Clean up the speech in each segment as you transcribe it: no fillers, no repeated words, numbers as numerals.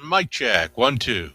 Mic check. 1, 2.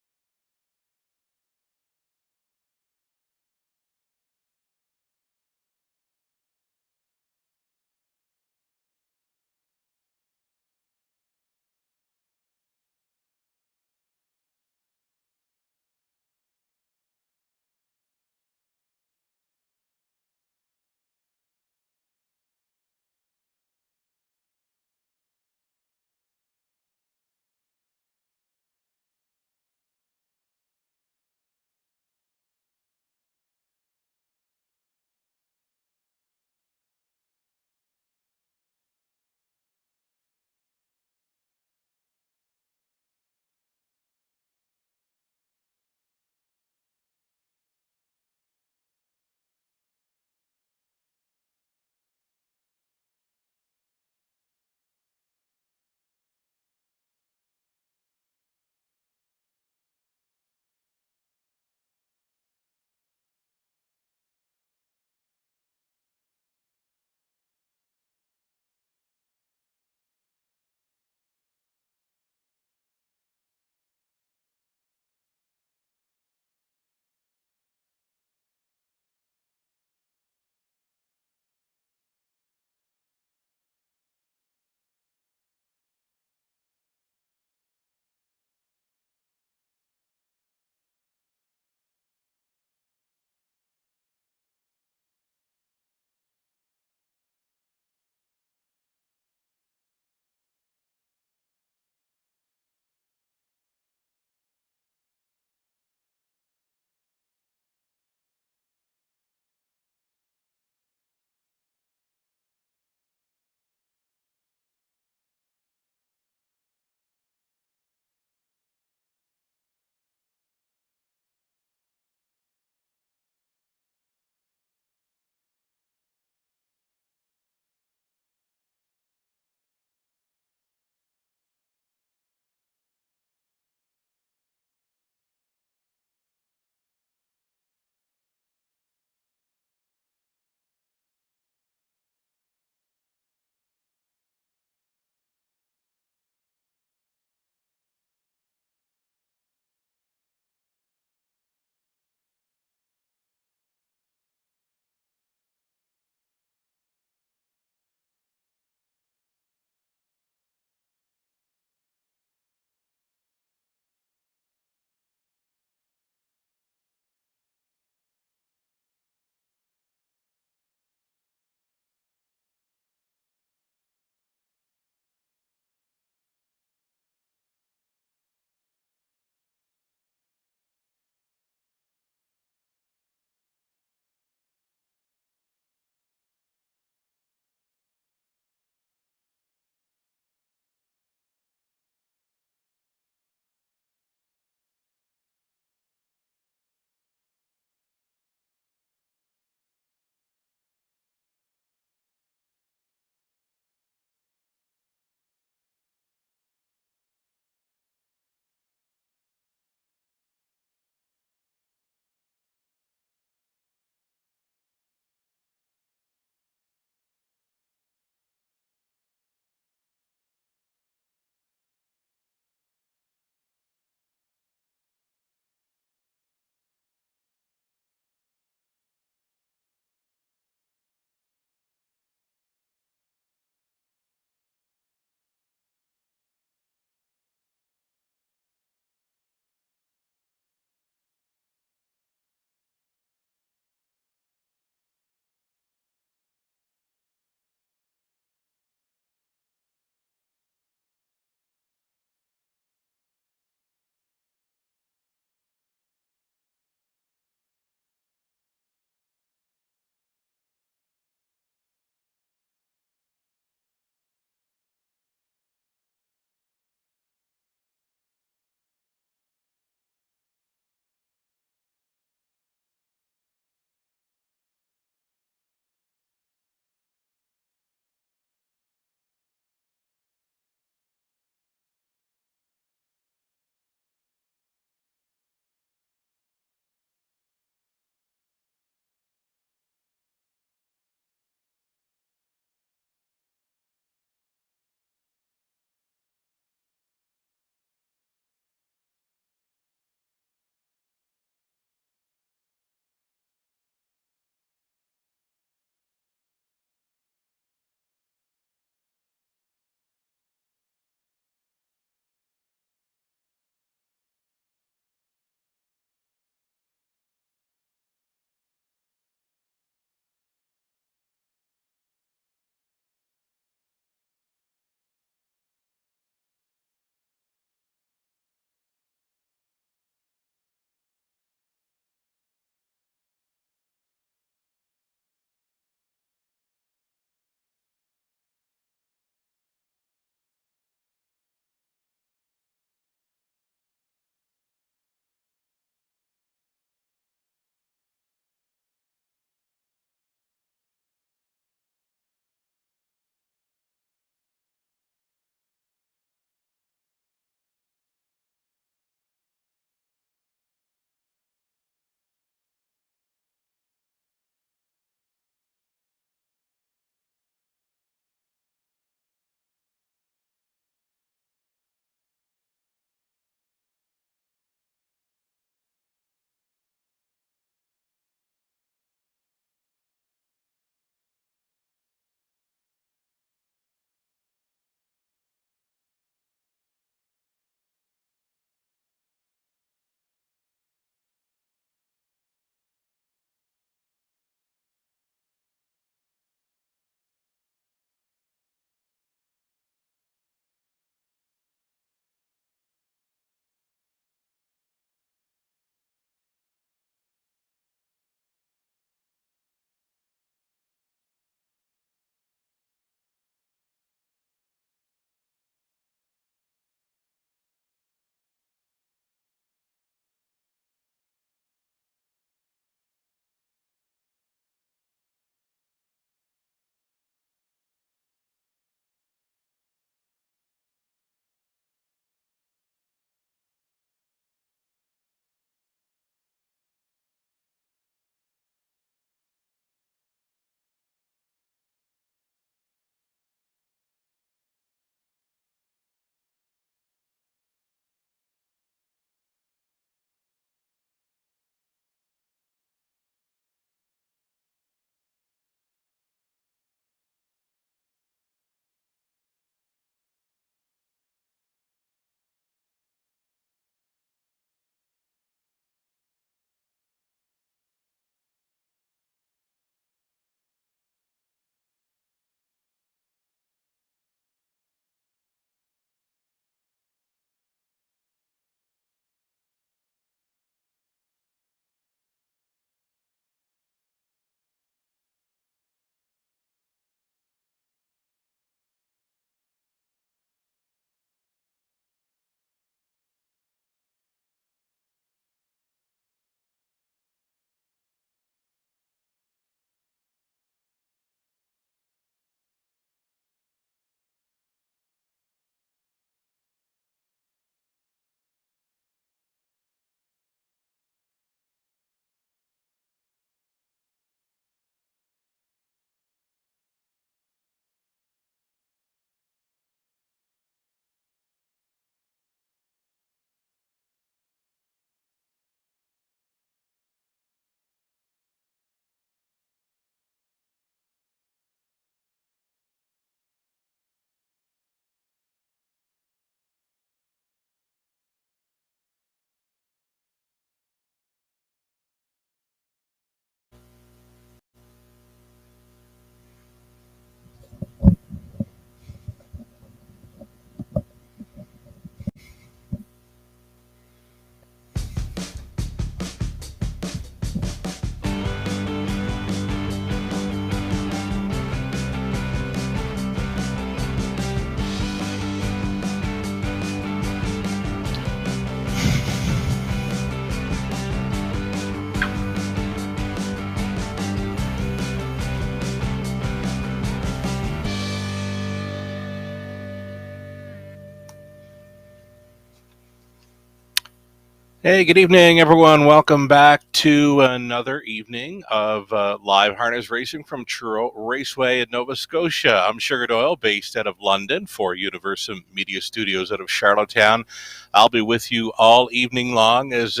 Hey, good evening, everyone. Welcome back to another evening of live harness racing from Truro Raceway in Nova Scotia. I'm Sugar Doyle, based out of London for Universum Media Studios out of Charlottetown. I'll be with you all evening long as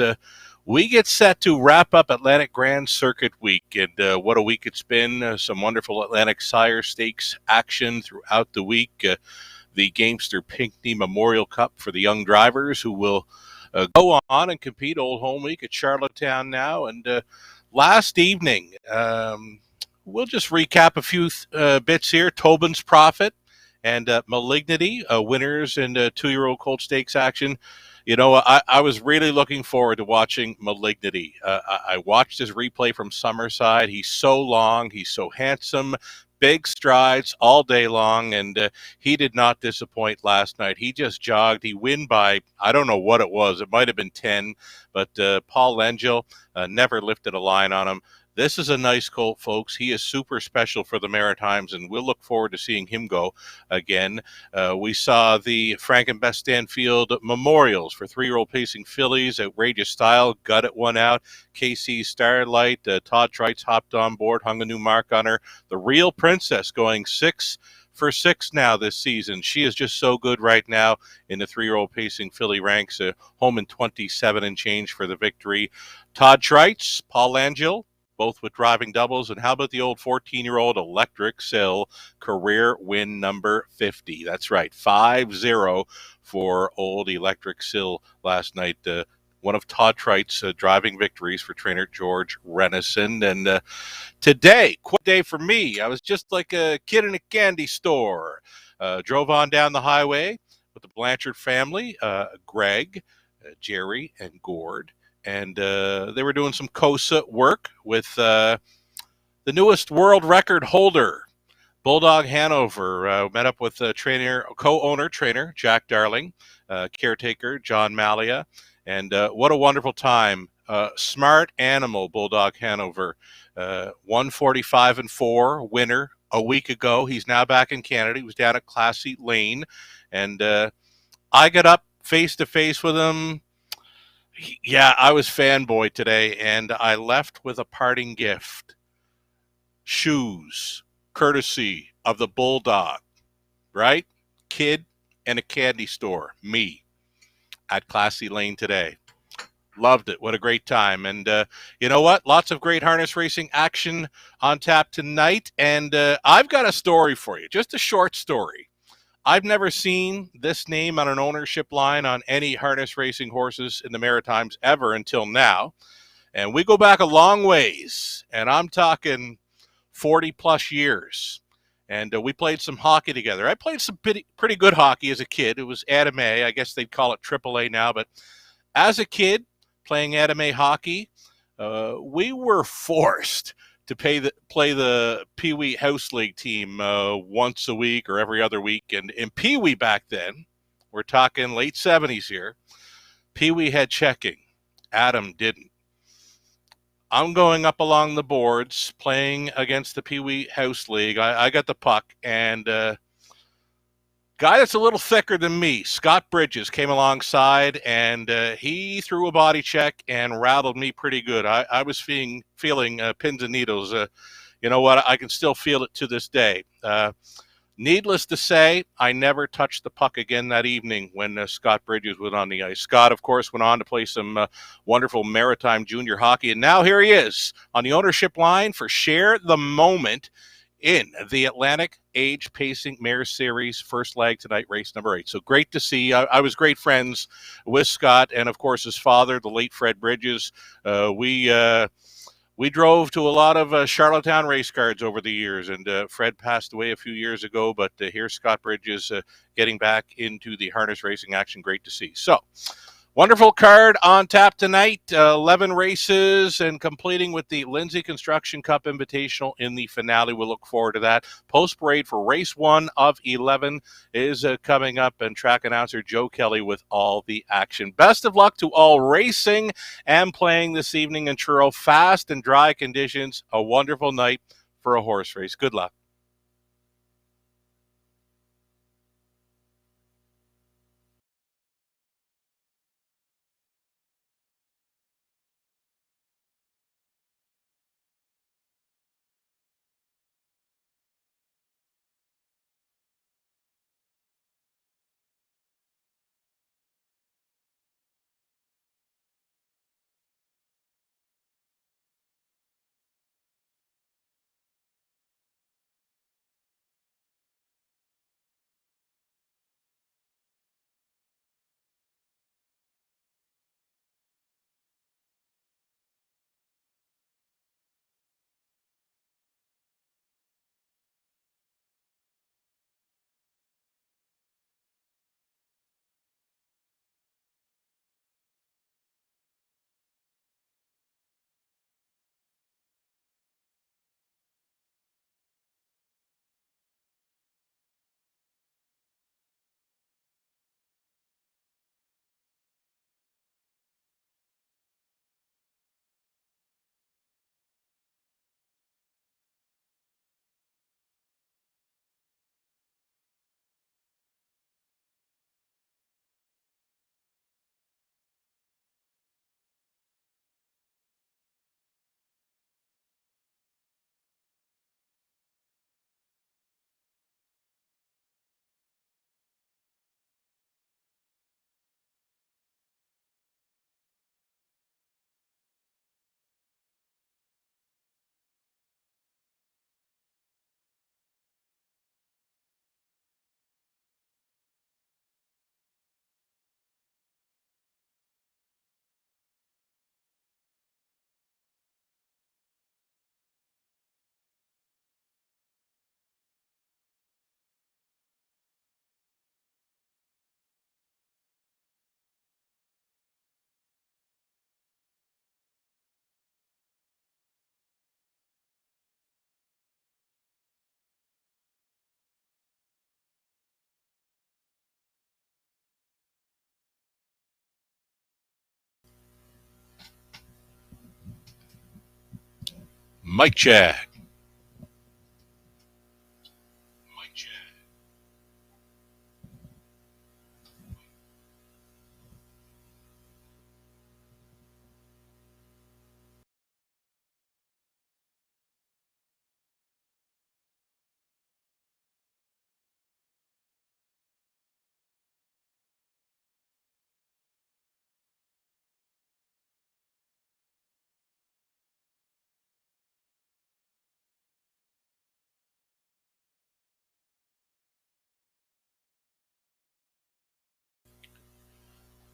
we get set to wrap up Atlantic Grand Circuit Week. And what a week it's been. Some wonderful Atlantic Sire Stakes action throughout the week. The Gamester Pinckney Memorial Cup for the young drivers who will go on and compete Old Home Week at Charlottetown now. And last evening, we'll just recap a few bits here. Tobin's Profit and Malignity, winners in 2-year-old Colt Stakes action. You know, I was really looking forward to watching Malignity. I watched his replay from Summerside. He's so long. He's so handsome. Big strides all day long, and he did not disappoint last night. He just jogged. He win by, I don't know what it was. It might have been 10, but Paul Angel never lifted a line on him. This is a nice colt, folks. He is super special for the Maritimes, and we'll look forward to seeing him go again. We saw the Frankenbest Stanfield Memorials for 3-year-old pacing fillies. Outrageous Style gutted one out. KC Starlight, Todd Trites hopped on board, hung a new mark on her. The Real Princess going 6 for 6 now this season. She is just so good right now in the 3-year-old pacing filly ranks. Home in 27 and change for the victory. Todd Trites, Paul Angel, both with driving doubles. And how about the old 14-year-old Electric Sill, career win number 50? That's right, 5-0 for old Electric Sill last night. One of Todd Trites' driving victories for trainer George Renison. And today, quick day for me. I was just like a kid in a candy store. Drove on down the highway with the Blanchard family, Greg, Jerry, and Gord. And they were doing some COSA work with the newest world record holder, Bulldog Hanover. Met up with co-owner trainer Jack Darling, caretaker John Malia, and what a wonderful time. Smart animal, Bulldog Hanover. 145-4 winner a week ago. He's now back in Canada. He was down at Classy Lane, and I got up face to face with him. Yeah, I was fanboy today, and I left with a parting gift. Shoes, courtesy of the Bulldog, right? Kid and a candy store, me, at Classy Lane today. Loved it. What a great time. And you know what? Lots of great harness racing action on tap tonight. And I've got a story for you, just a short story. I've never seen this name on an ownership line on any harness racing horses in the Maritimes ever until now. And we go back a long ways, and I'm talking 40 plus years. And we played some hockey together. I played some pretty good hockey as a kid. It was Adam A. I guess they'd call it AAA now. But as a kid playing Adam A hockey, we were forced to play the Pee Wee House League team once a week or every other week. And in Pee Wee back then, we're talking late 70s here, Pee Wee had checking. Adam didn't. I'm going up along the boards playing against the Pee Wee House League. I got the puck, and guy that's a little thicker than me, Scott Bridges, came alongside, and he threw a body check and rattled me pretty good. I was feeling pins and needles. You know what? I can still feel it to this day. Needless to say, I never touched the puck again that evening when Scott Bridges was on the ice. Scott, of course, went on to play some wonderful Maritime junior hockey, and now here he is on the ownership line for Share the Moment in the Atlantic Age Pacing Mare Series, first leg tonight, race number 8. So great to see. I was great friends with Scott and, of course, his father, the late Fred Bridges. We drove to a lot of Charlottetown race cards over the years, and Fred passed away a few years ago, but here's Scott Bridges getting back into the harness racing action. Great to see. So, wonderful card on tap tonight. 11 races and completing with the Lindsay Construction Cup Invitational in the finale. We'll look forward to that. Post-parade for race 1 of 11 is coming up, and track announcer Joe Kelly with all the action. Best of luck to all racing and playing this evening in Truro. Fast and dry conditions. A wonderful night for a horse race. Good luck. Mic check.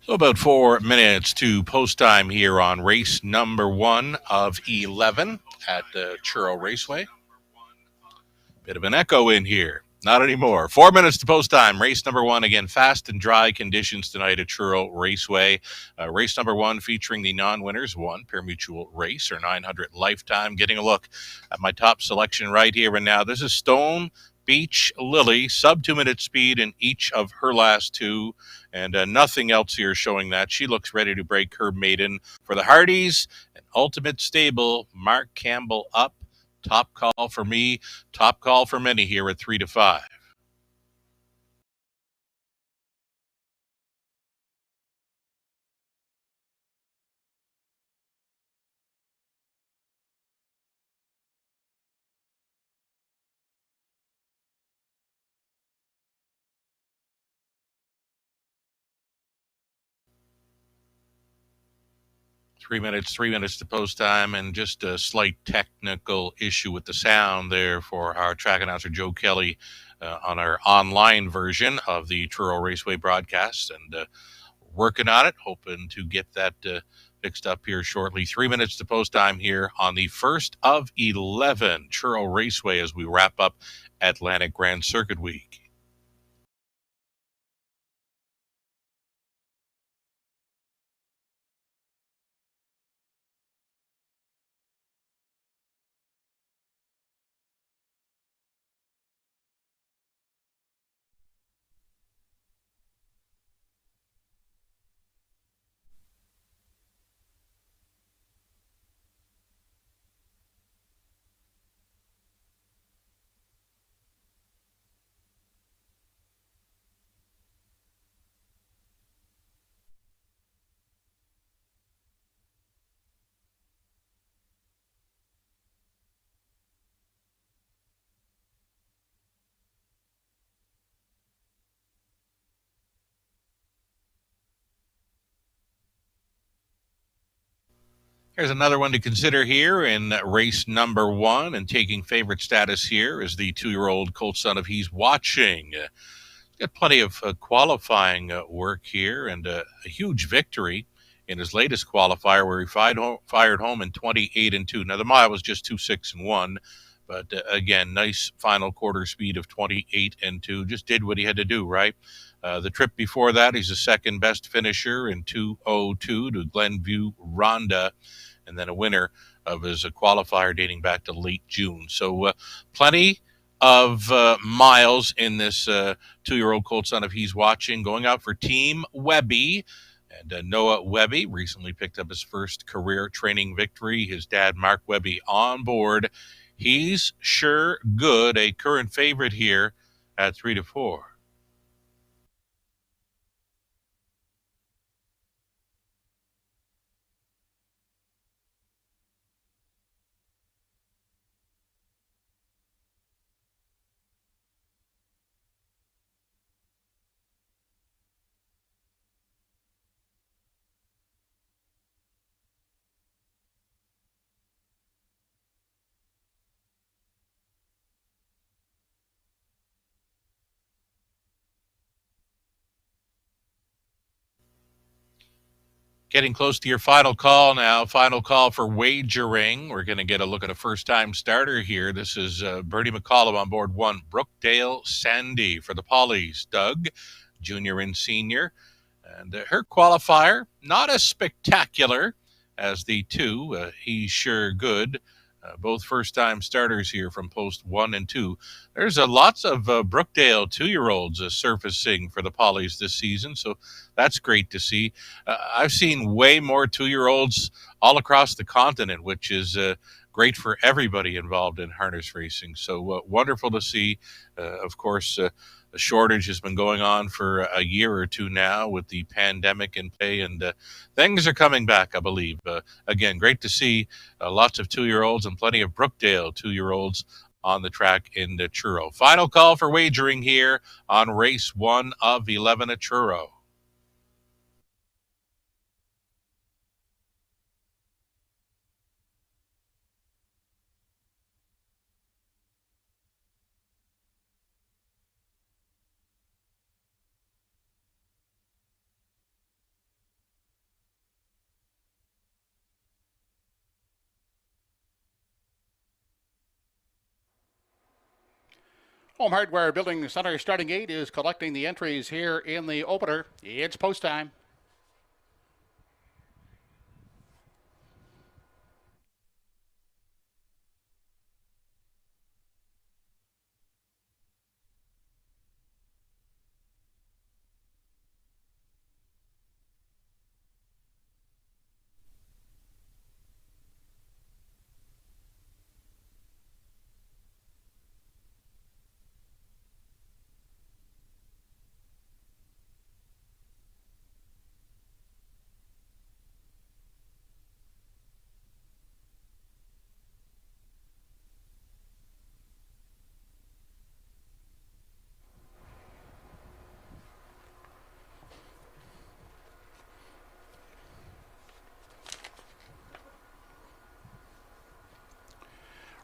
So about 4 minutes to post time here on race number 1 of 11 at the Truro Raceway. Bit of an echo in here. Not anymore. 4 minutes to post time. Race number 1, again, fast and dry conditions tonight at Truro Raceway. Race number 1 featuring the non-winners, 1 pari-mutuel race or 900 lifetime. Getting a look at my top selection right here and now. This is Stone Beach Lily, sub 2 minute speed in each of her last 2, and nothing else here showing that. She looks ready to break her maiden for the Hardys. An ultimate stable, Mark Campbell up. Top call for me, top call for many here at 3 to 5. Three minutes to post time, and just a slight technical issue with the sound there for our track announcer Joe Kelly on our online version of the Truro Raceway broadcast, and working on it, hoping to get that fixed up here shortly. 3 minutes to post time here on the first of 11 Truro Raceway as we wrap up Atlantic Grand Circuit Week. Here's another one to consider here in race number 1, and taking favorite status here is the 2-year-old colt son of He's Watching. Got plenty of qualifying work here, and a huge victory in his latest qualifier where he fired home in 28-2. Now the mile was just 2:06-1, but again, nice final quarter speed of 28-2. Just did what he had to do, right? The trip before that, he's the second best finisher in 2:02 to Glenview Ronda, and then a winner of his qualifier dating back to late June. So plenty of miles in this 2-year-old colt son of He's Watching, going out for Team Webby. And Noah Webby recently picked up his first career training victory. His dad, Mark Webby, on board. He's sure good, a current favorite here at 3 to 4. Getting close to your final call now. Final call for wagering. We're going to get a look at a first-time starter here. This is Bernie McCollum on board 1, Brookdale Sandy for the Pollies. Doug, junior and senior. And her qualifier, not as spectacular as the 2. He's sure good. Both first-time starters here from post 1 and 2. There's lots of Brookdale 2-year-olds surfacing for the Pollies this season, so that's great to see. I've seen way more 2-year-olds all across the continent, which is great for everybody involved in harness racing. So wonderful to see. Of course, the shortage has been going on for a year or two now with the pandemic in play, and things are coming back, I believe. Again, great to see lots of 2-year-olds and plenty of Brookdale 2-year-olds on the track in Truro. Final call for wagering here on race 1 of 11 at Truro. Home Hardware Building Center starting gate is collecting the entries here in the opener. It's post time.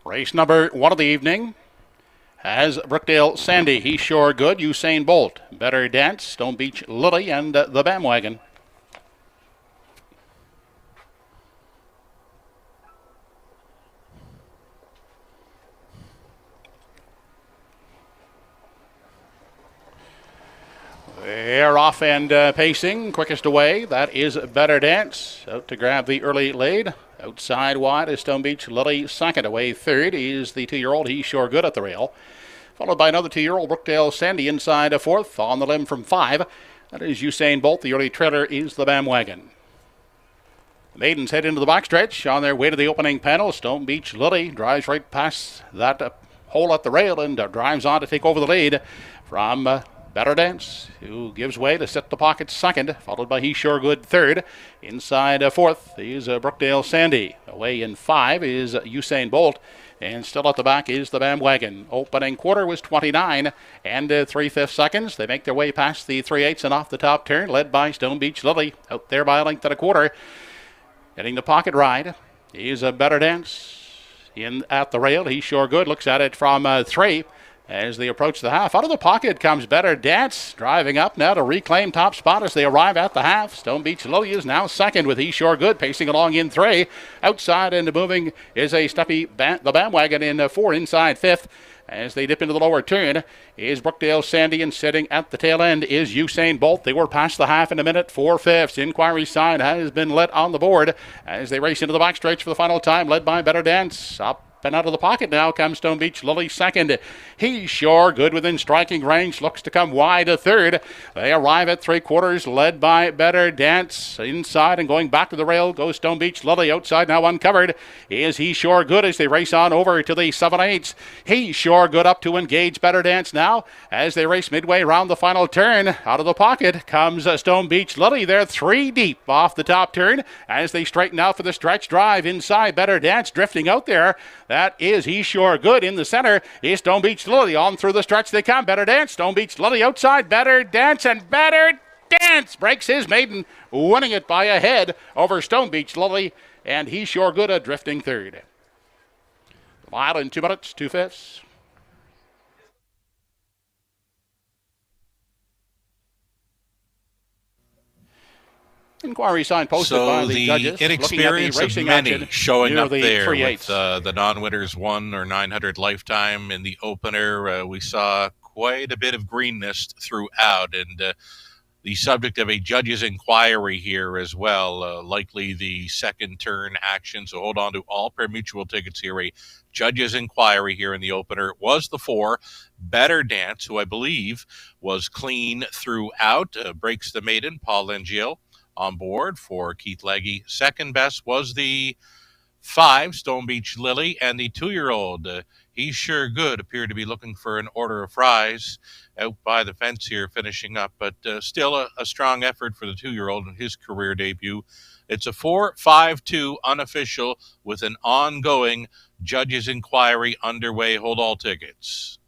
Race number 1 of the evening has Brookdale Sandy, He's Sure Good, Usain Bolt, Better Dance, Stone Beach Lily, and the Bandwagon. They're off and pacing. Quickest away, that is Better Dance. Out to grab the early lead. Outside wide is Stone Beach Lily. Second away, third is the 2-year-old He's Sure Good at the rail. Followed by another 2-year-old Brookdale Sandy inside a fourth. On the limb from 5. That is Usain Bolt. The early trailer is the Bandwagon. The maidens head into the backstretch on their way to the opening panel. Stone Beach Lily drives right past that hole at the rail and drives on to take over the lead from Better Dance, who gives way to Set the Pocket second, followed by He's Sure Good third. Inside fourth is Brookdale Sandy. Away in 5 is Usain Bolt. And still at the back is the Bandwagon. Opening quarter was 29 and 3/5 seconds. They make their way past the 3/8 and off the top turn, led by Stone Beach Lily. Out there by a length and a quarter. Getting the pocket ride is a Better Dance. In at the rail, He's Sure Good. Looks at it from 3. As they approach the half, out of the pocket comes Better Dance, driving up now to reclaim top spot as they arrive at the half. Stone Beach Lily is now second with He's Sure Good, pacing along in 3. Outside and moving is a Steppy, the Bandwagon in 4, inside 5th. As they dip into the lower turn is Brookdale Sandy, and sitting at the tail end is Usain Bolt. They were past the half in a minute, 4/5. Inquiry sign has been let on the board as they race into the backstretch for the final time, led by Better Dance. Up and out of the pocket now comes Stone Beach Lily second. He's Sure Good within striking range. Looks to come wide a third. They arrive at 3/4, led by Better Dance. Inside and going back to the rail goes Stone Beach Lily. Outside now uncovered is He's Sure Good as they race on over to the 7/8. He's Sure Good up to engage Better Dance now as they race midway around the final turn. Out of the pocket comes Stone Beach Lily. They're 3 deep off the top turn as they straighten out for the stretch drive. Inside, Better Dance drifting out there. That is He's Sure Good. In the center is Stone Beach Lily. On through the stretch they come. Better Dance. Stone Beach Lily outside. Better Dance, and Better Dance breaks his maiden, winning it by a head over Stone Beach Lily, and He's Sure Good a drifting third. The mile in 2 minutes, 2/5. Inquiry sign posted by the judges. So the inexperience of many showing up there with the non-winners 1 or 900 lifetime in the opener. We saw quite a bit of greenness throughout, and the subject of a judge's inquiry here as well. Likely the second turn action. So hold on to all pari-mutuel tickets here. A judge's inquiry here in the opener was the 4, Better Dance, who I believe was clean throughout. Breaks the maiden, Paul Lengiel on board for Keith Legge. Second best was the 5, Stone Beach Lily, and the 2-year-old. He's sure good. Appeared to be looking for an order of fries out by the fence here, finishing up, but still a strong effort for the 2-year-old in his career debut. It's a 4-5-2 unofficial with an ongoing judges' inquiry underway. Hold all tickets.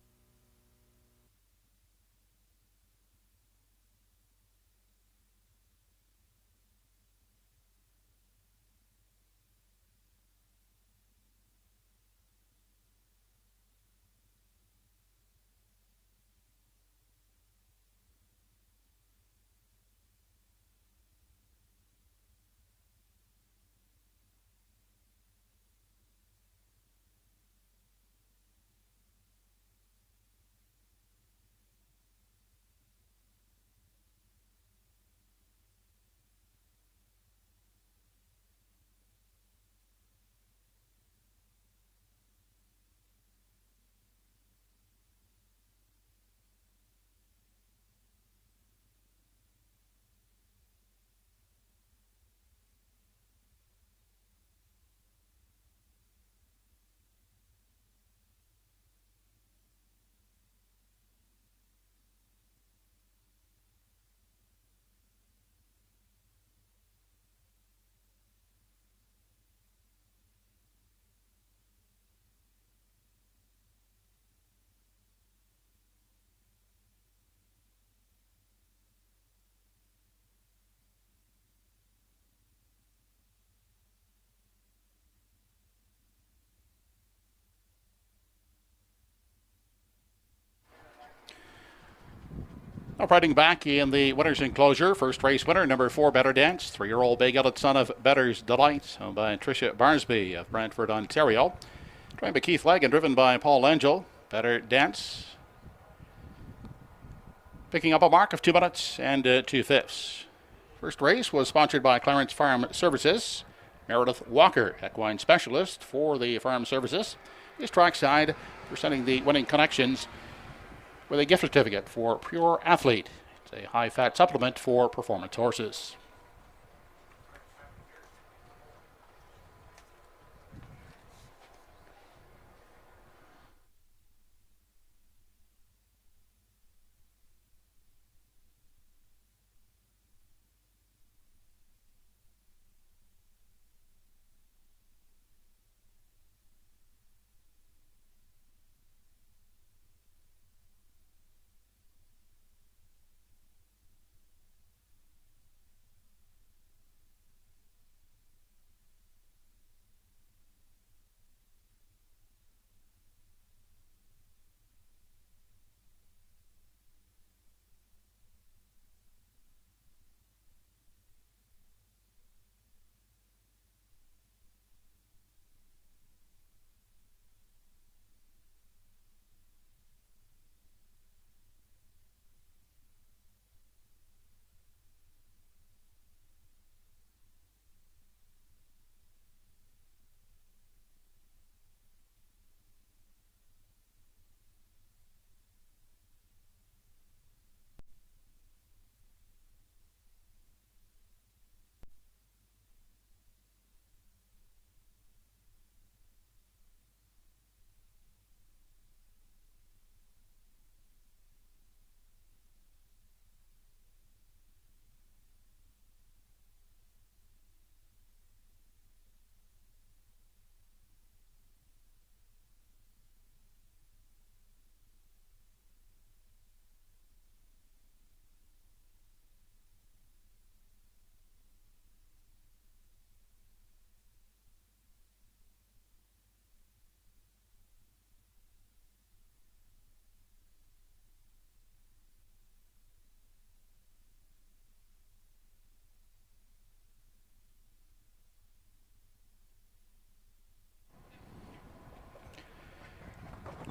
Riding back in the winner's enclosure, first race winner, number 4, Better Dance, 3-year-old Bay-Gullet son of Better's Delight, owned by Tricia Barsby of Brantford, Ontario. Trained by Keith Legg and driven by Paul Angel. Better Dance picking up a mark of 2 minutes and 2/5. First race was sponsored by Clarence Farm Services. Meredith Walker, equine specialist for the Farm Services, is trackside, presenting the winning connections with a gift certificate for Pure Athlete. It's a high-fat supplement for performance horses.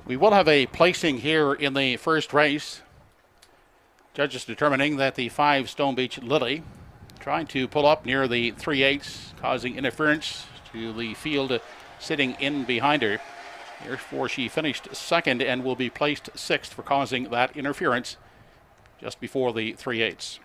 We will have a placing here in the first race. Judges determining that the 5 Stone Beach Lily trying to pull up near the 3/8, causing interference to the field sitting in behind her. Therefore, she finished second and will be placed 6th for causing that interference just before the 3/8.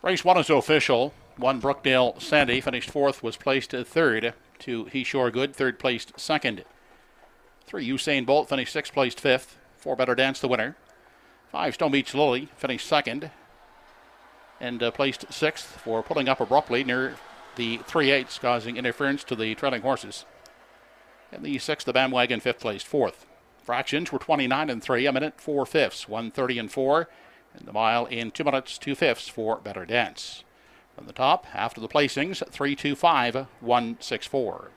Race 1 is official. 1 Brookdale Sandy finished 4th, was placed 3rd. 2 He Shore Good, 3rd placed 2nd. 3 Usain Bolt finished 6th, placed 5th. 4 Better Dance, the winner. 5 Stone Beach Lily finished 2nd and placed 6th for pulling up abruptly near the 3/8, causing interference to the trailing horses. And the 6th, the Bandwagon, 5th placed 4th. Fractions were 29 and 3, a minute 4 fifths, 1:30 and 4, and the mile in 2 minutes 2 fifths for Better Dance. From the top, after the placings, 3:25, 1:64.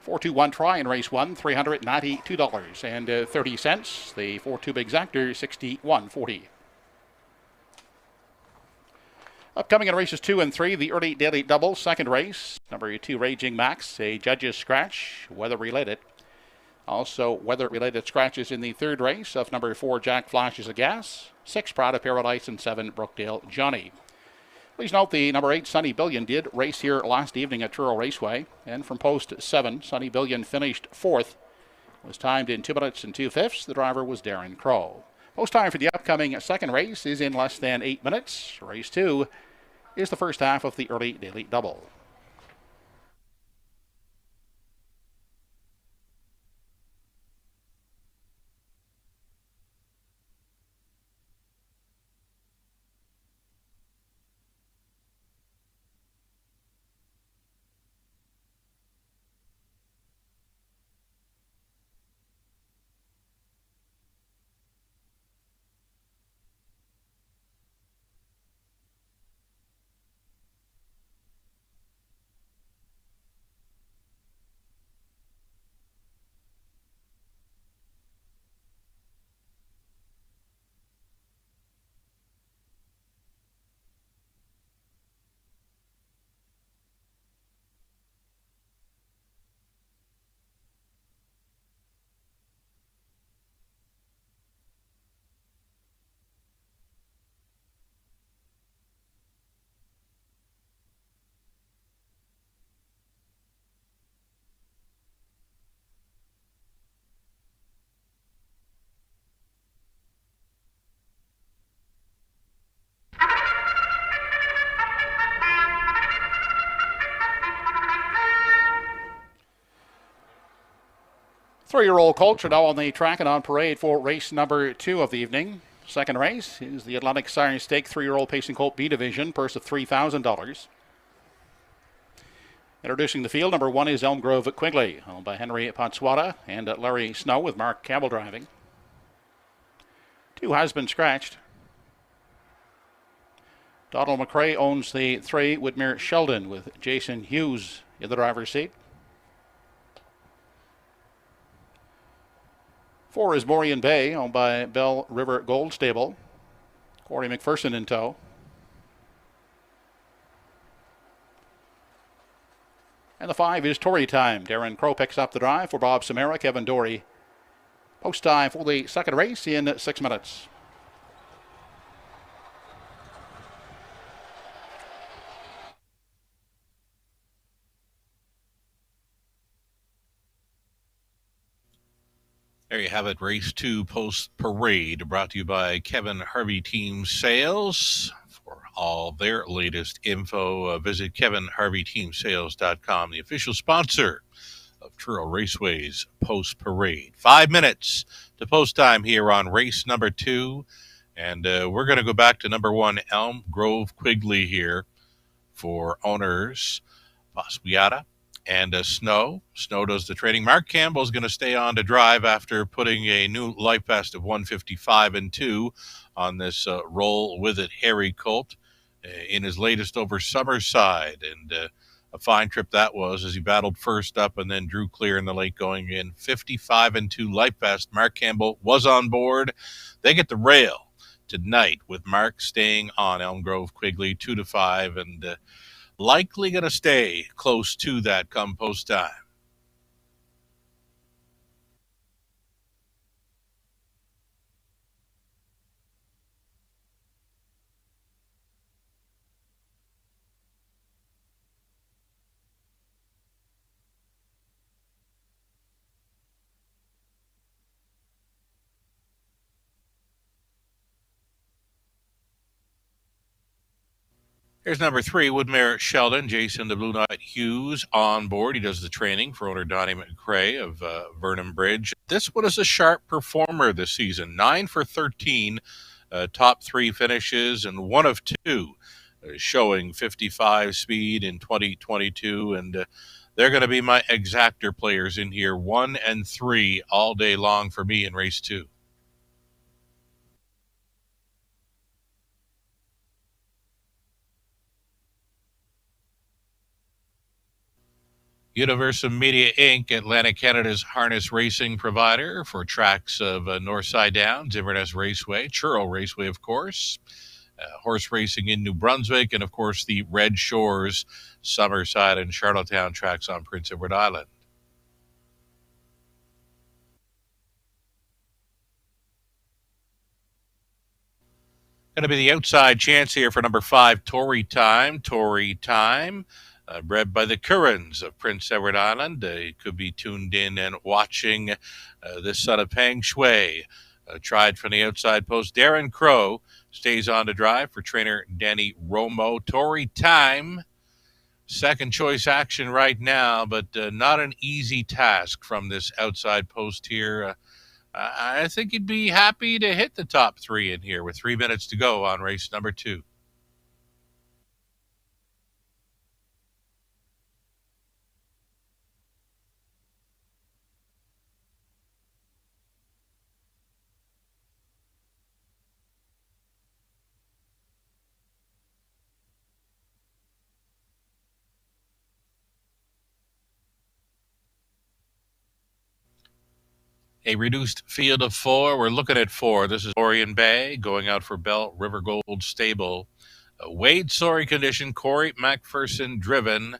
4-2-1 try in race 1, $392.30. The 4-2 Big Zactor, $61.40. Upcoming in races 2 and 3, the early daily double, second race. Number 2, Raging Max, a judge's scratch, weather-related. Also, weather-related scratches in the third race of number 4, Jack Flashes of Gas, 6, Pride of Paradise, and 7, Brookdale Johnny. Please note the number 8, Sunny Billion, did race here last evening at Truro Raceway. And from post 7, Sunny Billion finished 4th. Was timed in 2 minutes and 2 fifths. The driver was Darren Crow. Post time for the upcoming second race is in less than 8 minutes. Race 2 is the first half of the early daily double. Three-year-old colts are now on the track and on parade for race number 2 of the evening. Second race is the Atlantic Siren Stake 3-year-old Pacing Colt B Division, purse of $3,000. Introducing the field, number 1 is Elm Grove Quigley, owned by Henry Potswada and Larry Snow with Mark Campbell driving. 2 has been scratched. Donald McRae owns the 3, Whitmere Sheldon, with Jason Hughes in the driver's seat. 4 is Morian Bay, owned by Bell River Gold Stable. Corey McPherson in tow. And the 5 is Tory Time. Darren Crow picks up the drive for Bob Samara, Kevin Dory. Post time for the second race in 6 minutes. There you have it, race 2 post parade, brought to you by Kevin Harvey Team Sales. For all their latest info, visit kevinharveyteamsales.com, the official sponsor of Truro Raceway's post parade. 5 minutes to post time here on race number 2, and we're going to go back to number 1, Elm Grove Quigley here for owners Pasquiata and Snow. Snow does the trading. Mark Campbell is going to stay on to drive after putting a new life vest of 155 and 2 on this Roll With It Harry Colt in his latest over Summerside. And a fine trip that was, as he battled first up and then drew clear in the late going in. 55 and 2 life vest. Mark Campbell was on board. They get the rail tonight with Mark staying on Elm Grove Quigley 2-5 and likely going to stay close to that come post time. Here's number 3, Woodmere Sheldon, Jason the Blue Knight Hughes on board. He does the training for owner Donnie McCrae of Vernon Bridge. This one is a sharp performer this season, 9 for 13, top 3 finishes, and 1 of 2, showing 55 speed in 2022. And they're going to be my exactor players in here, 1 and 3 all day long for me in race 2. Universum Media Inc., Atlantic Canada's harness racing provider for tracks of Northside Downs, Inverness Raceway, Truro Raceway, of course, horse racing in New Brunswick, and of course the Red Shores, Summerside, and Charlottetown tracks on Prince Edward Island. Going to be the outside chance here for number 5, Tory Time. Tory Time, bred by the Currans of Prince Edward Island. Could be tuned in and watching this son of Peng Shui. Tried from the outside post. Darren Crow stays on to drive for trainer Danny Romo. Tory Time, second choice action right now, but not an easy task from this outside post here. I think he'd be happy to hit the top 3 in here with 3 minutes to go on race number 2. A reduced field of 4. We're looking at 4. This is Orion Bay going out for Bell River Gold Stable. Wade Sorry condition, Corey MacPherson driven.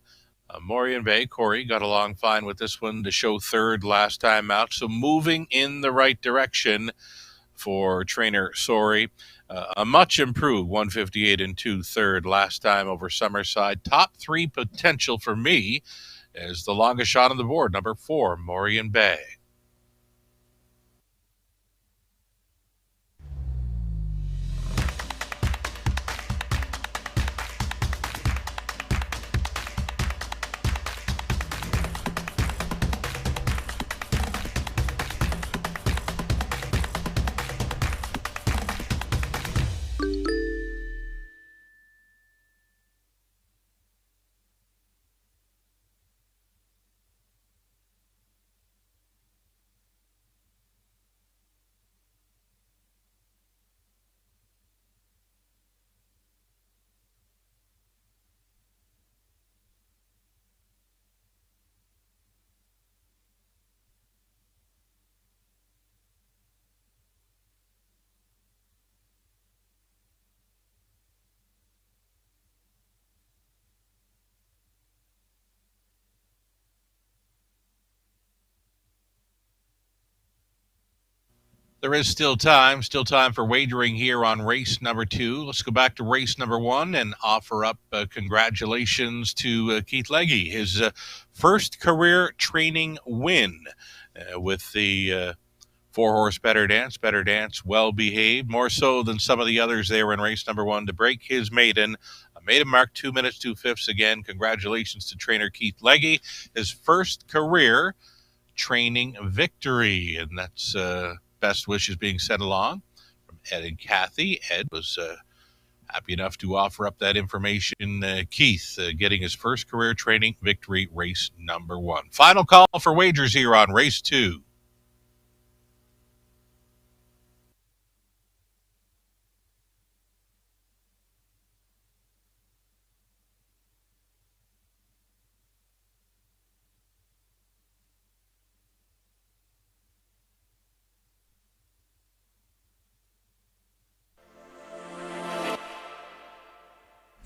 Morian Bay, Corey got along fine with this one to show third last time out. So moving in the right direction for trainer Sorry. A much improved 158 and 2/3 last time over Summerside. Top 3 potential for me is the longest shot on the board, number 4, Morian Bay. There is still time for wagering here on race number 2. Let's go back to race number 1 and offer up congratulations to Keith Legge, his first career training win with the 4-horse Better Dance, well behaved, more so than some of the others there in race number 1 to break his maiden. Maiden mark 2 minutes 2/5 again. Congratulations to trainer Keith Legge, his first career training victory, and that's best wishes being sent along from Ed and Kathy. Ed was happy enough to offer up that information. Keith getting his first career training victory, race number 1. Final call for wagers here on race 2.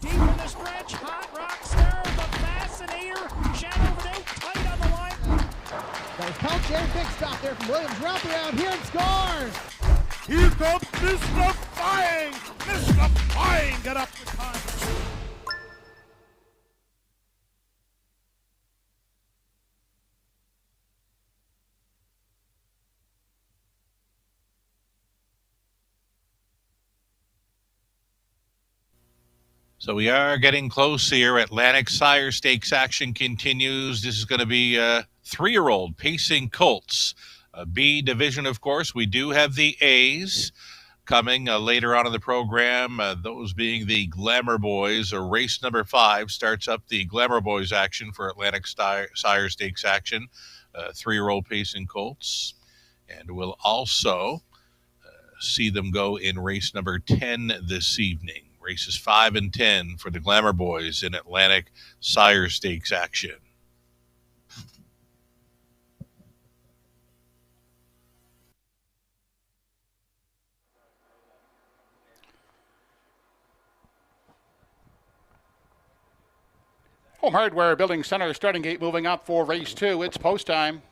Deep in the stretch, Hot Rock Star, the Fascinator, Shadow of a Doubt, tight on the line. Got his pouch there, big stop there from Williams, wrap around here and scores! Here comes Mr. Flying! Mr. Flying got up the time. So we are getting close here. Atlantic Sire Stakes action continues. This is going to be a 3-year-old pacing colts. B division, of course. We do have the A's coming later on in the program, those being the Glamour Boys. Race number 5 starts up the Glamour Boys action for Atlantic Sire Stakes action, 3-year-old pacing colts. And we'll also see them go in race number 10 this evening. Races 5 and 10 for the Glamour Boys in Atlantic Sire Stakes action. Home Hardware Building Center starting gate moving up for race 2. It's post time.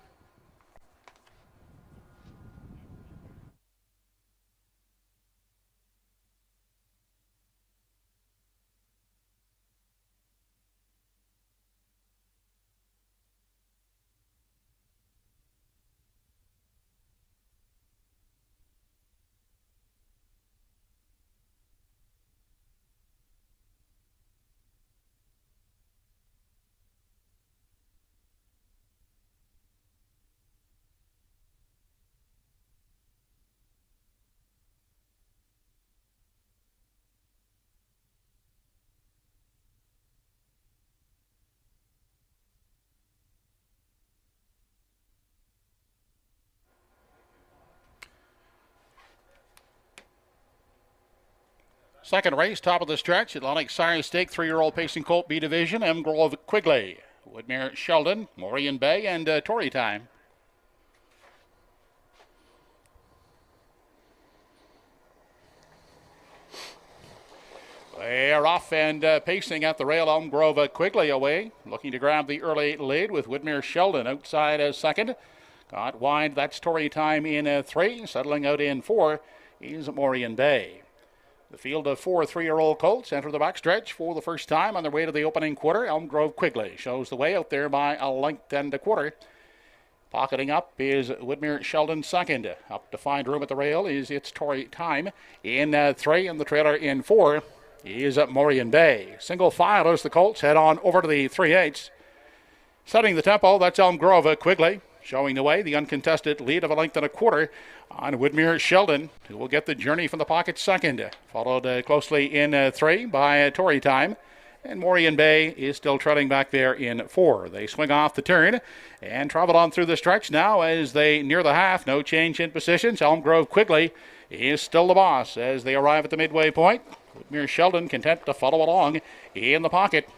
Second race, top of the stretch, Atlantic Sire Stake, 3-year-old pacing colt B division, M. Grove Quigley, Woodmere Sheldon, Morian Bay, and Tory Time. They're off and pacing at the rail. Elm Grove Quigley away, looking to grab the early lead with Woodmere Sheldon outside as second. Got wide, that's Tory Time in 3. Settling out in 4 is Morian Bay. The field of 4 3-year-old colts enter the backstretch for the first time on their way to the opening quarter. Elm Grove Quigley shows the way out there by a length and a quarter. Pocketing up is Woodmere Sheldon second. Up to find room at the rail is its Tory Time in 3, and the trailer in 4 is Morian Bay. Single file as the colts head on over to the 3/8. Setting the tempo, that's Elm Grove Quigley. Showing the way, the uncontested lead of a length and a quarter on Woodmere Sheldon, who will get the journey from the pocket second. Followed closely in 3 by Tory Time. And Morian Bay is still treading back there in 4. They swing off the turn and travel on through the stretch now as they near the half. No change in positions. Elm Grove Quigley is still the boss as they arrive at the midway point. Woodmere Sheldon content to follow along in the pocket.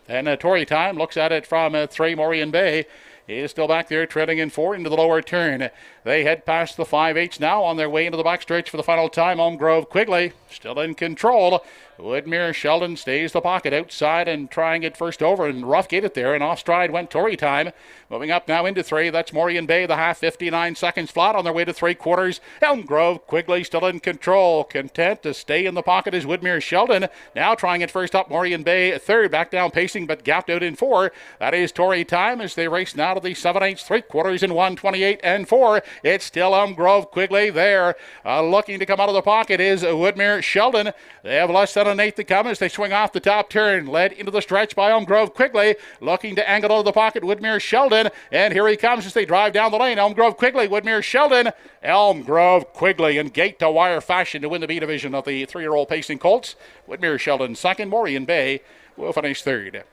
Then Tory Time looks at it from 3. Morian Bay is still back there treading in 4 into the lower turn. They head past the 5/8 now on their way into the backstretch for the final time. Elm Grove Quigley still in control. Woodmere Sheldon stays the pocket outside and trying it first over and rough gate it there, and off stride went Tory Time. Moving up now into 3, that's Morian Bay, the half 59 seconds flat on their way to 3/4. Elm Grove Quigley still in control, content to stay in the pocket is Woodmere Sheldon. Now trying it first up, Morian Bay third, back down pacing but gapped out in 4. That is Tory Time as they race now to the 7/8, 3/4 in 1:28 and 4. It's still Elm Grove Quigley there. Looking to come out of the pocket is Woodmere Sheldon. They have less than an eighth to come as they swing off the top turn. Led into the stretch by Elm Grove Quigley. Looking to angle out of the pocket, Woodmere Sheldon. And here he comes as they drive down the lane. Elm Grove Quigley, Woodmere Sheldon. Elm Grove Quigley in gate-to-wire fashion to win the B division of the 3-year-old pacing colts. Woodmere Sheldon second. Morian Bay will finish third.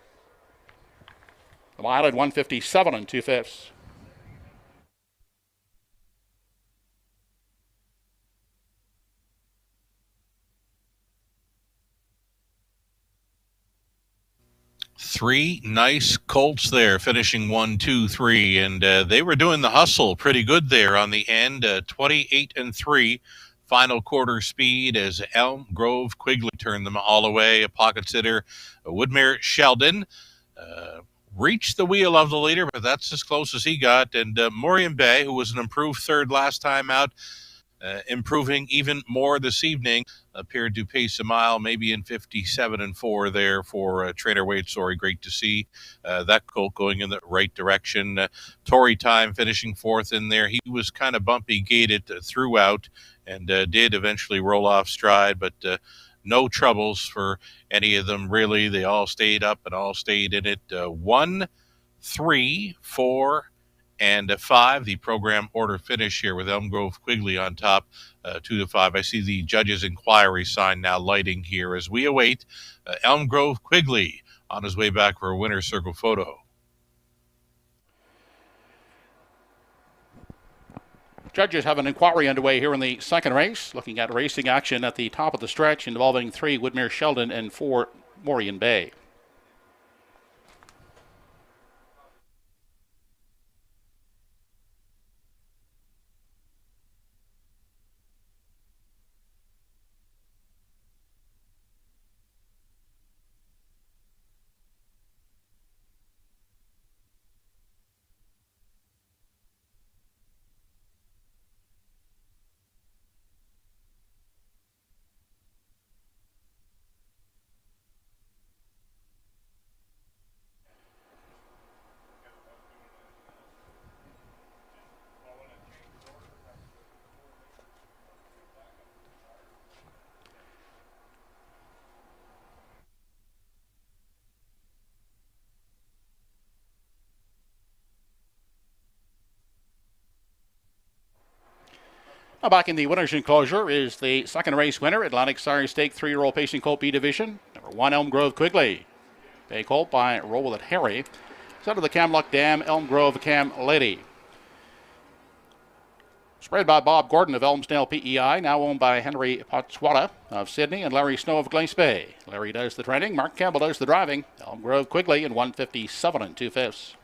The mile at 1:57 and 2/5. Three nice colts there, finishing 1, 2, 3, and they were doing the hustle pretty good there on the end. 28 and 3, final quarter speed as Elm Grove Quigley turned them all away. A pocket sitter, Woodmere Sheldon, reached the wheel of the leader, but that's as close as he got. And Morian Bay, who was an improved third last time out, improving even more this evening, appeared to pace a mile, maybe in 57 and 4 there for Trainer Wade Story. Great to see that colt going in the right direction. Tory Time finishing 4th in there. He was kind of bumpy gated throughout and did eventually roll off stride, but no troubles for any of them, really. They all stayed up and all stayed in it. 1, 3, 4, and 5. The program order finish here with Elm Grove Quigley on top, 2 to 5. I see the judge's inquiry sign now lighting here as we await Elm Grove Quigley on his way back for a winner's circle photo. Judges have an inquiry underway here in the second race, looking at racing action at the top of the stretch involving 3 Woodmere Sheldon and 4 Morian Bay. Now back in the winner's enclosure is the second race winner, Atlantic Sire Stake 3-year-old Pacing Colt B Division, number 1 Elm Grove Quigley. Bay Colt by Roll With It Harry. Set of the Camluck Dam Elm Grove Cam Lady. Spread by Bob Gordon of Elmsdale PEI, now owned by Henry Potswata of Sydney and Larry Snow of Glace Bay. Larry does the training, Mark Campbell does the driving. Elm Grove Quigley in 1:57 2/5.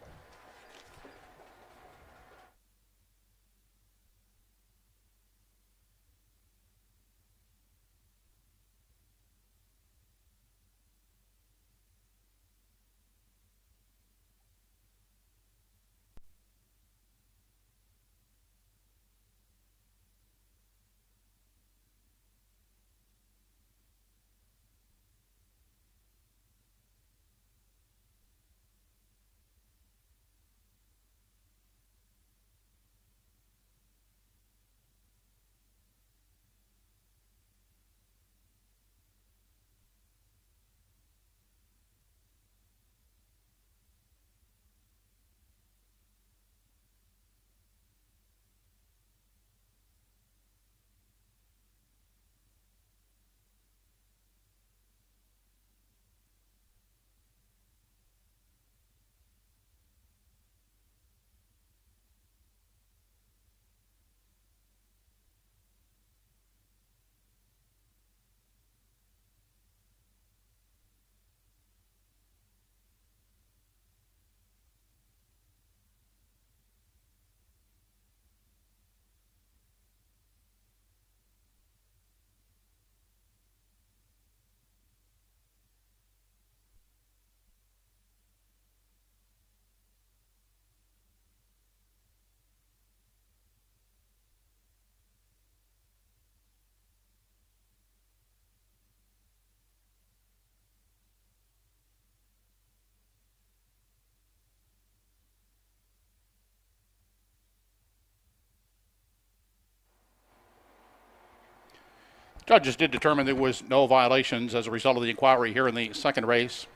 Judges did determine there was no violations as a result of the inquiry here in the second race.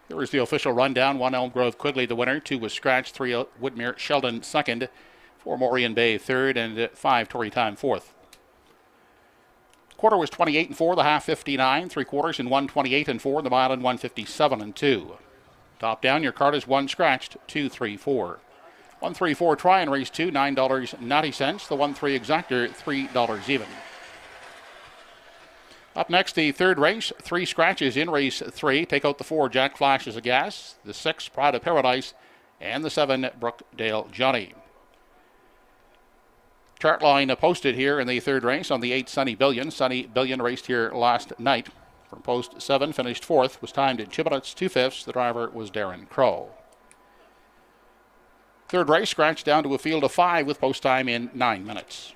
Here is the official rundown. 1 Elm Grove Quigley the winner, 2 was Scratch, 3 Woodmere Sheldon second, 4 Morian Bay third, and 5 Tory Time fourth. Quarter was 28 and 4, the half 59, 3 quarters in 1:28 and 4, the mile in 1:57 and 2. Top down, your card is 1 scratched, 2, 3, 4. 1, 3, 4 try in race 2, $9.90. The 1, 3 exactor, $3 even. Up next, the third race, 3 scratches in race 3. Take out the 4, Jack Flashes of Gas, the 6, Pride of Paradise, and the 7, Brookdale Johnny. Chart line posted here in the third race on the 8, Sunny Billion. Sunny Billion raced here last night. From post 7, finished 4th, was timed in 2 minutes 2/5. The driver was Darren Crow. Third race, scratched down to a field of 5 with post time in 9 minutes.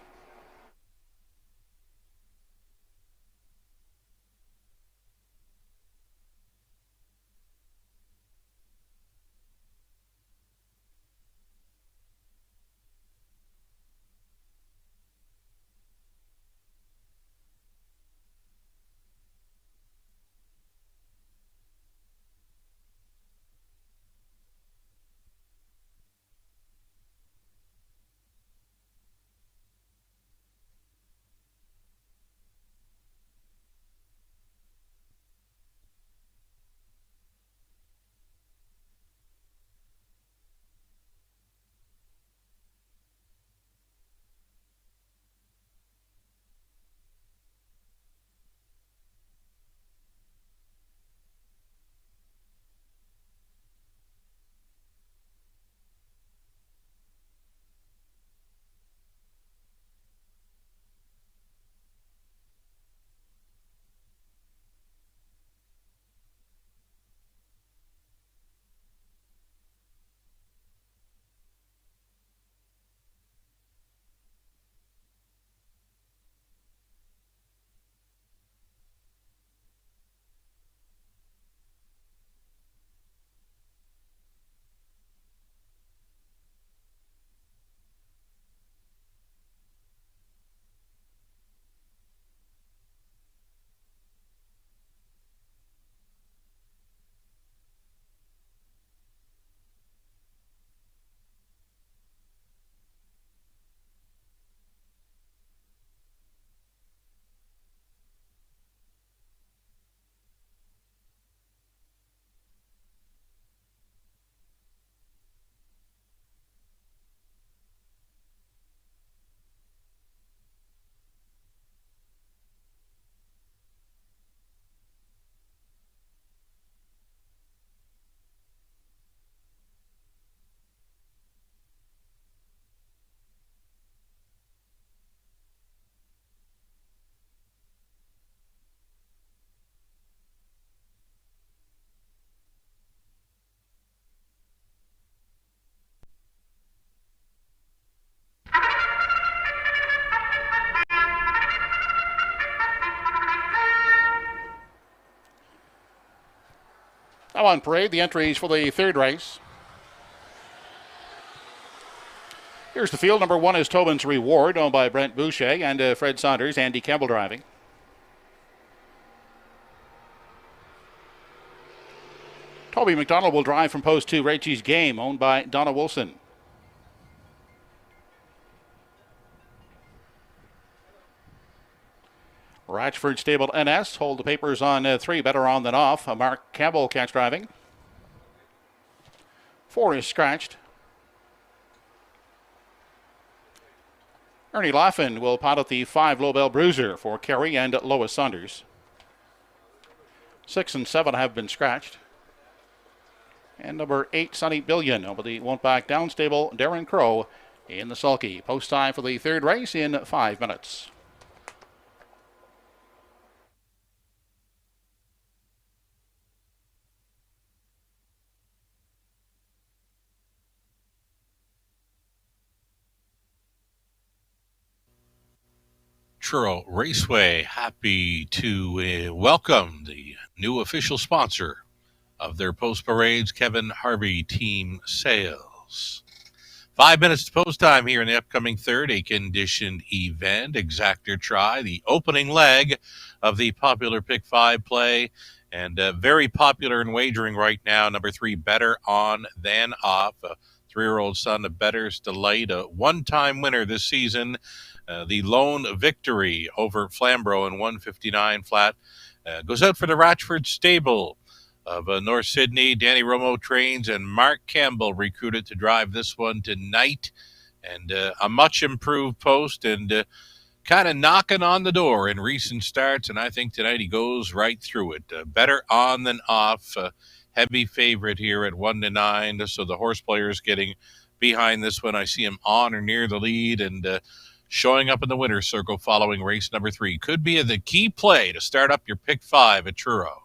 Now on parade, the entries for the third race. Here's the field. Number 1 is Tobin's Reward, owned by Brent Boucher and Fred Saunders. Andy Campbell driving. Toby McDonald will drive from post 2, Reggie's Game, owned by Donna Wilson. Ratchford Stable NS hold the papers on 3, better on than off. Mark Campbell catch driving. 4 is scratched. Ernie Laughlin will pilot the 5 Lobel Bruiser for Kerry and Lois Saunders. 6 and 7 have been scratched. And number 8, Sunny Billion, over the Won't Back Down stable, Darren Crow in the sulky. Post time for the third race in 5 minutes. Truro Raceway, happy to welcome the new official sponsor of their post parades, Kevin Harvey Team Sales. 5 minutes to post time here in the upcoming third, a conditioned event, exactor try, the opening leg of the popular Pick 5 play, and very popular in wagering right now. Number 3, Better On Than Off, a 3-year-old son of Better's Delight, a one-time winner this season. The lone victory over Flamborough in 159 flat goes out for the Ratchford Stable of North Sydney. Danny Romo trains, and Mark Campbell recruited to drive this one tonight. And a much improved post, and kind of knocking on the door in recent starts. And I think tonight he goes right through it. Better on than off. Heavy favorite here at 1-9. So the horse players getting behind this one. I see him on or near the lead, and showing up in the winner's circle following race number 3. Could be the key play to start up your Pick 5 at Truro.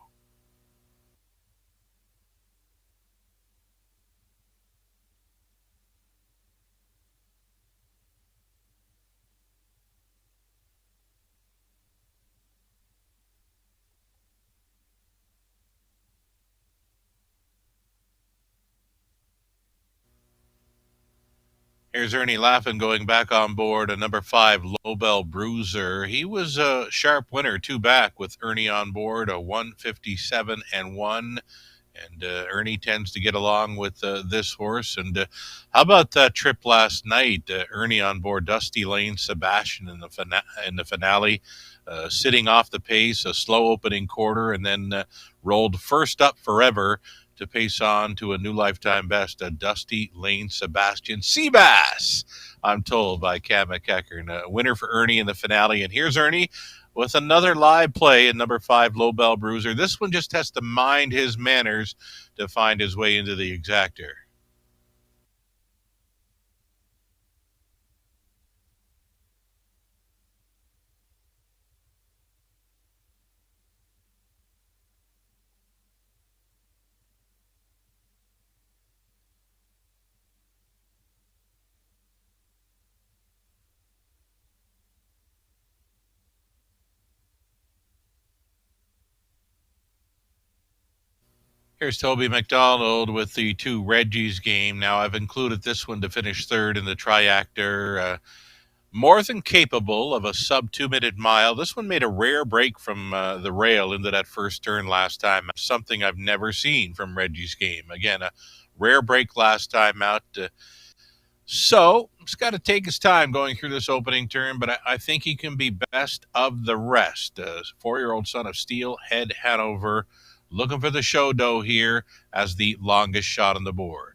Here's Ernie Laughlin going back on board, a number 5 Lobel Bruiser. He was a sharp winner, 2 back with Ernie on board, a 157 and 1. And Ernie tends to get along with this horse. And how about that trip last night? Ernie on board Dusty Lane Sebastian in the finale, sitting off the pace, a slow opening quarter, and then rolled first up forever to pace on to a new lifetime best, a Dusty Lane Sebastian Seabass, I'm told by Cam McEachern. A winner for Ernie in the finale. And here's Ernie with another live play in number 5 Lobel Bruiser. This one just has to mind his manners to find his way into the exactor. Here's Toby McDonald with the 2 Reggie's Game. Now, I've included this one to finish third in the triactor. More than capable of a sub 2-minute mile. This one made a rare break from the rail into that first turn last time. Something I've never seen from Reggie's Game. Again, a rare break last time out. So he's got to take his time going through this opening turn, but I think he can be best of the rest. 4-year-old son of Steel Head Hanover, looking for the show dough here as the longest shot on the board.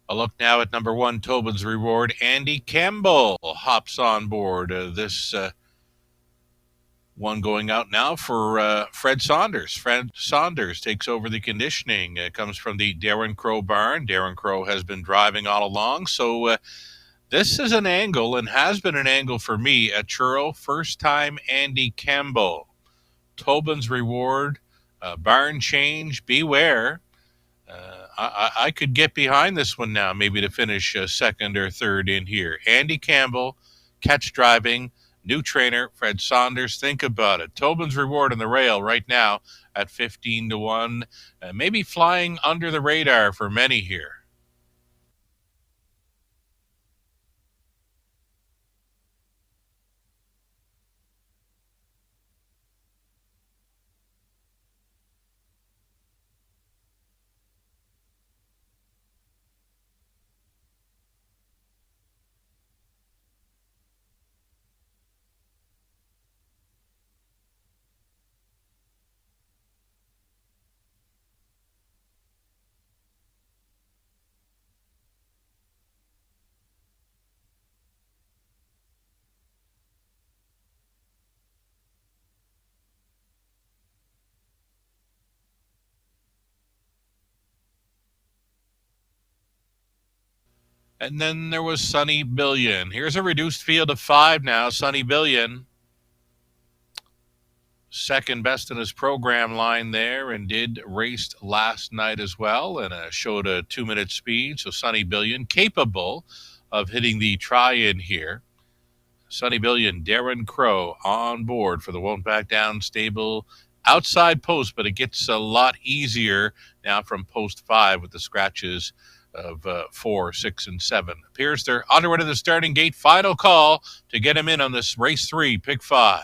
A look now at number 1, Tobin's Reward. Andy Campbell hops on board. This One going out now for Fred Saunders. Fred Saunders takes over the conditioning. It comes from the Darren Crow barn. Darren Crow has been driving all along. So this is an angle and has been an angle for me at Truro. First time Andy Campbell. Tobin's Reward, barn change, beware. I could get behind this one now, maybe to finish second or third in here. Andy Campbell, catch driving, new trainer, Fred Saunders. Think about it. Tobin's Reward on the rail right now at 15-1. Maybe flying under the radar for many here. And then there was Sonny Billion. Here's a reduced field of 5 now. Sonny Billion, second best in his program line there, and did race last night as well, and showed a 2-minute speed. So Sonny Billion capable of hitting the try-in here. Sonny Billion, Darren Crow on board for the Won't Back Down stable. Outside post, but it gets a lot easier now from post 5 with the scratches of 4, 6, and 7. Appears they're underway to the starting gate. Final call to get him in on this race 3, pick 5.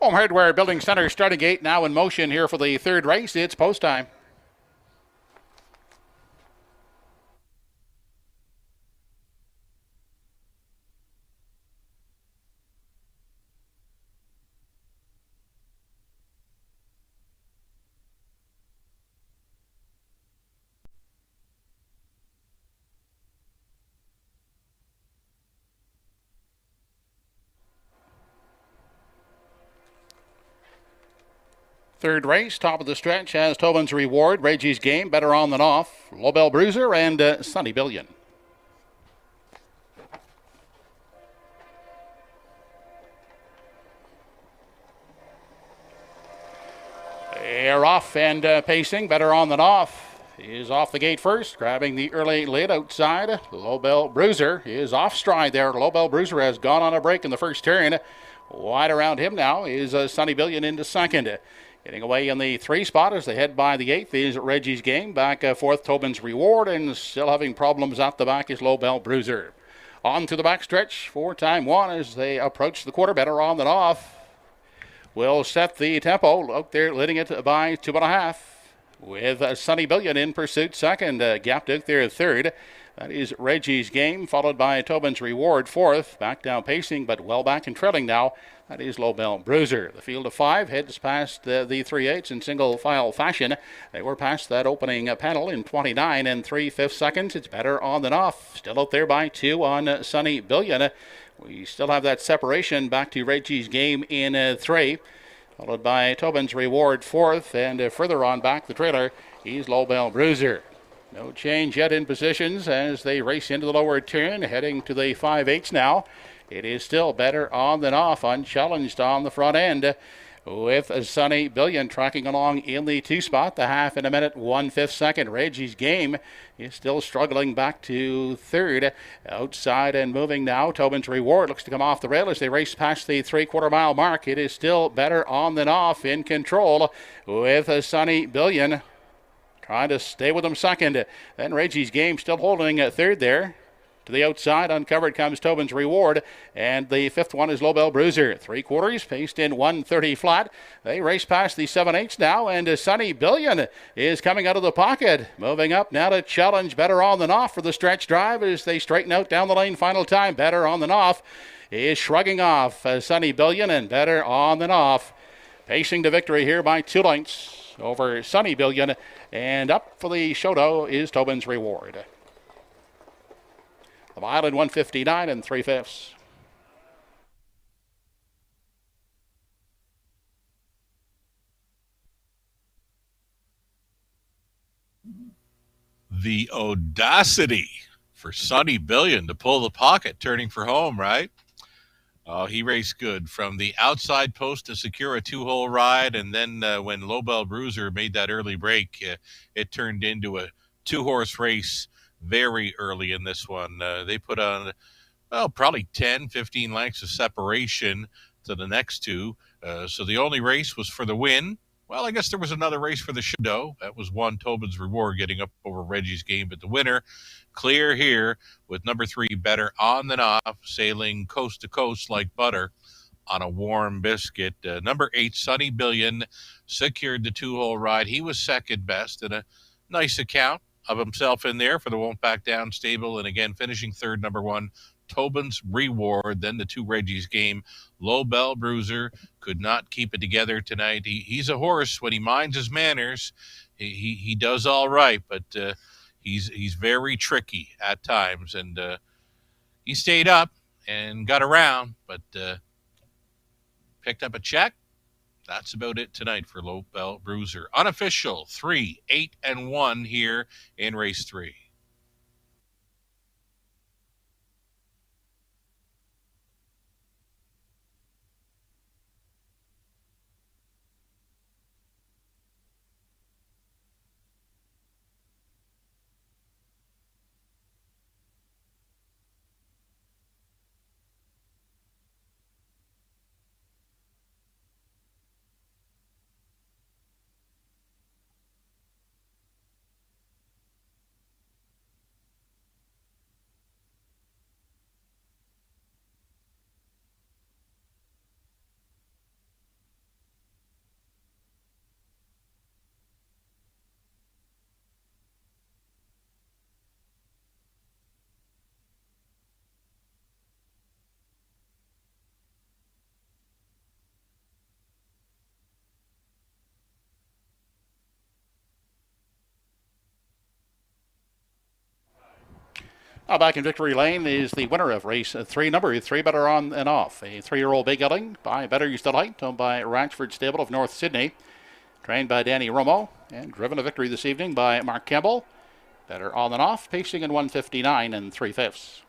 Home Hardware Building Center starting gate now in motion here for the third race. It's post time. Third race, top of the stretch, has Tobin's Reward, Reggie's Game, Better On Than Off, Lobel Bruiser, and Sonny Billion. They're off and pacing, Better On Than Off. Is off the gate first, grabbing the early lead outside. Lobel Bruiser is off stride there. Lobel Bruiser has gone on a break in the first turn. Wide around him now is Sonny Billion into second. Getting away in the 3 spot as they head by the 8th is Reggie's Game. Back fourth, Tobin's Reward, and still having problems at the back is Lobel Bruiser. On to the back stretch for time 1 as they approach the quarter. Better On Than Off will set the tempo out there, leading it by 2.5. With Sonny Billion in pursuit second. Gapped out there third. That is Reggie's Game, followed by Tobin's Reward fourth. Back down pacing, but well back and trailing now. That is Lobel Bruiser. The field of 5 heads past the 3/8 in single file fashion. They were past that opening panel in 29 and 3/5 seconds. It's Better On Than Off. Still out there by 2 on Sonny Billion. We still have that separation back to Reggie's Game in 3. Followed by Tobin's Reward fourth, and further on back the trailer is Lobel Bruiser. No change yet in positions as they race into the lower turn, heading to the 5/8 now. It is still Better On Than Off, unchallenged on the front end, with Sonny Billion tracking along in the 2 spot. The half in a minute, 1/5 second. Reggie's Game is still struggling back to third. Outside and moving now. Tobin's Reward looks to come off the rail as they race past the 3/4 mile mark. It is still Better On Than Off in control, with Sonny Billion trying to stay with them second. Then Reggie's Game still holding third there. To the outside, uncovered comes Tobin's Reward, and the fifth one is Lobel Bruiser. 3/4 paced in 1:30 flat. They race past the 7/8 now, and Sunny Billion is coming out of the pocket. Moving up now to challenge Better On Than Off for the stretch drive as they straighten out down the lane. Final time, Better On Than Off is shrugging off Sunny Billion, and Better On Than Off pacing to victory here by 2 lengths over Sunny Billion, and up for the showdown is Tobin's Reward. The mile in 1:59 3/5. The audacity for Sunny Billion to pull the pocket, turning for home, right? Oh, he raced good from the outside post to secure a 2-hole ride, and then when Lobel Bruiser made that early break, it turned into a 2-horse race very early in this one. They put on, well, probably 10, 15 lengths of separation to the next two. So the only race was for the win. Well, I guess there was another race for the show. That was one Tobin's Reward getting up over Reggie's Game, but the winner clear here with number 3 Better On Than Off, sailing coast to coast like butter on a warm biscuit. Number 8 Sunny Billion secured the 2-hole ride. He was second best, and a nice account of himself in there for the Won't Back Down stable, and again finishing third, number 1 Tobin's Reward. Then the 2 Reggie's Game. Lobel Bruiser could not keep it together tonight. He's a horse when he minds his manners. He does all right, but he's very tricky at times, and he stayed up and got around, but picked up a check. That's about it tonight for Lobel Bruiser. Unofficial 3, 8, and 1 here in race 3. Now back in victory lane is the winner of race 3, number 3, Better On Than Off. A 3-year-old big gelding by Better Use Delight, owned by Ratchford Stable of North Sydney. Trained by Danny Romo and driven to victory this evening by Mark Campbell. Better On Than Off, pacing in 1:59 3/5.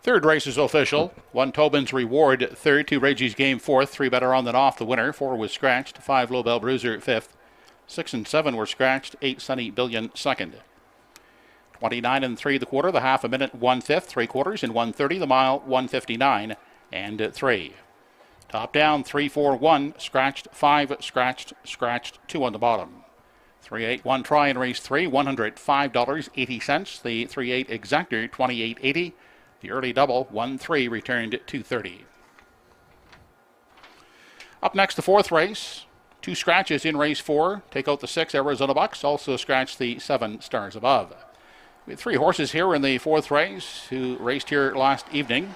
Third race is official. 1 Tobin's Reward third, 2 Reggie's Game fourth, 3 Better On Than Off the winner, 4 was scratched, 5 Lobel Bruiser fifth, 6 and 7 were scratched. 8 Sunny Billion second. 29 and 3 the quarter, the half a minute 1/5, 3/4 in 1:30, the mile 1:59 and 3. Top down 3-4-1, scratched 5, scratched 2 on the bottom. 3-8-1 try in race 3, $105.80. The 3-8 exactor $28.80. The early double 1-3 returned $2.30. Up next, the fourth race. 2 scratches in race 4. Take out the 6 Arizona Bucks. Also scratch the 7 Stars Above. We had 3 horses here in the fourth race who raced here last evening.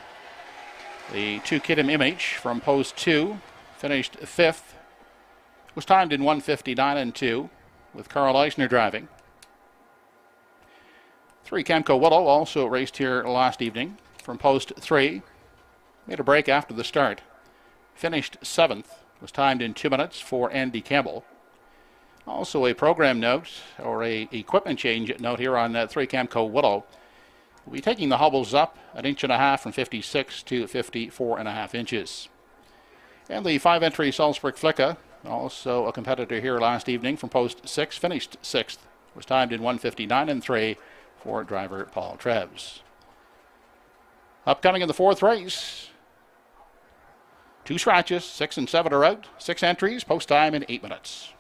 The 2 Kidam Image from post 2 finished 5th. Was timed in 1:59 and 2 with Carl Eisner driving. 3 Camco Willow also raced here last evening from post 3. Made a break after the start. Finished 7th. Was timed in 2 minutes for Andy Campbell. Also a program note, or a equipment change note here on 3 Camco Willow. We'll be taking the hobbles up 1.5 inches from 56 to 54.5 inches. And the 5 entry Salzburg Flicka, also a competitor here last evening from post 6, finished 6th. Was timed in 1:59 and 3 for driver Paul Trebs. Upcoming in the fourth race, 2 scratches, 6 and 7 are out. 6 entries, post time in 8 minutes.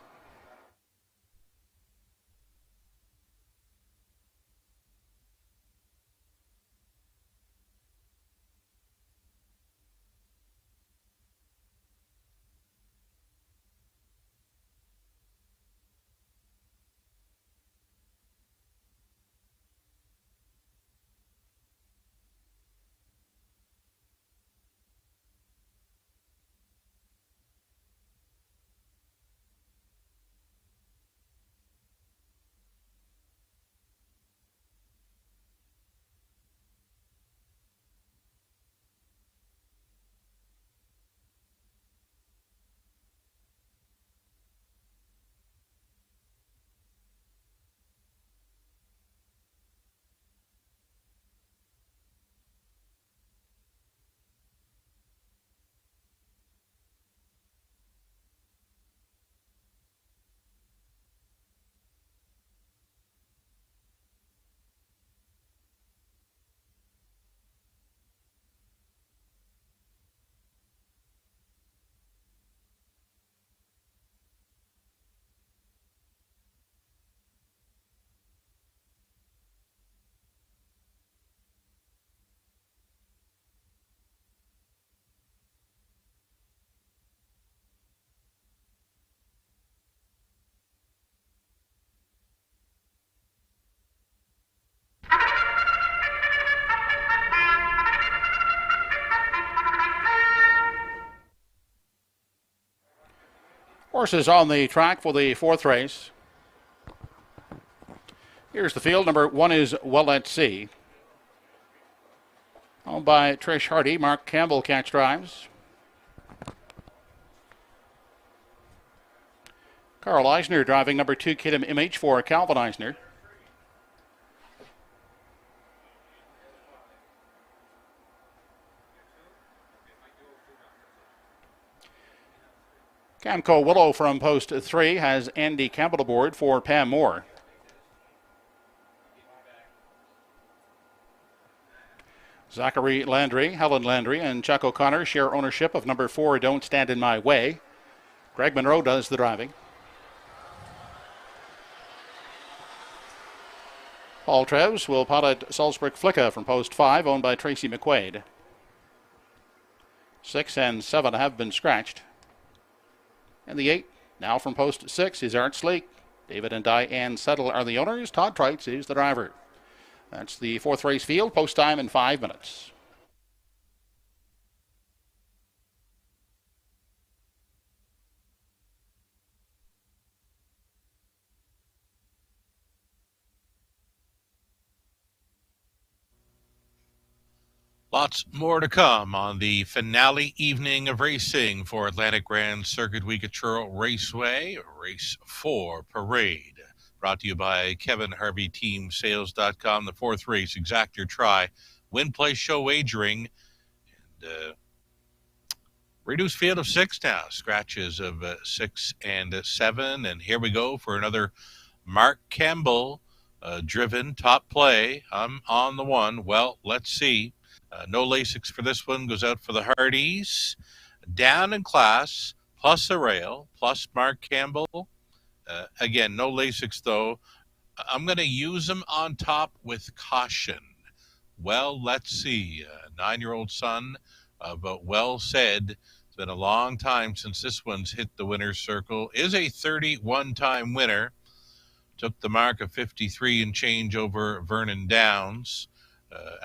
Horses on the track for the fourth race. Here's the field. Number 1 is Well at Sea. Owned by Trish Hardy. Mark Campbell catch drives. Carl Eisner driving number 2 Kidam Image for Calvin Eisner. Camco Willow from post 3 has Andy Campbell aboard for Pam Moore. Zachary Landry, Helen Landry, and Chuck O'Connor share ownership of number 4 Don't Stand in My Way. Greg Monroe does the driving. Paul Trebs will pilot Salzburg Flicka from post 5, owned by Tracy McQuaid. 6 and 7 have been scratched. And the 8, now from post 6, is Art Sleek. David and Diane Settle are the owners. Todd Trites is the driver. That's the fourth race field. Post time in 5 minutes. Lots more to come on the finale evening of racing for Atlantic Grand Circuit Week at Truro Raceway, Race 4 Parade. Brought to you by Kevin Harvey Teamsales.com. The fourth race, Exact Your Try, Win Play Show Wagering. And Reduced field of 6 now. Scratches of 6 and 7. And here we go for another Mark Campbell driven top play. I'm on the 1. Well, let's see. No Lasix for this one. Goes out for the Hardys. Down in class, plus a rail, plus Mark Campbell. Again, no Lasix though. I'm going to use them on top with caution. Well, let's see. 9-year-old son of Well Said. It's been a long time since this one's hit the winner's circle. Is a 31-time winner. Took the mark of 53 and change over Vernon Downs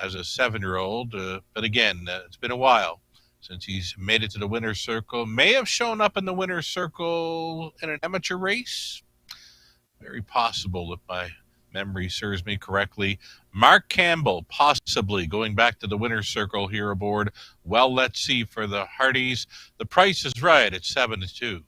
as a 7-year-old. But again, it's been a while since he's made it to the winner's circle. May have shown up in the winner's circle in an amateur race. Very possible if my memory serves me correctly. Mark Campbell, possibly going back to the winner's circle here aboard. Well, let's see for the Hardys. The price is right at 7-2.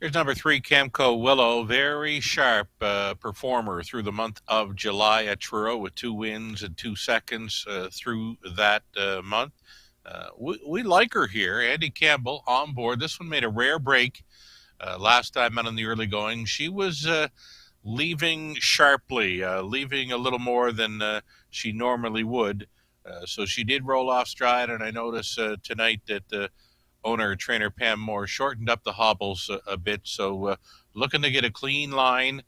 Here's number 3, Camco Willow. Very sharp performer through the month of July at Truro with 2 wins and 2 seconds through that month. We like her here. Andy Campbell on board. This one made a rare break last time out in the early going. She was leaving sharply, leaving a little more than she normally would. So she did roll off stride, and I notice tonight that owner trainer Pam Moore shortened up the hobbles a bit, so looking to get a clean line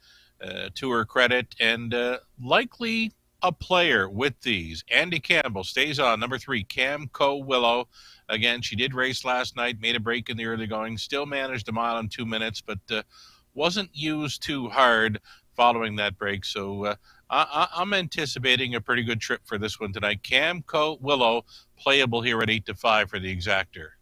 to her credit, and likely a player with these. Andy Campbell stays on number 3, Camco Willow. Again, she did race last night, made a break in the early going, still managed a mile in 2 minutes, but wasn't used too hard following that break. So I'm anticipating a pretty good trip for this one tonight. Camco Willow playable here at 8-5 for the exactor.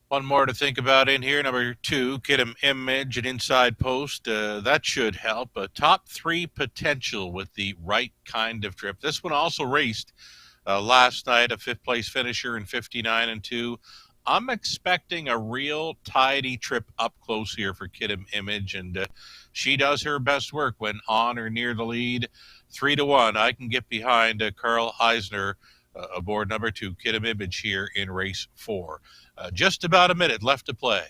One more to think about in here. Number 2, Kidham Image, an inside post. That should help. A top 3 potential with the right kind of trip. This one also raced last night, a 5th place finisher in 59-2. I'm expecting a real tidy trip up close here for Kidham Image, and she does her best work when on or near the lead. 3-1. I can get behind Carl Eisner aboard number 2, Kidham Image here in race 4. Just about a minute left to play.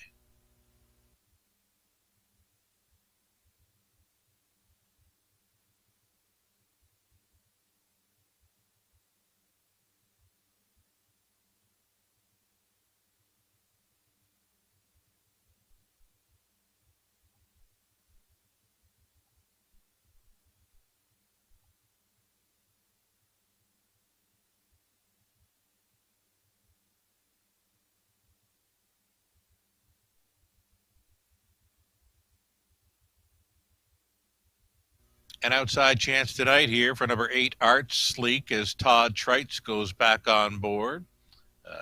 An outside chance tonight here for number 8, Art Sleek, as Todd Treitz goes back on board.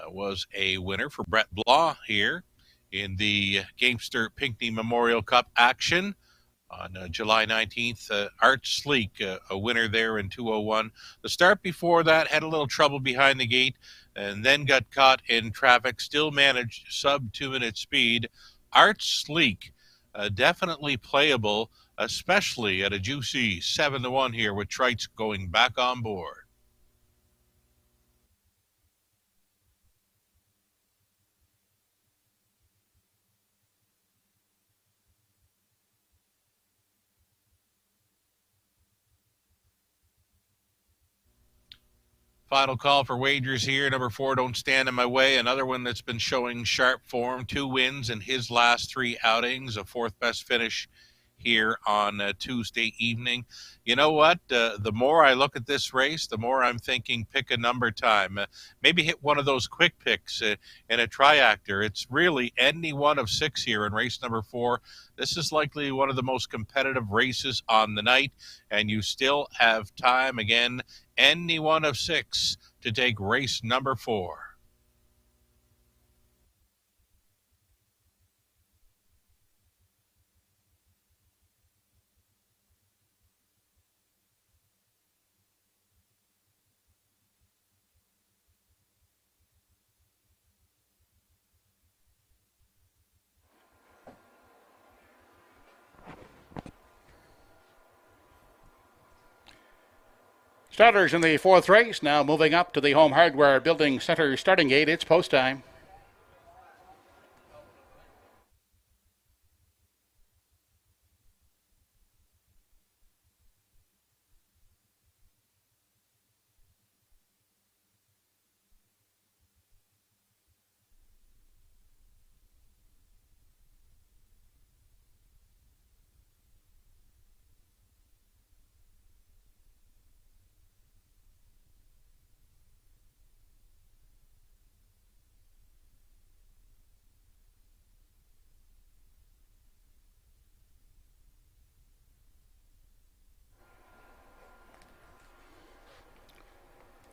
Was a winner for Brett Blah here in the Gamester Pinckney Memorial Cup action on July 19th. Art Sleek, a winner there in 2:01. The start before that had a little trouble behind the gate and then got caught in traffic, still managed sub 2-minute speed. Art Sleek, definitely playable, especially at a juicy 7-1 here with Treitz going back on board. Final call for wagers here. Number 4, Don't Stand in My Way. Another one that's been showing sharp form. 2 wins in his last 3 outings. A 4th best finish here on Tuesday evening. You know what? The more I look at this race, the more I'm thinking pick a number time. Maybe hit one of those quick picks in a triactor. It's really any one of 6 here in race number 4. This is likely one of the most competitive races on the night, and you still have time. Again, any one of 6 to take race number 4. Starters in the 4th race, now moving up to the Home Hardware Building Center starting gate. It's post time.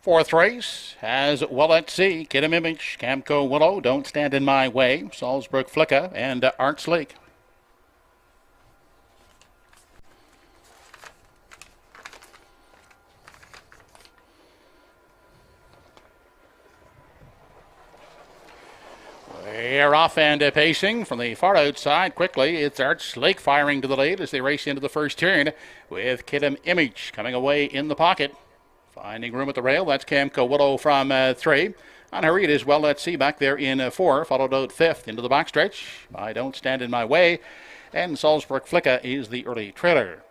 Fourth race has Well at Sea, Kid 'em Image, Camco Willow, Don't Stand in My Way, Salzburg Flicka, and Art Sleek. They're off and pacing from the far outside quickly. It's Art Sleek firing to the lead as they race into the first turn with Kid 'em Image coming away in the pocket. Finding room at the rail, that's Camco Willow from 3. Unhurried as Well Let's See back there in 4, followed out 5th into the backstretch by Don't Stand in My Way, and Salzburg Flicka is the early trailer.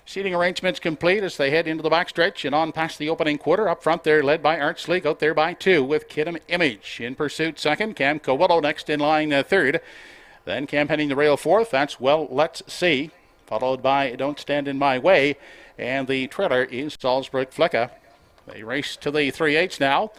Seating arrangements complete as they head into the backstretch and on past the opening quarter. Up front there, led by Art Sleek, out there by 2 with Kid 'em Image. In pursuit, 2nd, Camco Willow next in line 3rd. Then Cam heading the rail 4th, that's Well Let's See, followed by Don't Stand in My Way, and the trailer is Salzburg Flicka. They race to the 3/8 now,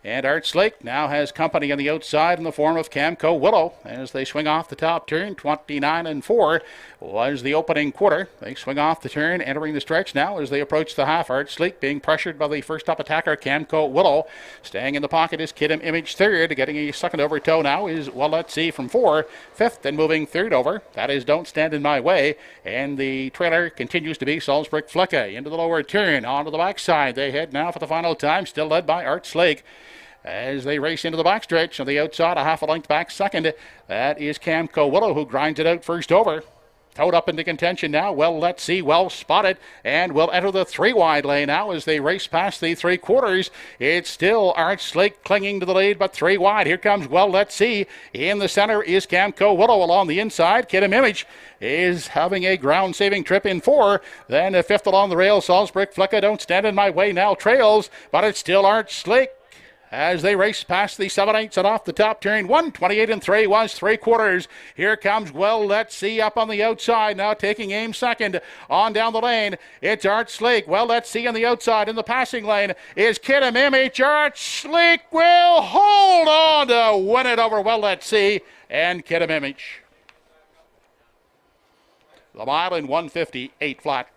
and Art Sleek now has company on the outside in the form of Camco Willow as they swing off the top turn. 29-4 was the opening quarter. They swing off the turn, entering the stretch now as they approach the half. Art Sleek being pressured by the first up attacker, Camco Willow. Staying in the pocket is Kid 'em Image 3rd. Getting a second over toe now is Well Let's See from 4. 5th and moving 3rd over. That is Don't Stand in My Way. And the trailer continues to be Salzburg Flicka. Into the lower turn, onto the backside. They head now for the final time, still led by Art Sleek. As they race into the backstretch on the outside, a half a length back 2nd. That is Camco Willow, who grinds it out first over. Towed up into contention now. Well Let's See, well spotted, and will enter the 3-wide lane now as they race past the 3/4. It's still Art Sleek clinging to the lead, but 3 wide. Here comes Well Let's See. In the center is Camco Willow along the inside. Kid 'em Image is having a ground-saving trip in 4. Then 5th along the rail, Salzburg Flicka, Don't Stand in My Way now trails, but it's still Art Sleek as they race past the 7/8 and off the top turn. 1:28-3 was 3/4. Here comes Well Let's See up on the outside now, taking aim 2nd on down the lane. It's Art Sleek. Well Let's See on the outside. In the passing lane is Kid 'em Image. Art Sleek will hold on to win it over Well Let's See and Kid 'em Image. The mile in 1:58 flat.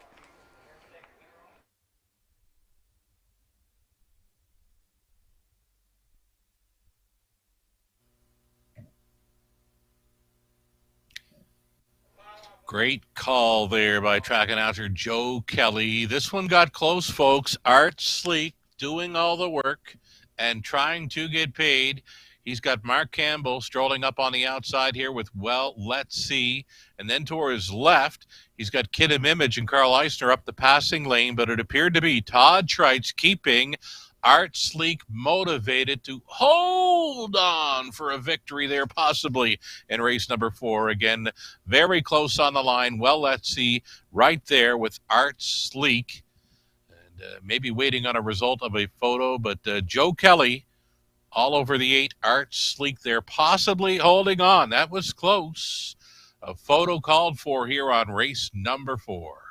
Great call there by track announcer Joe Kelly. This one got close, folks. Art Sleek doing all the work and trying to get paid. He's got Mark Campbell strolling up on the outside here with Well Let's See. And then to his left, he's got Kid 'em Image and Carl Eisner up the passing lane, but it appeared to be Todd Treitz keeping Art Sleek motivated to hold on for a victory there, possibly in race number 4. Again, very close on the line. Well, let's see right there with Art Sleek. maybe waiting on a result of a photo, but Joe Kelly all over the 8 Art Sleek there, possibly holding on. That was close. A photo called for here on race number 4.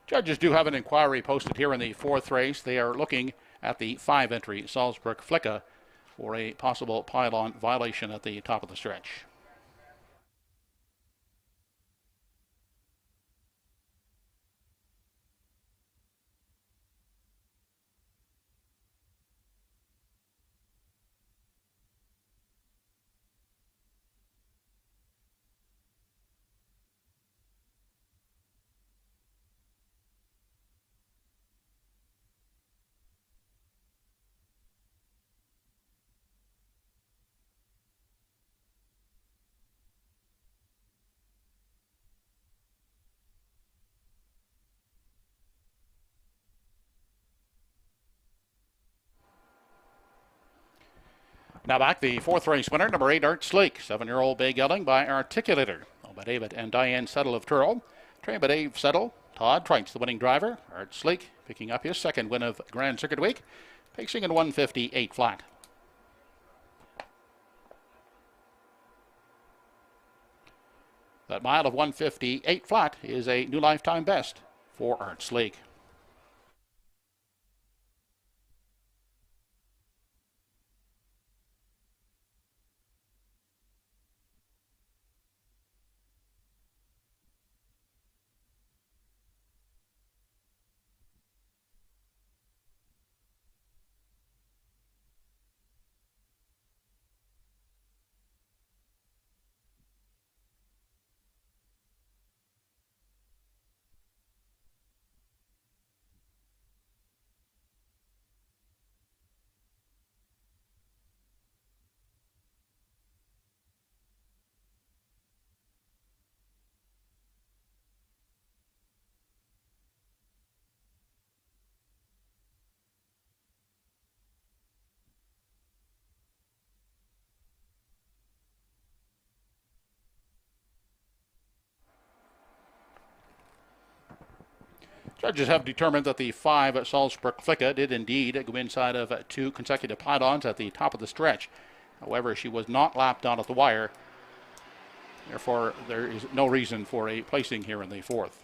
Judges do have an inquiry posted here in the 4th race. They are looking at the 5-entry Salzburg Flicka for a possible pylon violation at the top of the stretch. Now back, the 4th race winner, number 8, Art Sleek. 7-year-old bay gelding by Articulator. Owned by David and Diane Settle of Truro. Trained by Dave Settle. Todd Trites, the winning driver. Art Sleek picking up his 2nd win of Grand Circuit Week. Pacing in 158 flat. That mile of 158 flat is a new lifetime best for Art Sleek. Judges have determined that the 5 Salzburg Flicka did indeed go inside of 2 consecutive pylons at the top of the stretch. However, she was not lapped down at the wire. Therefore, there is no reason for a placing here in the 4th.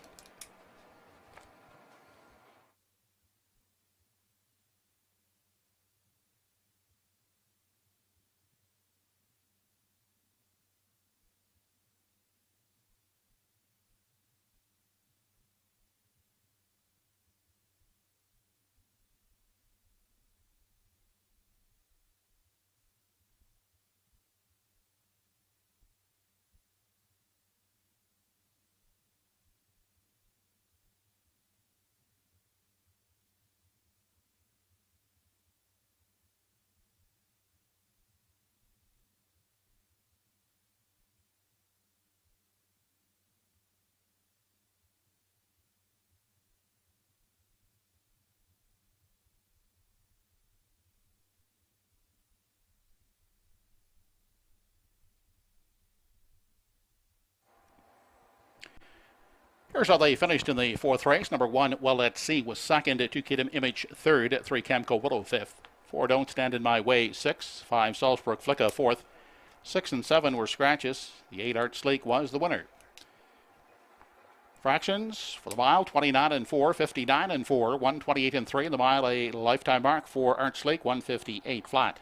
Here's how they finished in the 4th race. Number 1, Well Let's See, was 2nd. 2 Kidam Image 3rd. 3 Camco Willow 5th. 4 Don't Stand in My Way 6th. 5 Salzburg Flicka 4th. 6 and 7 were scratches. The 8 Art Sleek was the winner. Fractions for the mile, 29 and 4, 59 and 4, 128 and 3. The mile, a lifetime mark for Art Sleek, 158 flat.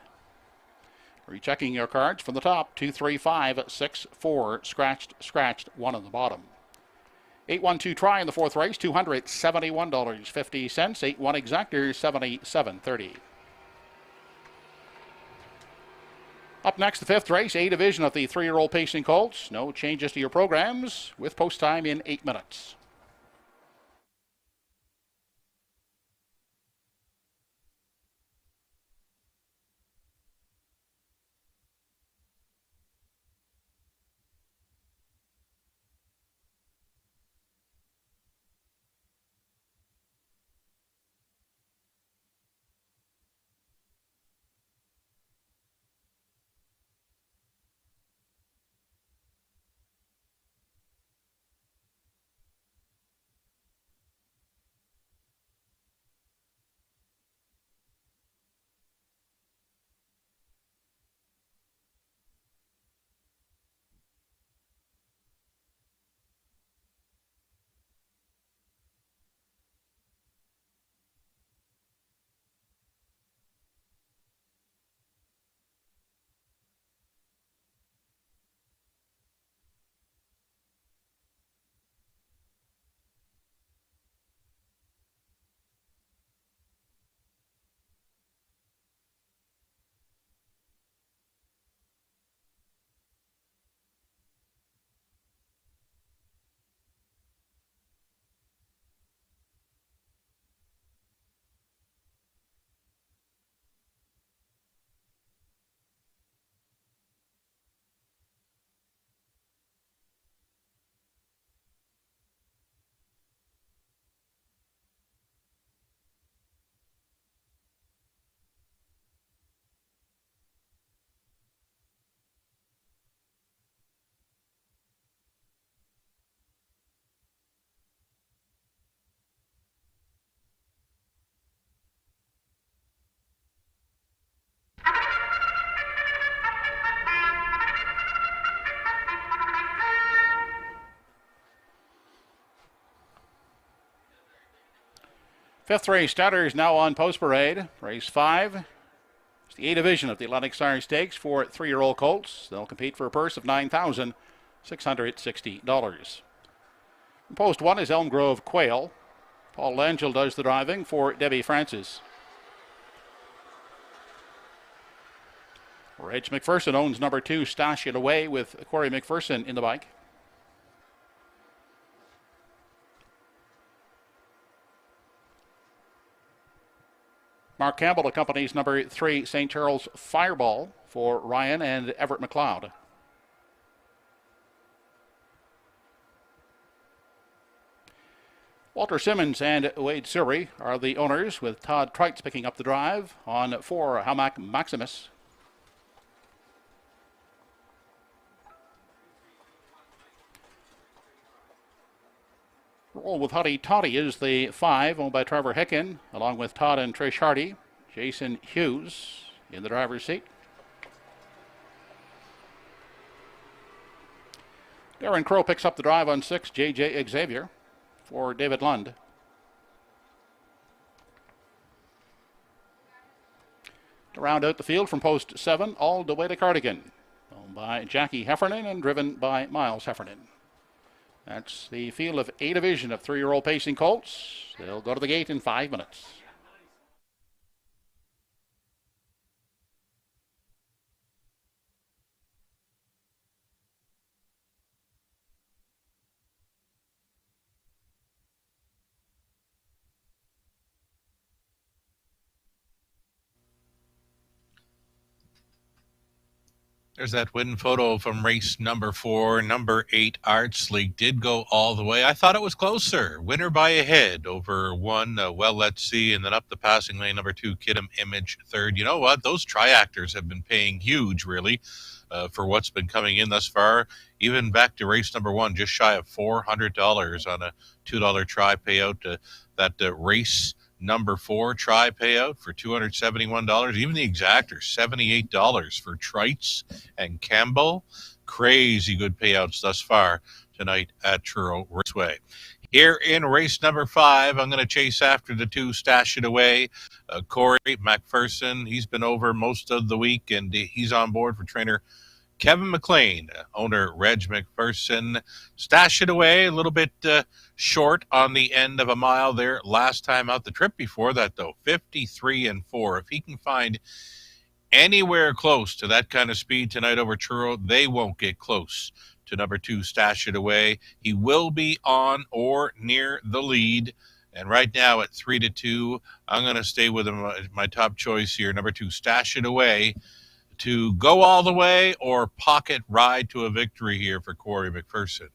Rechecking your cards from the top, 2, 3, 5, 6, 4, scratched, 1 on the bottom. 8-1-2 try in the 4th race, $271.50. 8-1 exactor, $77.30. Up next, the 5th race, A division of the 3-year-old pacing colts. No changes to your programs with post time in 8 minutes. Fifth race starters now on post parade. Race 5. It's the A division of the Atlantic Star Stakes for 3-year-old colts. They'll compete for a purse of $9,660. Post 1 is Elm Grove Quail. Paul Langell does the driving for Debbie Francis. Reg McPherson owns number 2, Stash It Away, with Corey McPherson in the bike. Mark Campbell accompanies number 3, St. Charles Fireball, for Ryan and Everett McLeod. Walter Simmons and Wade Silvery are the owners, with Todd Treitz picking up the drive on 4, Hamac Maximus. Roll with Huddy Toddy is the 5, owned by Trevor Hicken, along with Todd and Trish Hardy. Jason Hughes in the driver's seat. Darren Crow picks up the drive on 6, J.J. Xavier, for David Lund. To round out the field from post 7, all the way to Cardigan, owned by Jackie Heffernan and driven by Miles Heffernan. That's the field of A division of 3-year-old pacing colts. They'll go to the gate in 5 minutes. There's that win photo from race number 4. Number 8, Arts League, did go all the way. I thought it was closer. Winner by a head over 1, Well Let's See, and then up the passing lane, number 2, Kidam Image, third. You know what? Those triactors have been paying huge, really, for what's been coming in thus far. Even back to race number 1, just shy of $400 on a $2 try payout. That race number 4 try payout for $271. Even the exactor, $78 for Treitz and Campbell. Crazy good payouts thus far tonight at Truro Raceway. Here in race number 5, I'm going to chase after the 2, Stash It Away. Corey McPherson, he's been over most of the week, and he's on board for trainer Kevin McLean, owner Reg McPherson. Stash It Away, a little bit short on the end of a mile there last time out. The trip before that, though, 53-4. If he can find anywhere close to that kind of speed tonight over Truro, they won't get close to number 2, Stash It Away. He will be on or near the lead. And right now at 3-2, I'm going to stay with him. My top choice here, number 2, Stash It Away, to go all the way or pocket ride to a victory here for Corey McPherson.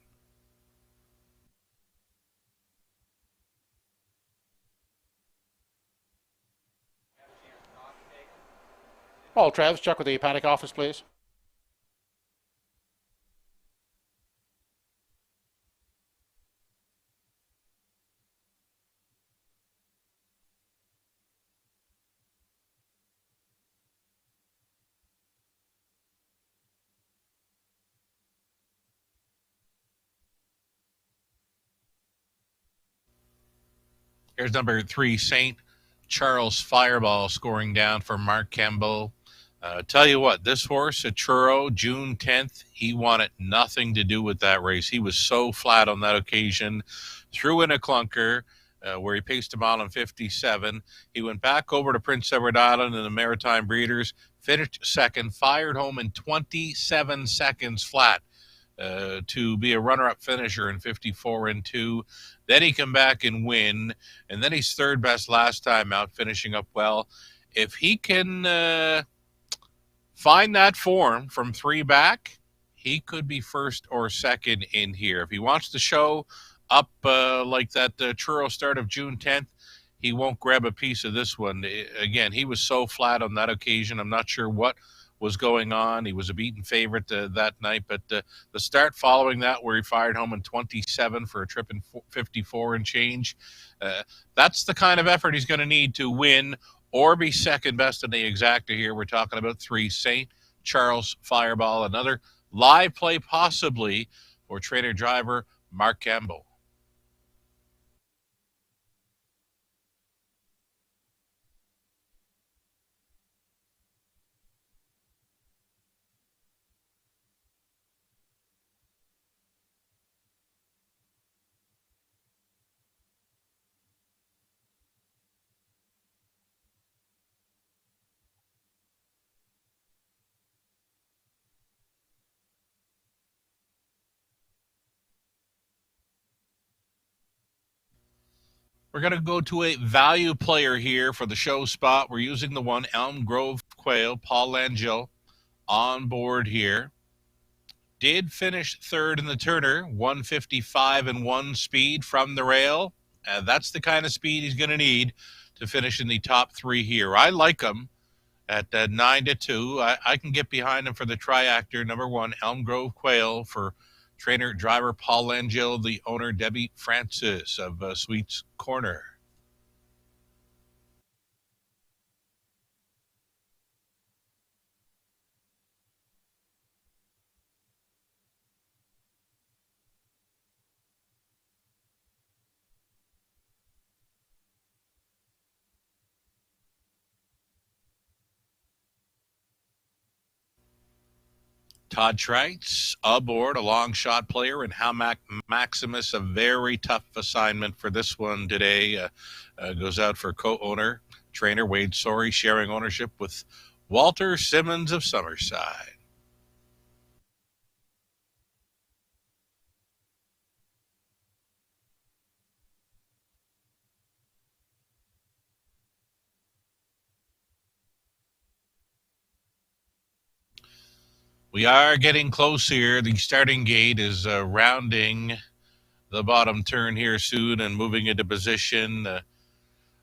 Well, Travis, check with the paddock office, please. Here's number 3, St. Charles Fireball, scoring down for Mark Campbell. Tell you what, this horse at Truro, June 10th, he wanted nothing to do with that race. He was so flat on that occasion. Threw in a clunker where he paced a mile in 57. He went back over to Prince Edward Island and the Maritime Breeders, finished second, fired home in 27 seconds flat to be a runner-up finisher in 54-2. Then he come back and win, and then he's third best last time out, finishing up well. If he can find that form from 3 back, he could be first or second in here. If he wants to show up like that Truro start of June 10th, he won't grab a piece of this one. Again, he was so flat on that occasion. I'm not sure what was going on. He was a beaten favorite that night, but the start following that, where he fired home in 27 for a trip in 54 and change, that's the kind of effort he's going to need to win or be second best in the exacta here. We're talking about 3, St. Charles Fireball, another live play possibly for trainer driver Mark Campbell. We're going to go to a value player here for the show spot. We're using the one Elm Grove Quail, Paul Langell, on board here. Did finish third in the Turner, 155 and 1 speed from the rail. That's the kind of speed he's going to need to finish in the top 3 here. I like him at 9-2. I can get behind him for the triactor, number 1, Elm Grove Quail, for trainer, driver Paul Langell, the owner Debbie Francis of Sweets Corner. Todd Trites aboard, a long shot player, and Hamac Maximus, a very tough assignment for this one today. Goes out for co-owner, trainer Wade Sorey, sharing ownership with Walter Simmons of Summerside. We are getting close here. The starting gate is rounding the bottom turn here soon and moving into position.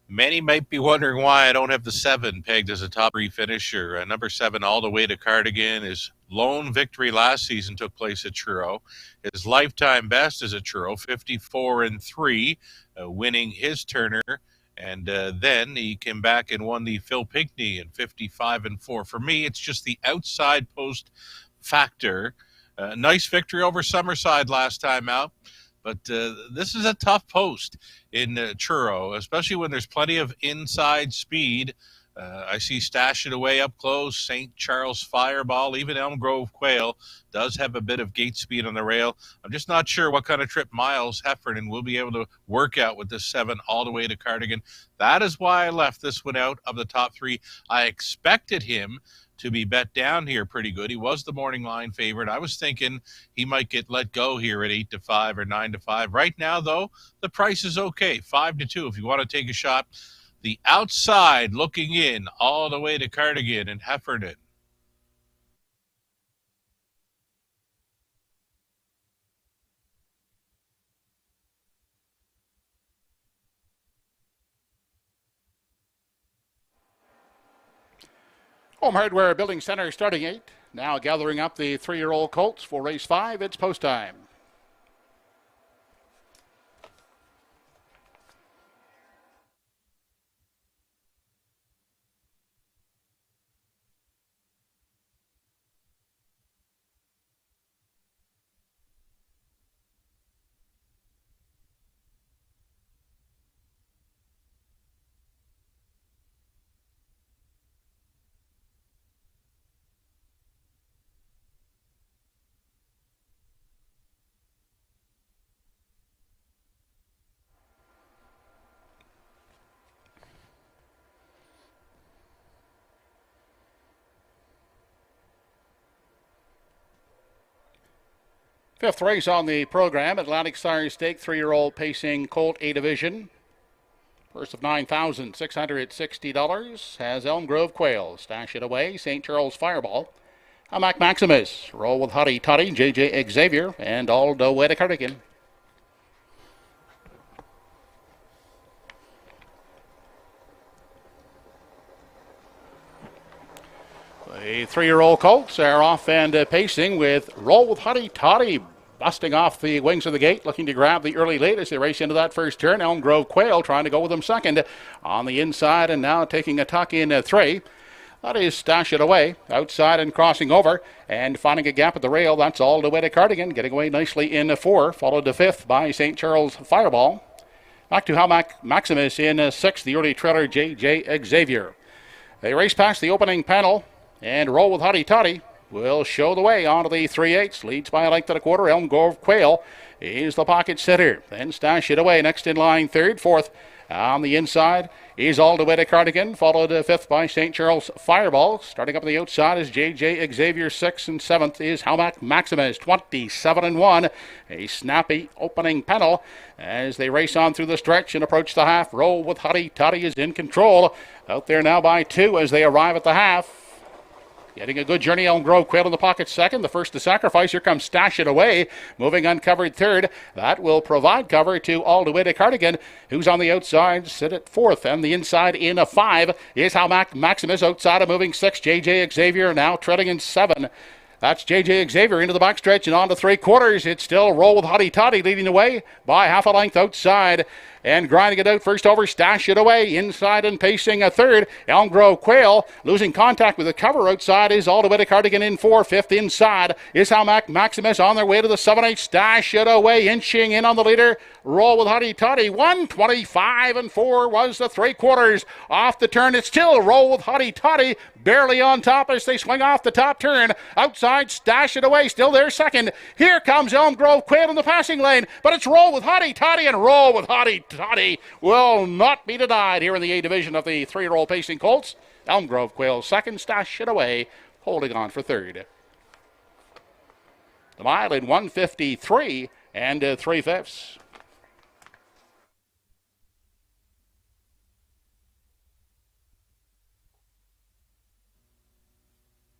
Many might be wondering why I don't have the 7 pegged as a top 3 finisher. Number 7, All the Way to Cardigan. His lone victory last season took place at Truro. His lifetime best is at Truro, 54 and 3, winning his Turner. And then he came back and won the Phil Pinckney in 55 and 4. For me, it's just the outside post factor. Nice victory over Summerside last time out, but this is a tough post in Truro, especially when there's plenty of inside speed. I see Stash It Away up close, St. Charles Fireball, even Elm Grove Quail does have a bit of gate speed on the rail. I'm just not sure what kind of trip Miles Heffernan will be able to work out with this 7 All the Way to Cardigan. That is why I left this one out of the top 3. I expected him to be bet down here pretty good. He was the morning line favorite. I was thinking he might get let go here at 8-5 or 9-5. Right now, though, the price is okay, 5-2 if you want to take a shot. The outside looking in all the way to Cardigan and Heffernan. Home Hardware Building Center starting 8. Now gathering up the 3-year-old colts for race 5. It's post time. Fifth race on the program, Atlantic Star Stake, 3-year-old pacing Colt A Division. Purse of $9,660 has Elm Grove Quail. Stash It Away, St. Charles Fireball. Hamac Maximus, roll with Huddy Tuddy, JJ Xavier, and All the Way to Cardigan. The 3-year-old colts are off and pacing with Roll with Huddy Toddy busting off the wings of the gate, looking to grab the early lead as they race into that first turn. Elm Grove Quail trying to go with them second on the inside and now taking a tuck in 3. That is Stash It Away, outside and crossing over and finding a gap at the rail. That's All the Way to Cardigan, getting away nicely in 4, followed to 5th by St. Charles Fireball. Back to Hamac Maximus in 6th, the early trailer JJ Xavier. They race past the opening panel and Roll with Huddy Toddy will show the way onto the 3/8. Leads by a length and a quarter. Elm Grove Quail is the pocket sitter. Then Stash It Away next in line, 3rd. 4th on the inside is All the Way to Cardigan, followed fifth by St. Charles Fireball. Starting up on the outside is JJ Xavier, sixth, and seventh is Halmac Maximus, 27-1. A snappy opening pedal as they race on through the stretch and approach the half. Roll with Hottie Toddy is in control. Out there now by 2 as they arrive at the half. Getting a good journey, Elm Grove Quail in the pocket second. The first to sacrifice. Here comes Stash It Away. Moving uncovered third. That will provide cover to All the Way to Cardigan, who's on the outside, sit at fourth. And the inside in a 5 is Halmac Maximus. Outside of moving 6. JJ Xavier now treading in 7. That's JJ Xavier into the backstretch and on to 3/4. It's still Roll with Hottie Toddy leading the way by half a length outside. And grinding it out first over, Stash It Away. Inside and pacing a third. Elm Grove Quail losing contact with the cover outside is All the Way to Cardigan in 4. Fifth inside is Halmac Maximus on their way to the 7/8. Stash It Away inching in on the leader. Roll with Hottie Toddy. 1:25-4 was the 3/4. Off the turn, it's still Roll with Hottie Toddy. Barely on top as they swing off the top turn. Outside, Stash It Away, still there second. Here comes Elm Grove Quail in the passing lane, but it's Roll with Hottie Toddy, and Roll with Hottie Toddy will not be denied here in the A division of the 3-year-old pacing colts. Elm Grove Quail second, Stash It Away holding on for third. The mile in 1:53 and 3/5.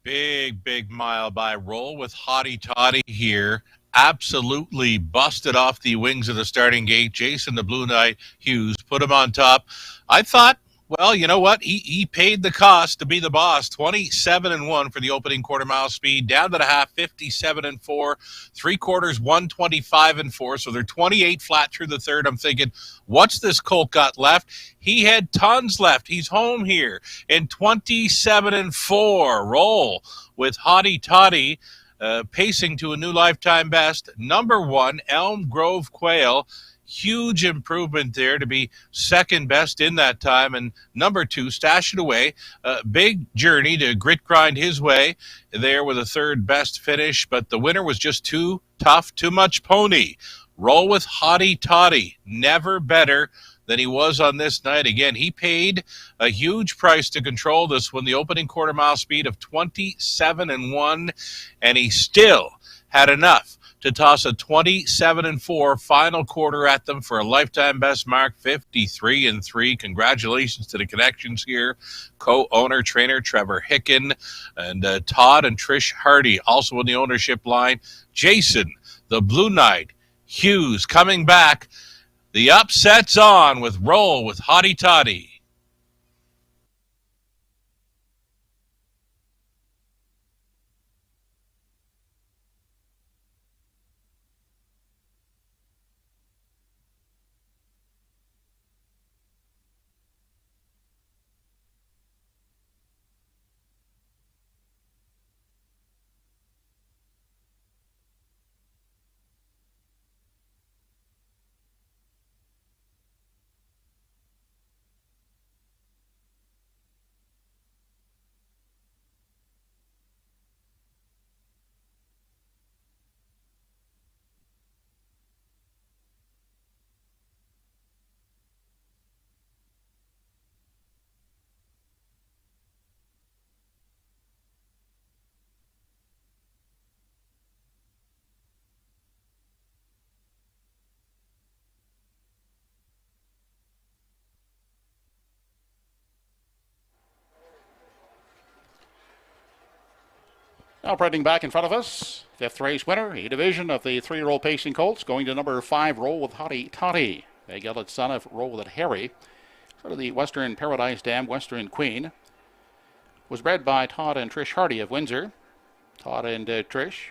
Big mile by Roll with Hottie Toddy here. Absolutely busted off the wings of the starting gate. Jason the Blue Knight Hughes put him on top. I thought, well, you know what? He paid the cost to be the boss. 27-1 for the opening quarter mile speed. Down to the half, 57-4. 3/4, 125-4. So they're 28 flat through the third. I'm thinking, what's this colt got left? He had tons left. He's home here in 27-4. Roll with Hottie Toddy. Pacing to a new lifetime best. Number 1, Elm Grove Quail. Huge improvement there to be second best in that time. And number 2, Stash It Away. Big journey to grit grind his way there with a third best finish. But the winner was just too tough, too much pony. Roll with Hottie Toddy. Never better than he was on this night. Again, he paid a huge price to control this one, the opening quarter mile speed of 27-1, and he still had enough to toss a 27-4 final quarter at them for a lifetime best mark, 53-3. Congratulations to the connections here. Co-owner, trainer Trevor Hicken, and Todd and Trish Hardy, also in the ownership line. Jason, the Blue Knight, Hughes coming back. The upset's on with Roll with Hottie Toddy. Now parading back in front of us, fifth race winner, A division of the 3-year-old pacing colts, going to number 5, Roll with Hottie Toddy. A gelded son of Roll with It Harry. Sort of the Western Paradise Dam, Western Queen. Was bred by Todd and Trish Hardy of Windsor. Todd and Trish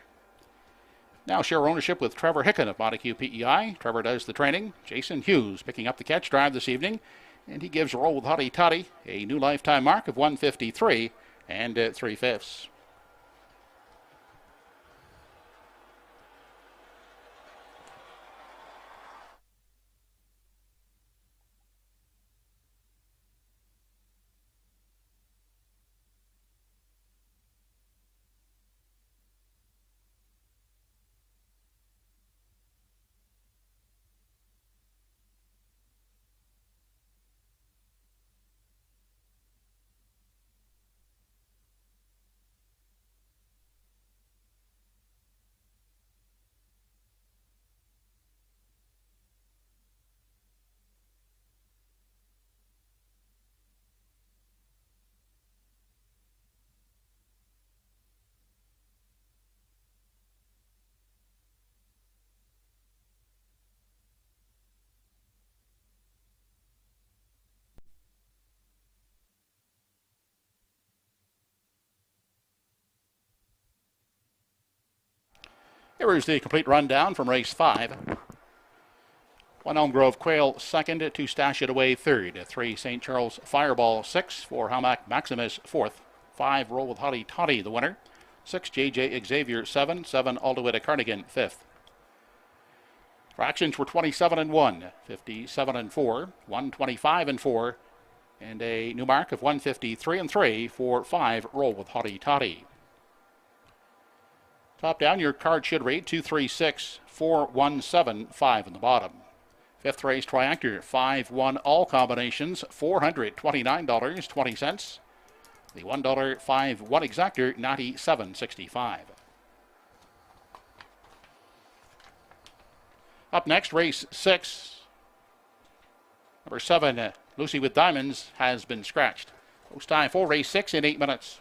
now share ownership with Trevor Hicken of Montague PEI. Trevor does the training. Jason Hughes picking up the catch drive this evening. And he gives Roll with Hottie Toddy a new lifetime mark of 1:53 and 3/5. Here is the complete rundown from race 5. 1 Elm Grove Quail second, 2 Stash It Away third, 3 St. Charles Fireball 6, 4 Hamac Maximus fourth, 5 Roll with Hottie Toddy the winner, 6 JJ Xavier 7, 7 Aldowita Cardigan 5th. Fractions were 27 and 1, 57 and 4, 125 and 4, and a new mark of 153 and 3 for 5 Roll with Hottie Toddy. Top down, your card should read 236 417 5 in the bottom. 5th race triactor 5-1 all combinations $429.20. The $1 5-1 exactor $97.65. Up next, race 6. Number 7, Lucy with Diamonds, has been scratched. Post time for race 6 in 8 minutes.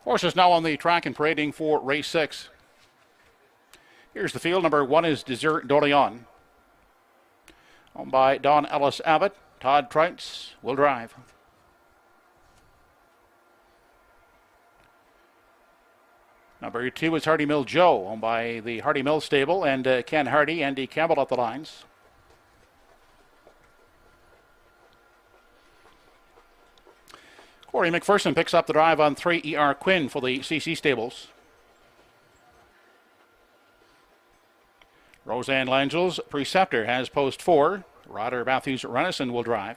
Horses now on the track and parading for race 6. Here's the field. Number 1 is Desert d'Orléans, owned by Don Ellis Abbott. Todd Trites will drive. Number 2 is Hardy Mill Joe, owned by the Hardy Mill stable, and Ken Hardy, Andy Campbell at the lines. Corey McPherson picks up the drive on 3 E.R. Quinn for the CC stables. Roseanne Langel's Preceptor has post 4. Ryder Matthews Renison will drive.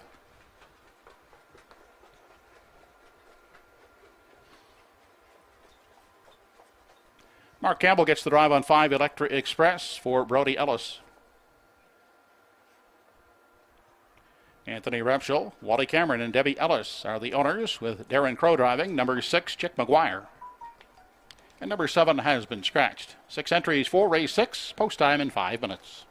Mark Campbell gets the drive on 5 Electra Express for Brody Ellis. Anthony Repschel, Wally Cameron, and Debbie Ellis are the owners, with Darren Crow driving. Number 6, Chick McGuire. And number 7 has been scratched. 6 entries for race 6, post time in 5 minutes.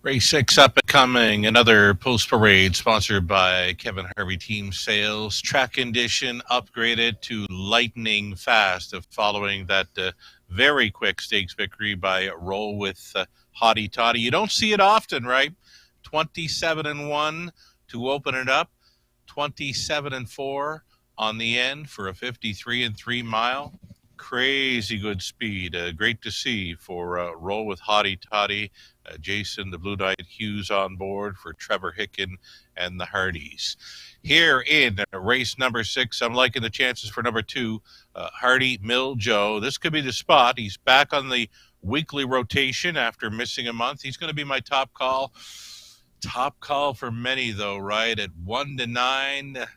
Race 6 up and coming, another post parade sponsored by Kevin Harvey Team Sales. Track condition upgraded to lightning fast following that very quick stakes victory by Roll with Hottie Toddy. You don't see it often, right? 27-1 to open it up, 27-4 on the end for a 53 and 3 mile. Crazy good speed. Great to see for Roll with Hottie Toddy. Jason, the Blue Knight Hughes on board for Trevor Hicken and the Hardys. Here in race number 6, I'm liking the chances for number 2, Hardy Mill Joe. This could be the spot. He's back on the weekly rotation after missing a month. He's going to be my top call. Top call for many, though, right? At 1-9,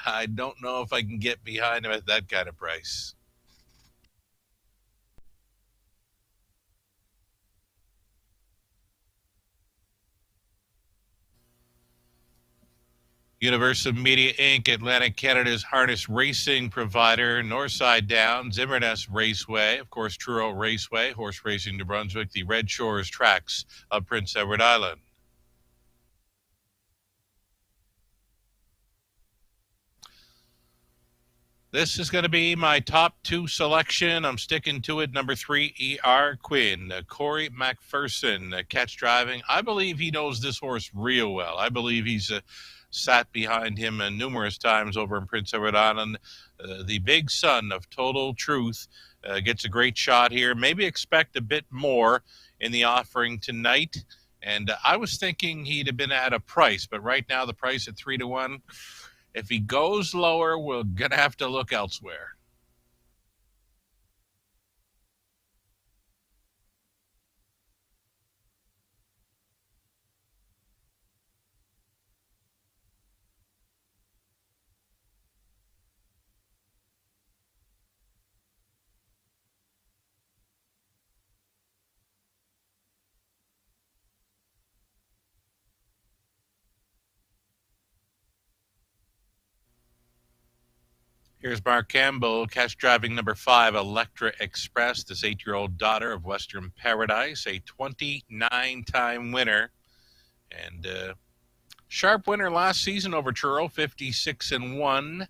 I don't know if I can get behind him at that kind of price. Universal Media Inc., Atlantic Canada's harness racing provider, Northside Downs, Inverness Raceway, of course, Truro Raceway, Horse Racing New Brunswick, the Red Shores tracks of Prince Edward Island. This is going to be my top 2 selection. I'm sticking to it. Number 3, E.R. Quinn. Corey McPherson, catch driving. I believe he knows this horse real well. I believe he's sat behind him numerous times over in Prince Edward Island. The big son of Total Truth gets a great shot here. Maybe expect a bit more in the offering tonight. And I was thinking he'd have been at a price, but right now the price at 3-1. If he goes lower, we're going to have to look elsewhere. Here's Mark Campbell, catch driving number 5, Electra Express, this 8-year-old daughter of Western Paradise, a 29-time winner. And sharp winner last season over Truro, 56-1.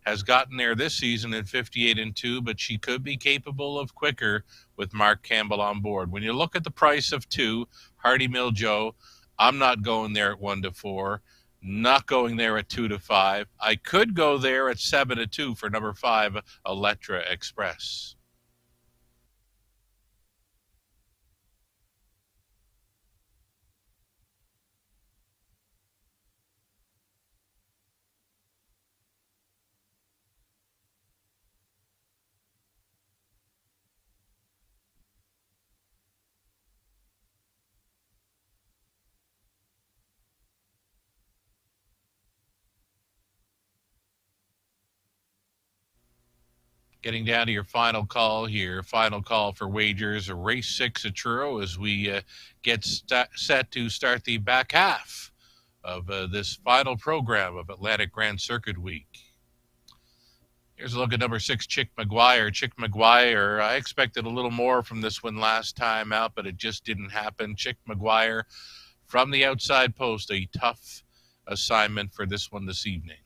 Has gotten there this season at 58-2, but she could be capable of quicker with Mark Campbell on board. When you look at the price of 2, Hardy Mill Joe, I'm not going there at 1-4. Not going there at 2-5. I could go there at 7-2 for number 5, Electra Express. Getting down to your final call here. Final call for wagers. Race 6 at Truro as we get set to start the back half of this final program of Atlantic Grand Circuit Week. Here's a look at number 6, Chick McGuire. Chick McGuire, I expected a little more from this one last time out, but it just didn't happen. Chick McGuire from the outside post, a tough assignment for this one this evening.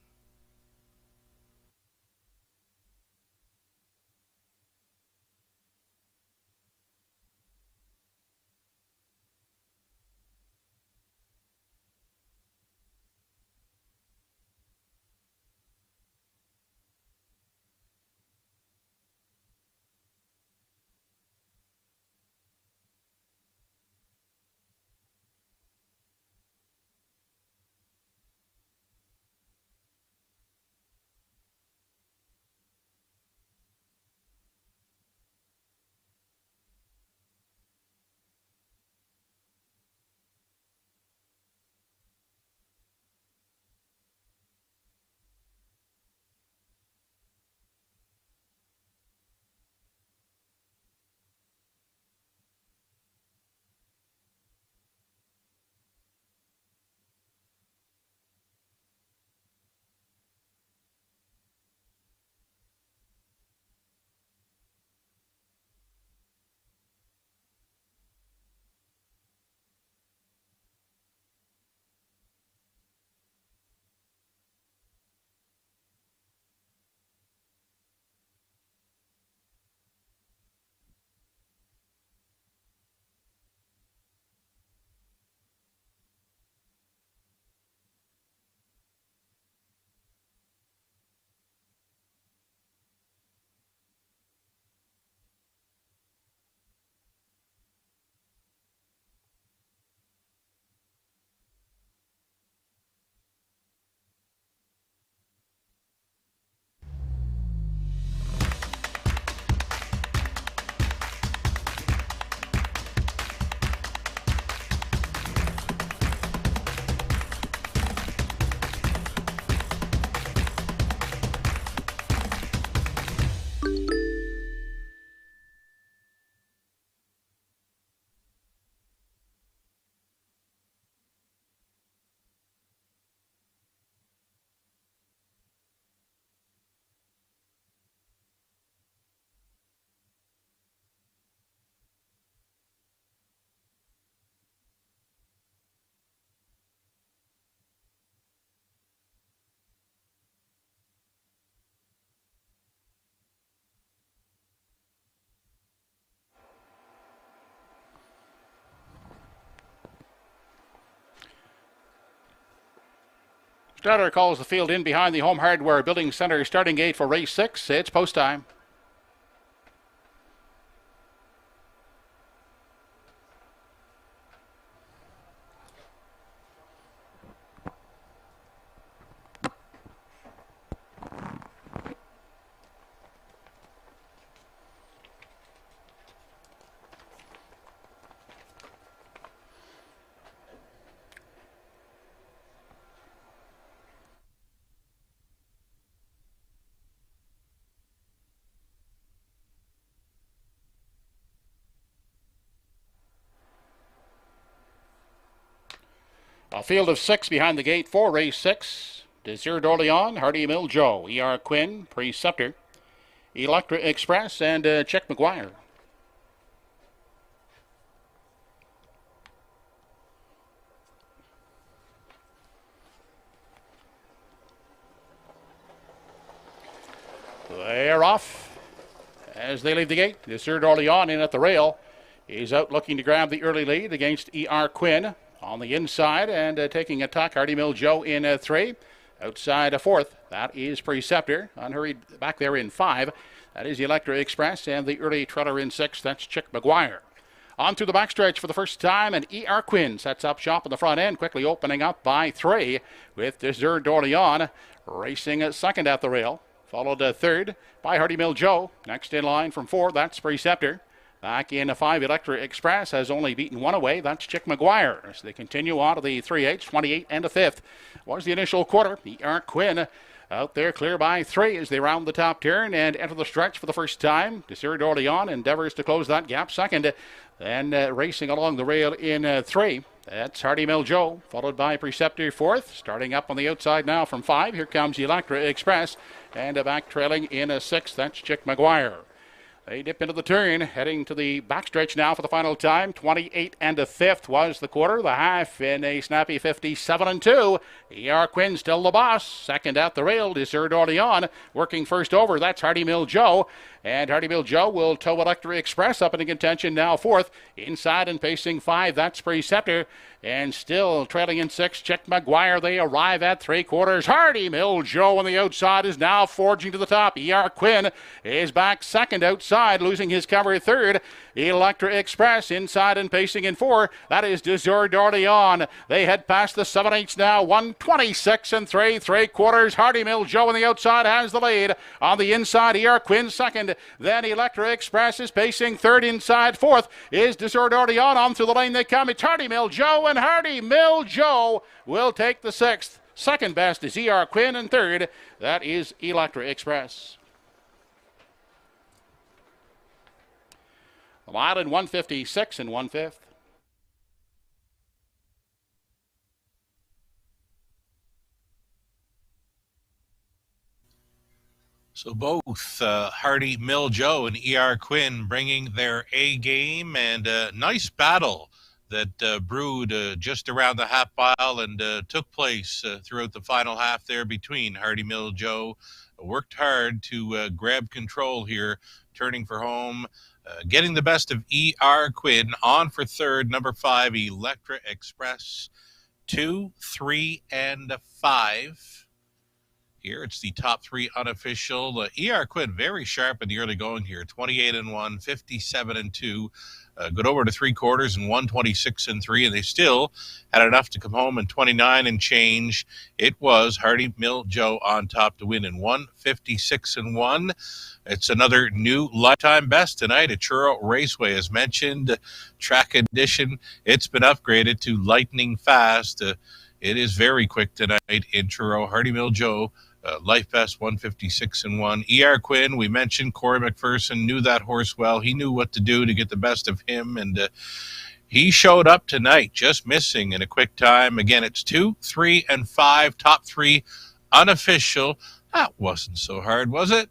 Starter calls the field in behind the Home Hardware Building Center starting gate for race 6. It's post time. A field of 6 behind the gate for race 6. Desir d'Orleans, Hardy Mill Joe, E.R. Quinn, Preceptor, Electra Express, and Chick McGuire. They're off as they leave the gate. Desir d'Orleans in at the rail. He's out looking to grab the early lead against E.R. Quinn on the inside and taking attack. Hardy Mill Joe in 3. Outside a 4th. That is Preceptor. Unhurried back there in 5. That is Electra Express and the early treader in 6. That's Chick McGuire. On through the backstretch for the first time, and E.R. Quinn sets up shop in the front end, quickly opening up by 3 with Desir d'Orleans racing second at the rail. Followed third by Hardy Mill Joe. Next in line from 4, that's Preceptor. Back in 5, Electra Express has only beaten 1 away. That's Chick McGuire. As they continue on to the 3/8, 28 and a 5th. Was the initial quarter. E.R. Quinn out there clear by 3 as they round the top turn and enter the stretch for the first time. Desir d'Orleans endeavors to close that gap second. Then racing along the rail in 3. That's Hardy Mill Joe, followed by Preceptor 4th. Starting up on the outside now from 5. Here comes Electra Express. And back trailing in 6th. That's Chick McGuire. They dip into the turn, heading to the backstretch now for the final time. 28 and a 5th was the quarter. The half in a snappy 57 and 2. E.R. Quinn still the boss. Second at the rail, Desir d'Orleans working first over. That's Hardy Mill Joe. And Hardy Mill Joe will tow Electra Express up in contention now 4th. Inside and pacing 5, that's Preceptor. And still trailing in 6, Chick McGuire. They arrive at 3/4. Hardy Mill Joe on the outside is now forging to the top. E.R. Quinn is back second outside, losing his cover 3rd. Electra Express inside and pacing in 4. That is Desir d'Orleans. They head past the 7/8 now. 1:26 and 3/4. Hardy Mill Joe on the outside has the lead. On the inside, E.R. Quinn second. Then Electra Express is pacing 3rd. Inside 4th is Desir d'Orleans. On through the lane they come. It's Hardy Mill Joe, and Hardy Mill Joe will take the 6th. Second best is E.R. Quinn, and 3rd, that is Electra Express. A mile in 1:56 and 1/5. So both Hardy Mill Joe and E.R. Quinn bringing their A game, and a nice battle that brewed just around the half mile and took place throughout the final half there between Hardy Mill Joe. Worked hard to grab control here, turning for home, getting the best of E.R. Quinn. On for 3rd, number 5, Electra Express. 2, 3, and 5. Here it's the top 3 unofficial. E.R. Quinn very sharp in the early going here. 28 and 1, 57 and 2. Good over to 3/4 and 126 and 3, and they still had enough to come home in 29 and change. It was Hardy Mill Joe on top to win in 156 and 1. It's another new lifetime best tonight at Truro Raceway. As mentioned, track edition, it's been upgraded to lightning fast. It is very quick tonight in Truro. Hardy Mill Joe, life best 156 and 1. E.R. Quinn, we mentioned Corey McPherson knew that horse well. He knew what to do to get the best of him, and he showed up tonight, just missing in a quick time. Again, it's 2, 3, and 5, top 3 unofficial. That wasn't so hard, was it?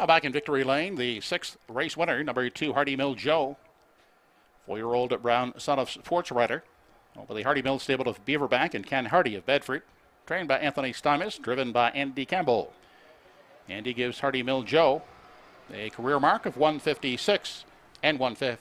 Back in victory lane, the 6th race winner, number 2, Hardy Mill Joe. 4-year-old brown son of sports writer. Over the Hardy Mill stable of Beaverbank and Ken Hardy of Bedford. Trained by Anthony Stymus, driven by Andy Campbell. Andy gives Hardy Mill Joe a career mark of 156 and 1/5.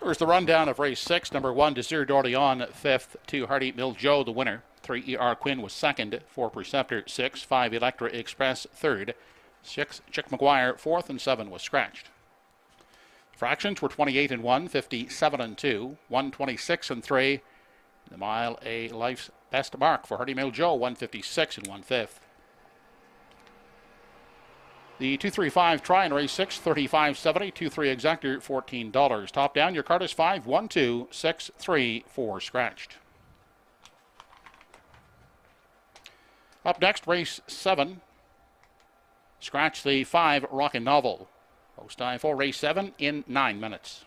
Here's the rundown of race 6. Number 1, Desir d'Orleans, 5th. 2, Hardy Mill Joe, the winner. 3, ER Quinn was 2nd. 4, Preceptor, 6. 5, Electra Express, 3rd. 6, Chick McGuire, 4th, and 7 was scratched. Fractions were 28 and 1, 57 and 2, 126 and 3. The mile, a life's best mark for Hardy Mill Joe, 156 and 1/5. The 235 try in race 6, $35.70. 2-3 exactor, $14. Top down, your card is 5, 1, 2, 6, 3, 4 scratched. Up next, race 7. Scratch the 5 Rockin' Novel. Post time for race 7 in 9 minutes.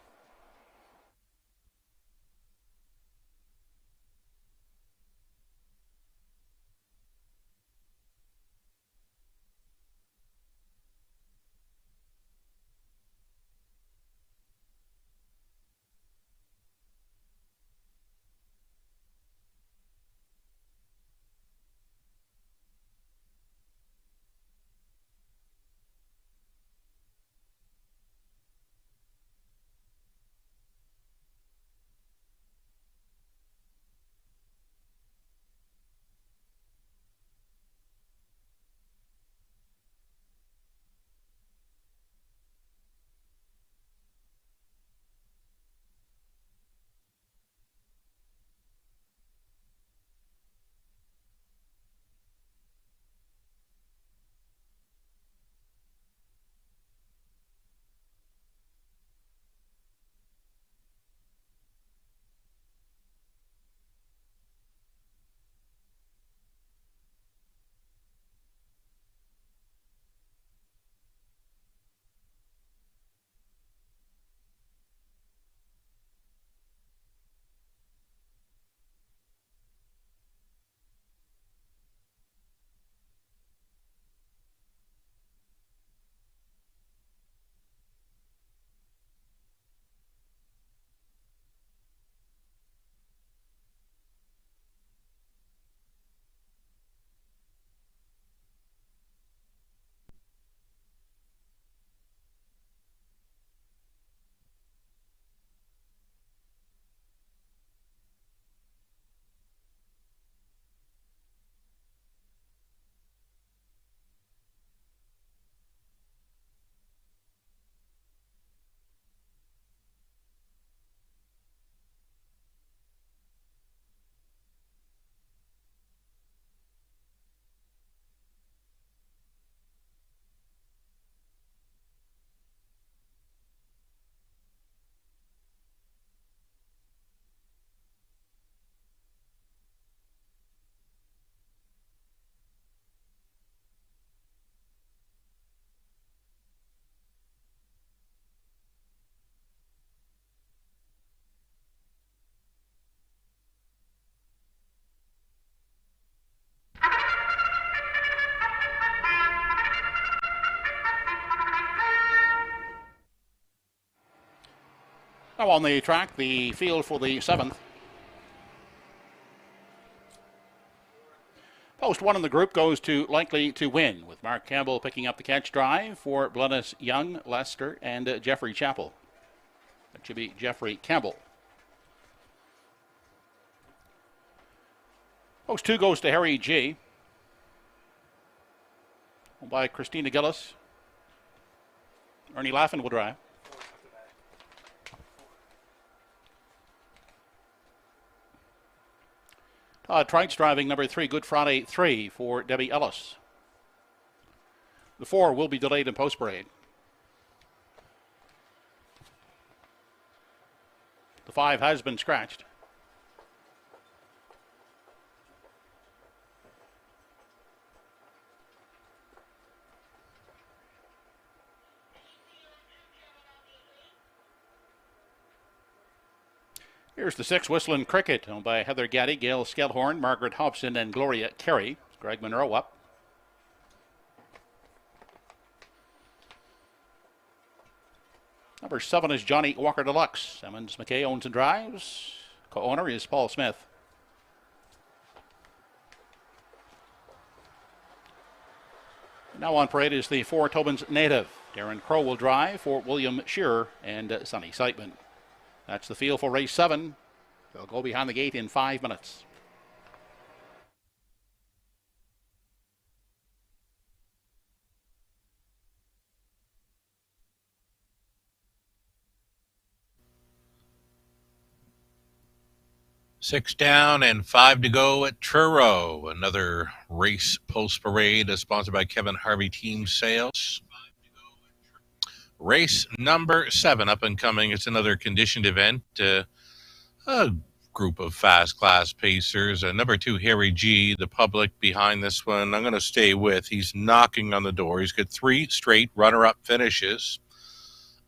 Now on the track, the field for the 7th. Post 1 in the group goes to Likely to Win, with Mark Campbell picking up the catch drive for Glennis Young, Lester, and Jeffrey Chappell. That should be Jeffrey Campbell. Post 2 goes to Harry G. By Christina Gillis. Ernie Laffin will drive. Todd Trites driving number 3, Good Friday 3 for Debbie Ellis. The 4 will be delayed in post parade. The 5 has been scratched. Here's the 6, Whistling Cricket, owned by Heather Gaddy, Gail Skellhorn, Margaret Hobson, and Gloria Carey. Greg Monroe up. Number 7 is Johnny Walker Deluxe. Emmons McKay owns and drives. Co-owner is Paul Smith. Now on parade is the 4, Tobin's Native. Darren Crow will drive for William Shearer and Sonny Siteman. That's the field for race 7. They'll go behind the gate in 5 minutes. Six down and 5 to go at Truro. Another race post parade sponsored by Kevin Harvey Team Sales. Race number 7 up and coming. It's another conditioned event. A group of fast class pacers. Number 2, Harry G, the public behind this one. I'm going to stay with. He's knocking on the door. He's got 3 straight runner-up finishes.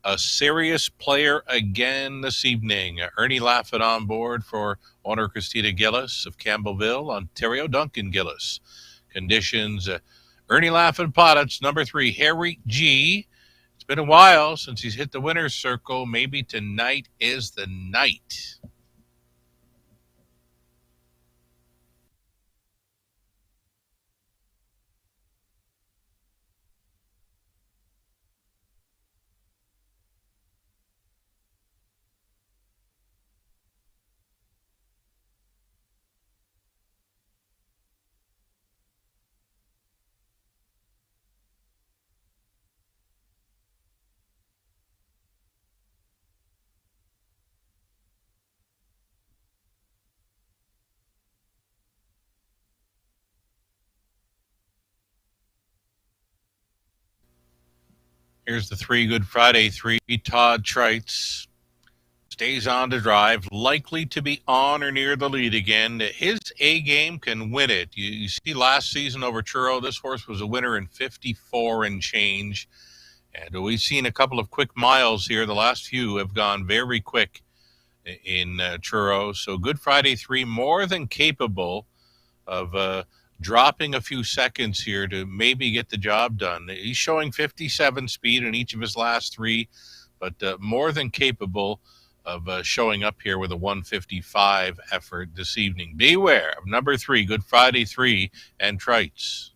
A serious player again this evening. Ernie Laffin on board for owner Christina Gillis of Campbellville, Ontario. Duncan Gillis. Conditions, Ernie Laffin Pottits. Number 3, Harry G. It's been a while since he's hit the winner's circle. Maybe tonight is the night. Here's the 3, Good Friday 3, Todd Trites. Stays on to drive, likely to be on or near the lead again. His A game can win it. You see last season over Truro, this horse was a winner in 54 and change. And we've seen a couple of quick miles here. The last few have gone very quick in Truro. So Good Friday 3, more than capable of dropping a few seconds here to maybe get the job done. He's showing 57 speed in each of his last 3, but more than capable of showing up here with a 155 effort this evening. Beware of number 3, Good Friday 3, and Trites.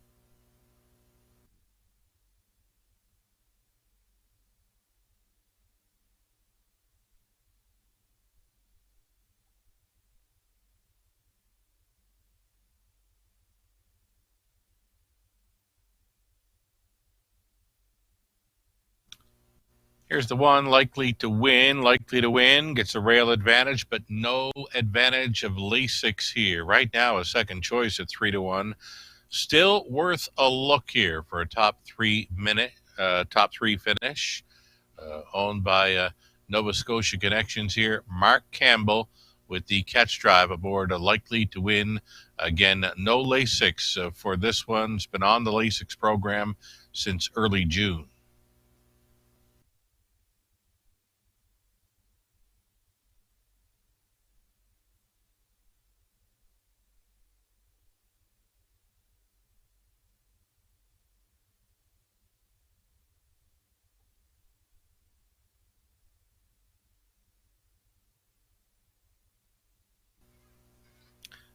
Here's the 1, Likely to Win. Likely to Win gets a rail advantage, but no advantage of Lasix here. Right now, a second choice at 3 to 1. Still worth a look here for a top 3 finish. Owned by Nova Scotia Connections here. Mark Campbell with the catch drive aboard, Likely to Win. Again, no Lasix for this one. It's been on the Lasix program since early June.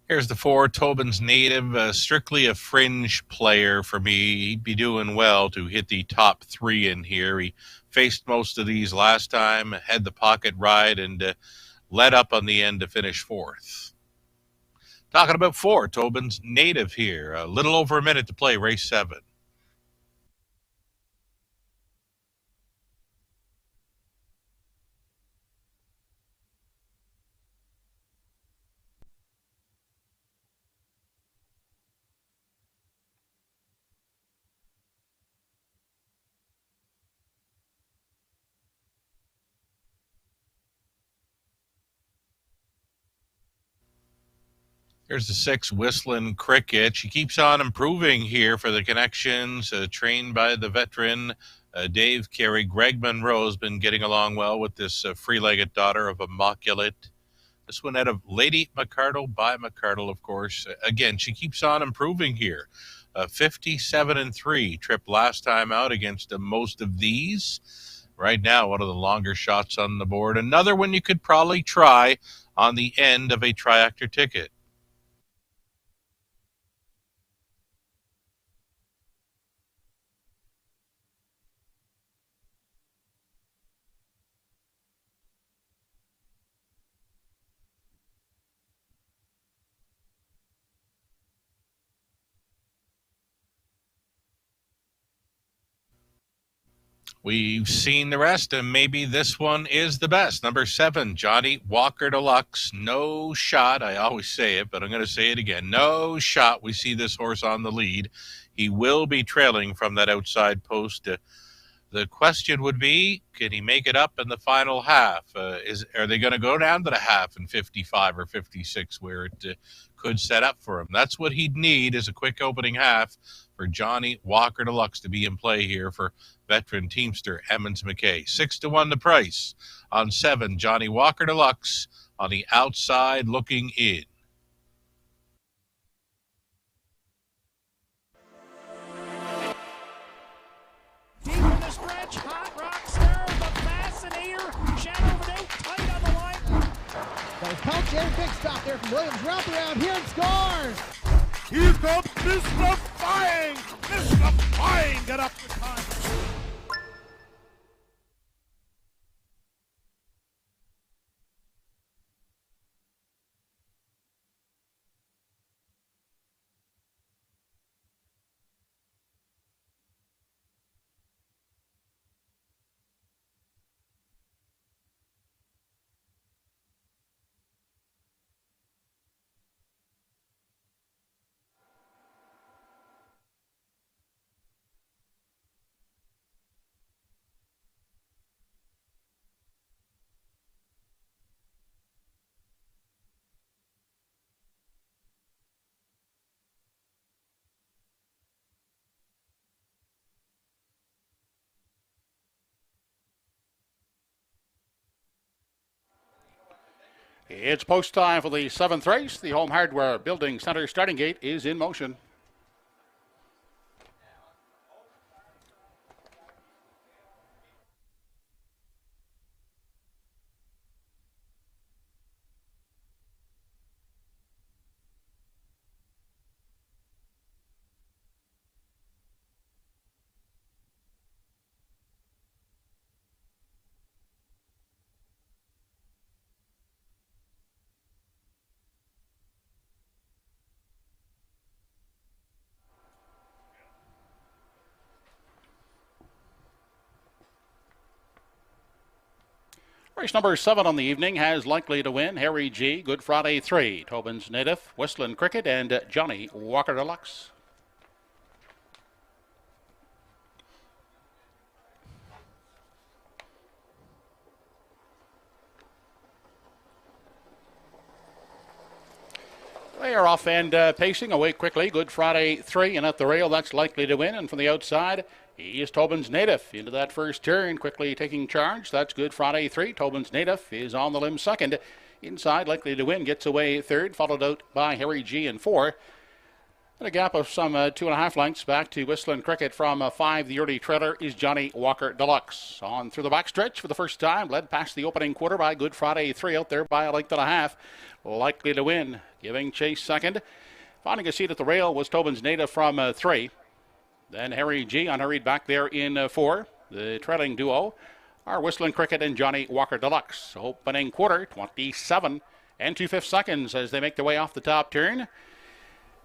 Here's the 4, Tobin's Native, strictly a fringe player for me. He'd be doing well to hit the top 3 in here. He faced most of these last time, had the pocket ride, and led up on the end to finish 4th. Talking about 4, Tobin's Native here. A little over a minute to play, race 7. Here's the 6, Whistling Cricket. She keeps on improving here for the connections, trained by the veteran Dave Carey. Greg Monroe's been getting along well with this free-legged daughter of Immaculate. This one out of Lady McCardle by McCardle, of course. Again, she keeps on improving here. 57-3, trip last time out against most of these. Right now, one of the longer shots on the board. Another one you could probably try on the end of a triactor ticket. We've seen the rest, and maybe this one is the best. Number 7, Johnny Walker Deluxe. No shot. I always say it, but I'm going to say it again. No shot. We see this horse on the lead. He will be trailing from that outside post. The question would be, can he make it up in the final half? Are they going to go down to the half in 55 or 56 where it could set up for him? That's what he'd need, is a quick opening half for Johnny Walker Deluxe to be in play here for veteran teamster Emmons McKay. 6-1 the price on 7, Johnny Walker Deluxe on the outside looking in. Deep in the stretch, Hot Rock Star, the Fascinator, shadow of a doubt, tight on the line. That was Pouch and big stop there from Williams. Wrap around here and scores. Here comes Mr. Flying! Mr. Flying, get up the time. It's post time for the 7th race. The Home Hardware Building Center starting gate is in motion. Race number 7 on the evening has likely to win Harry G, Good Friday 3, Tobin's Native, Whistling Cricket, and Johnny Walker Deluxe. They are off and pacing away quickly. Good Friday 3, and at the rail, that's likely to win. And from the outside, he is Tobin's Native into that first turn, quickly taking charge. That's Good Friday 3. Tobin's Native is on the limb second. Inside, likely to win, gets away third, followed out by Harry G in 4. And a gap of some 2.5 lengths back to Whistling Cricket from 5. The early trailer is Johnny Walker Deluxe. On through the backstretch for the first time, led past the opening quarter by Good Friday 3 out there by a length and a half. Likely to win, giving chase second. Finding a seat at the rail was Tobin's Native from 3. Then Harry G unhurried back there in 4. The trailing duo are Whistling Cricket and Johnny Walker Deluxe. Opening quarter, 27 and 2/5 seconds as they make their way off the top turn.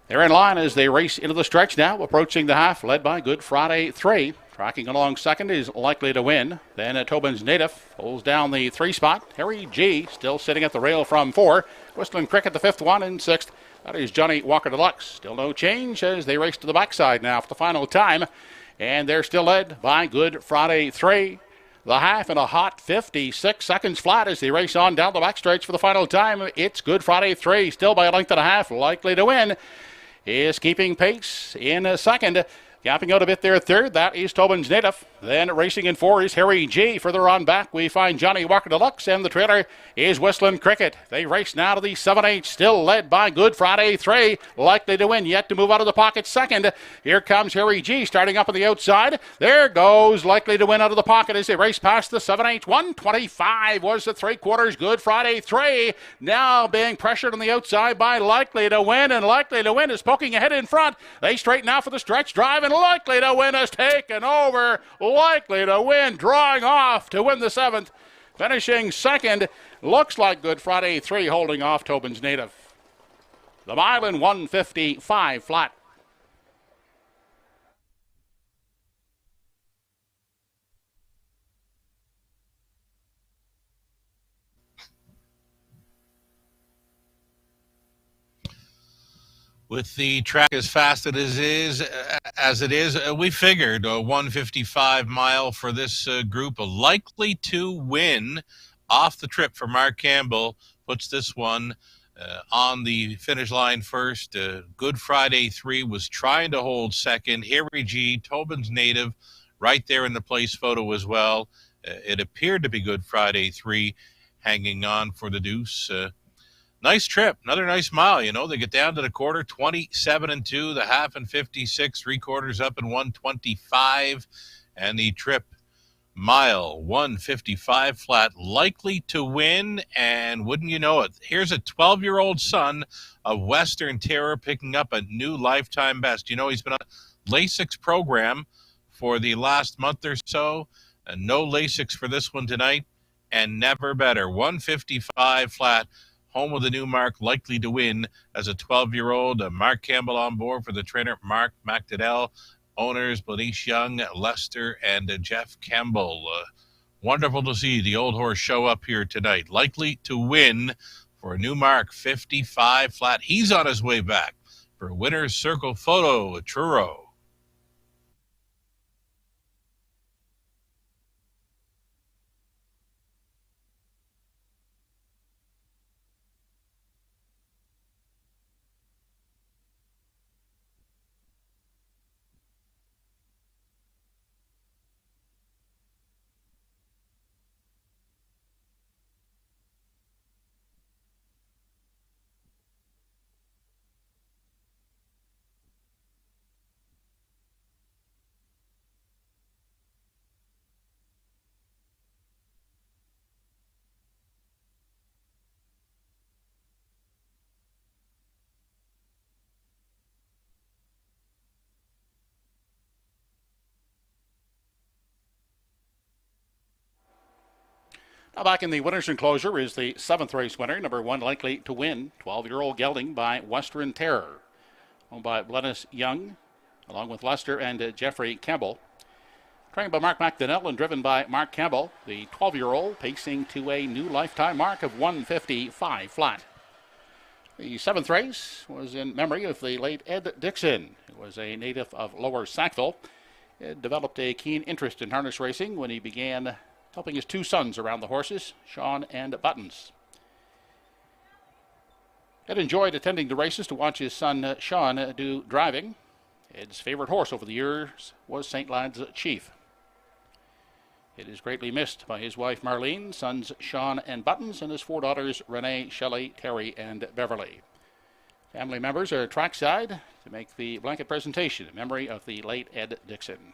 They're in line as they race into the stretch now, approaching the half, led by Good Friday 3. Tracking along second is Likely to Win. Then Tobin's Native pulls down the 3 spot. Harry G still sitting at the rail from 4. Whistling Cricket the 5th one in 6th. That is Johnny Walker Deluxe. Still no change as they race to the backside now for the final time. And they're still led by Good Friday 3. The half in a hot 56 seconds flat as they race on down the backstretch for the final time. It's Good Friday 3, still by a length and a half, Likely to Win. Is keeping pace in second. Gapping out a bit there third, that is Tobin's Native. Then racing in 4 is Harry G. Further on back, we find Johnny Walker Deluxe, and the trailer is Whistling Cricket. They race now to the 7-8, still led by Good Friday 3. Likely to Win, yet to move out of the pocket second. Here comes Harry G. starting up on the outside. There goes Likely to Win out of the pocket as they race past the 7-8. 125 was the 3/4 Good Friday 3. Now being pressured on the outside by Likely to Win, and Likely to Win is poking ahead in front. They straighten out for the stretch drive, and Likely to Win has taken over. Likely to Win drawing off to win the 7th. Finishing second. Looks like Good Friday 3 holding off Tobin's Native. The mile in 1:55 flat. With the track as fast as it is, we figured a 155 mile for this group, likely to win off the trip for Mark Campbell, puts this one on the finish line first. Good Friday 3 was trying to hold second. Harry G, Tobin's Native, right there in the place photo as well. It appeared to be Good Friday 3 hanging on for the deuce. Nice trip, another nice mile. They get down to the quarter, 27 and 2, the half in 56, 3/4 up in 125, and the trip mile 155 flat, Likely to Win. And wouldn't you know it, here's a 12-year-old son of Western Terror picking up a new lifetime best. He's been on Lasix program for the last month or so, and no Lasix for this one tonight, and never better. 155 flat. Home with a new mark, Likely to Win as a 12-year-old. Mark Campbell on board for the trainer, Mark McDonnell. Owners, Blanice Young, Lester, and Jeff Campbell. Wonderful to see the old horse show up here tonight. Likely to Win for a new mark, 55 flat. He's on his way back for a winner's circle photo at Truro. Now back in the winner's enclosure is the 7th race winner, number 1, Likely to Win, 12-year-old gelding by Western Terror, owned by Blanice Young, along with Lester and Jeffrey Campbell. Trained by Mark McDonnell and driven by Mark Campbell, the 12-year-old pacing to a new lifetime mark of 155 flat. The 7th race was in memory of the late Ed Dixon, who was a native of Lower Sackville. Ed developed a keen interest in harness racing when he began helping his 2 sons around the horses, Sean and Buttons. Ed enjoyed attending the races to watch his son Sean do driving. Ed's favorite horse over the years was St. Lad's Chief. Ed is greatly missed by his wife Marlene, sons Sean and Buttons, and his 4 daughters Renee, Shelley, Terry, and Beverly. Family members are trackside to make the blanket presentation in memory of the late Ed Dixon.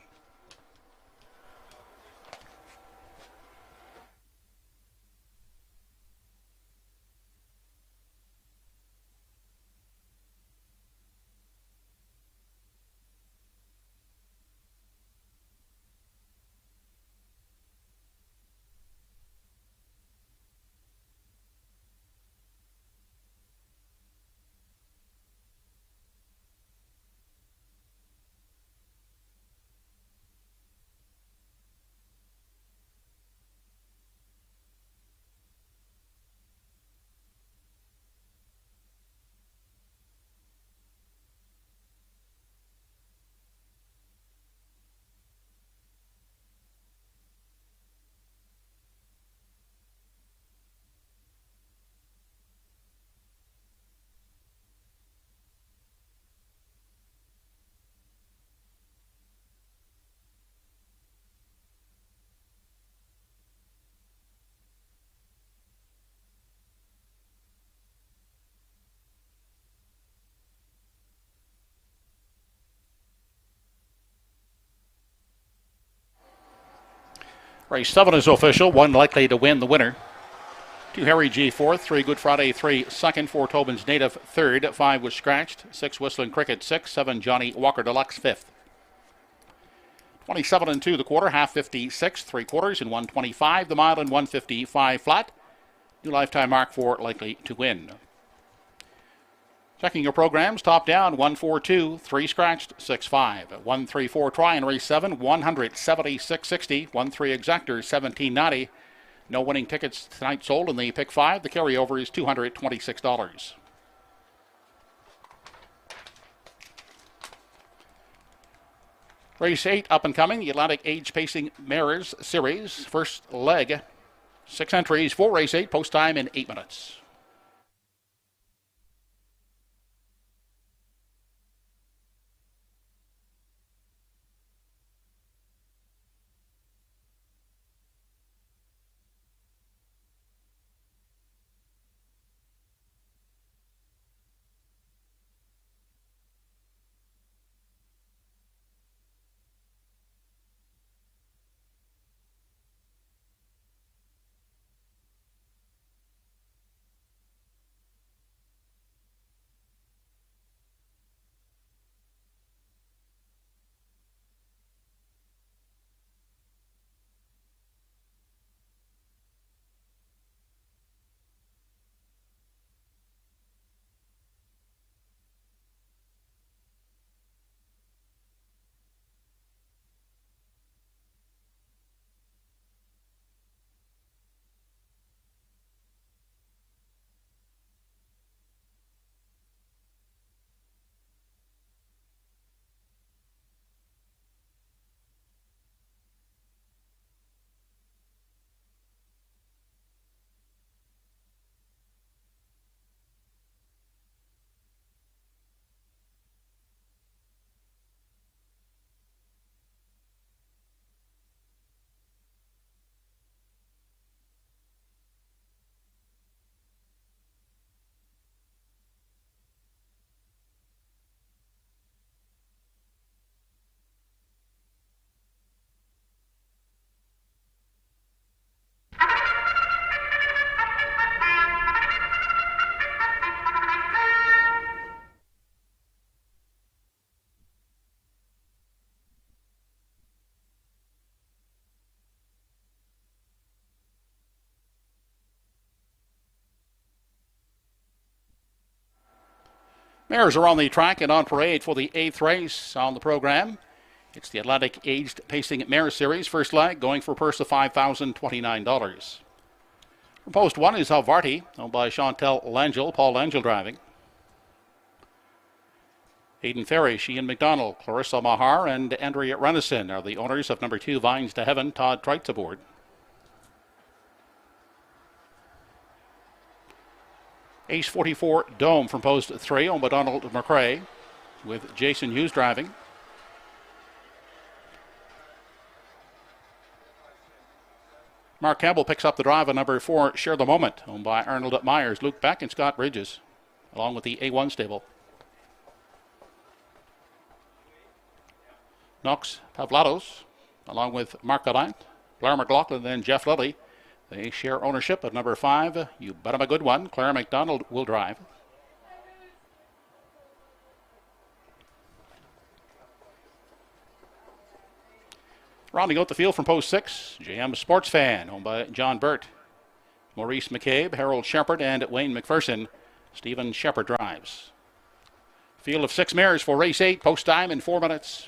Race 7 is official. 1 likely to win the winner. 2 Harry G 4th, 3 Good Friday 3 second, 4 Tobin's Native 3rd, 5 was scratched, 6 Whistling Cricket 6th, 7 Johnny Walker Deluxe 5th. 27 and 2 the quarter, half 56, 3 quarters, and 125 the mile, and 155 flat. New lifetime mark for likely to win. Checking your programs, top down 142, 3 scratched, 6-5. 134 try in race 7, 176.60. 13 exactor, 17.90. No winning tickets tonight sold in the pick 5. The carryover is $226. Race 8 up and coming, the Atlantic Age Pacing Mares Series. First leg, 6 entries for race 8, post time in 8 minutes. Mares are on the track and on parade for the 8th race on the program. It's the Atlantic Aged Pacing Mare Series. First leg going for a purse of $5,029. From post 1 is Alvarti, owned by Chantel Langell, Paul Langell driving. Hayden Ferry, Sheehan McDonald, Clarissa Mahar, and Andrea Renison are the owners of number 2 Vines to Heaven, Todd Treitz aboard. Ace 44 Dome from post 3, owned by Donald McRae, with Jason Hughes driving. Mark Campbell picks up the drive on number 4 Share the Moment, owned by Arnold Myers, Luke Beck, and Scott Bridges. along with the A1 stable. Knox Pavlatos, along with Mark Gallant, Blair McLaughlin, and Jeff Lilly. They share ownership of number 5. You Bet 'em a Good One. Claire McDonald will drive. Rounding out the field from post 6, JM Sports Fan, owned by John Burt. Maurice McCabe, Harold Shepard, and Wayne McPherson. Stephen Shepard drives. Field of 6 mares for race 8, post time in 4 minutes.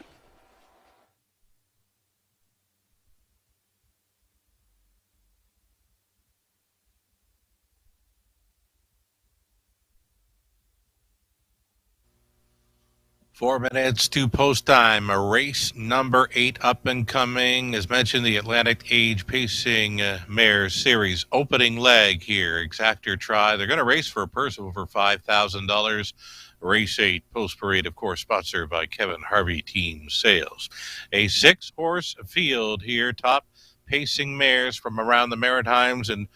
Four minutes to post time. A race number 8 up and coming. As mentioned, the Atlantic Age Pacing Mares Series opening leg here. Exactor try. They're going to race for a purse of over $5,000. Race 8 post parade, of course, sponsored by Kevin Harvey Team Sales. A 6-horse field here. Top pacing mares from around the Maritimes, and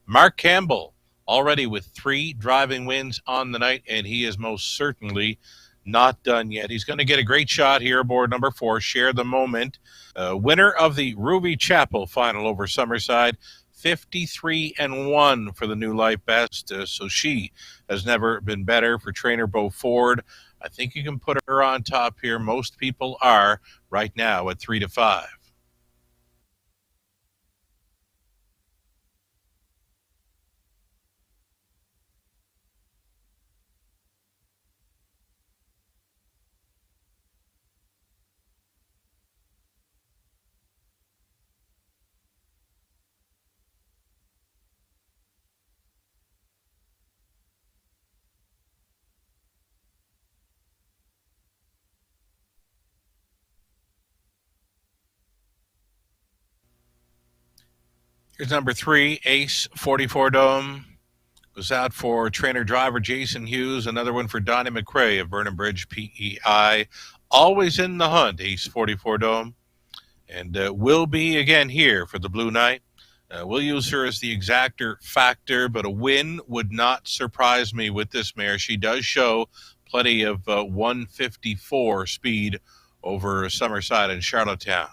Mark Campbell already with 3 driving wins on the night, and he is most certainly not done yet. He's going to get a great shot here aboard number 4, Share the Moment. Winner of the Ruby Chapel final over Summerside, 53-1 for the New Life Best. So she has never been better for trainer Beau Ford. I think you can put her on top here. Most people are right now at 3-5. Here's number 3, Ace 44 Dome. Goes out for trainer driver Jason Hughes. Another one for Donnie McRae of Burnham Bridge PEI. Always in the hunt, Ace 44 Dome. And will be again here for the Blue Knight. We'll use her as the exactor factor, but a win would not surprise me with this mare. She does show plenty of 154 speed over Summerside and Charlottetown.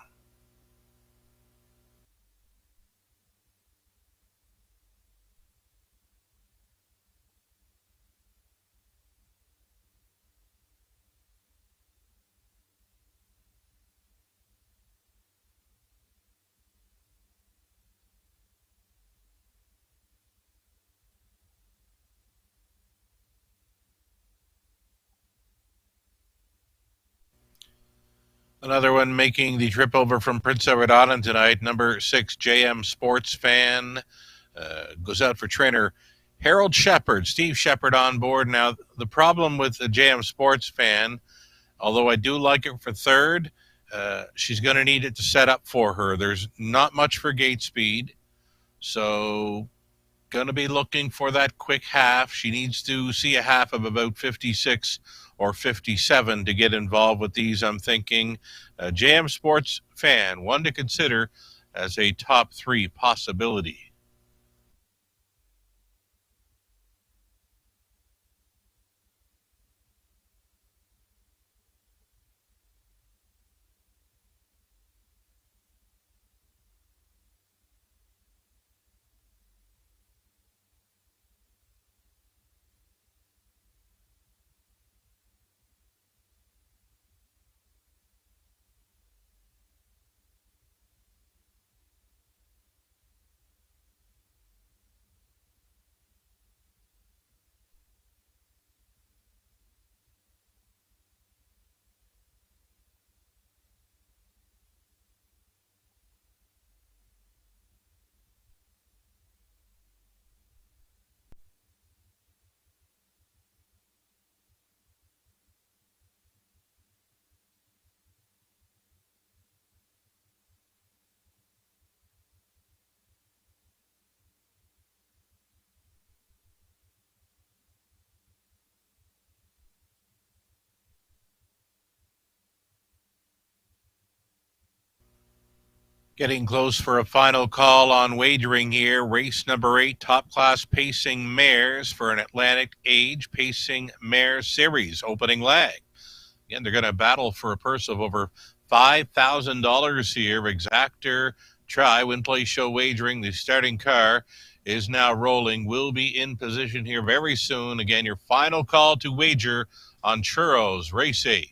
Another one making the trip over from Prince Edward Island tonight, number 6, JM Sports Fan. Goes out for trainer Harold Shepard, Steve Shepard on board. Now, the problem with the JM Sports Fan, although I do like it for third, she's going to need it to set up for her. There's not much for gate speed, so going to be looking for that quick half. She needs to see a half of about 56 or 57 to get involved with these, I'm thinking. JM Sports Fan, one to consider as a top 3 possibility. Getting close for a final call on wagering here. Race number 8, top class pacing mares for an Atlantic Age Pacing Mare Series opening leg. Again, they're going to battle for a purse of over $5,000 here. Exactor Try, Win Play Show Wagering. The starting car is now rolling. Will be in position here very soon. Again, your final call to wager on Truro's Race 8.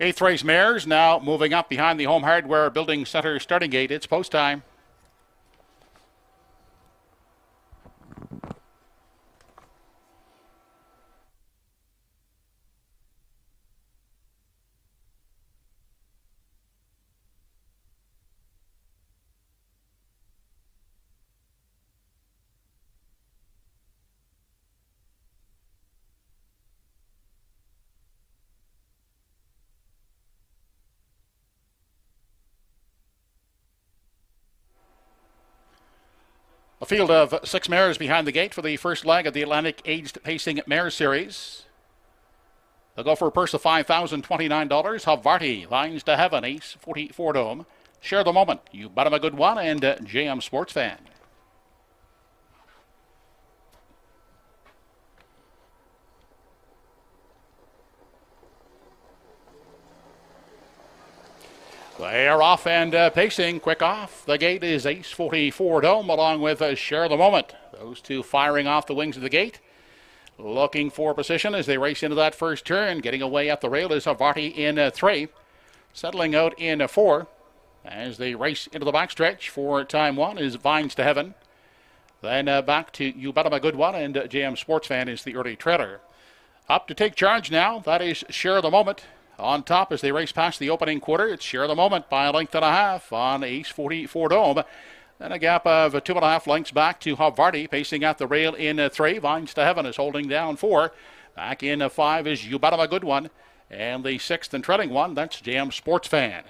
Eighth race mares now moving up behind the Home Hardware Building Center starting gate. It's post time. A field of 6 mares behind the gate for the first leg of the Atlantic Aged Pacing Mare Series. They'll go for a purse of $5,029. Havarti, Lines to Heaven, Ace 44 Dome. Share the Moment, You Bet 'Em a Good One, and JM Sports Fan. They are off and pacing. Quick off. The gate is Ace 44 Dome along with Share the Moment. Those two firing off the wings of the gate. Looking for position as they race into that first turn. Getting away at the rail is Havarti in 3. Settling out in 4. As they race into the backstretch for time 1 is Vines to Heaven. Then back to You Bet 'Em a Good One, and JM Sports Fan is the early trailer. Up to take charge now. That is Share the Moment. On top as they race past the opening quarter, it's Share the Moment by a length and a half on Ace 44 Dome. Then a gap of 2.5 lengths back to Havarti, pacing at the rail in 3. Vines to Heaven is holding down 4. Back in 5 is You Bet 'Em a Good One. And the 6th and trailing one, that's JM Sports Fan.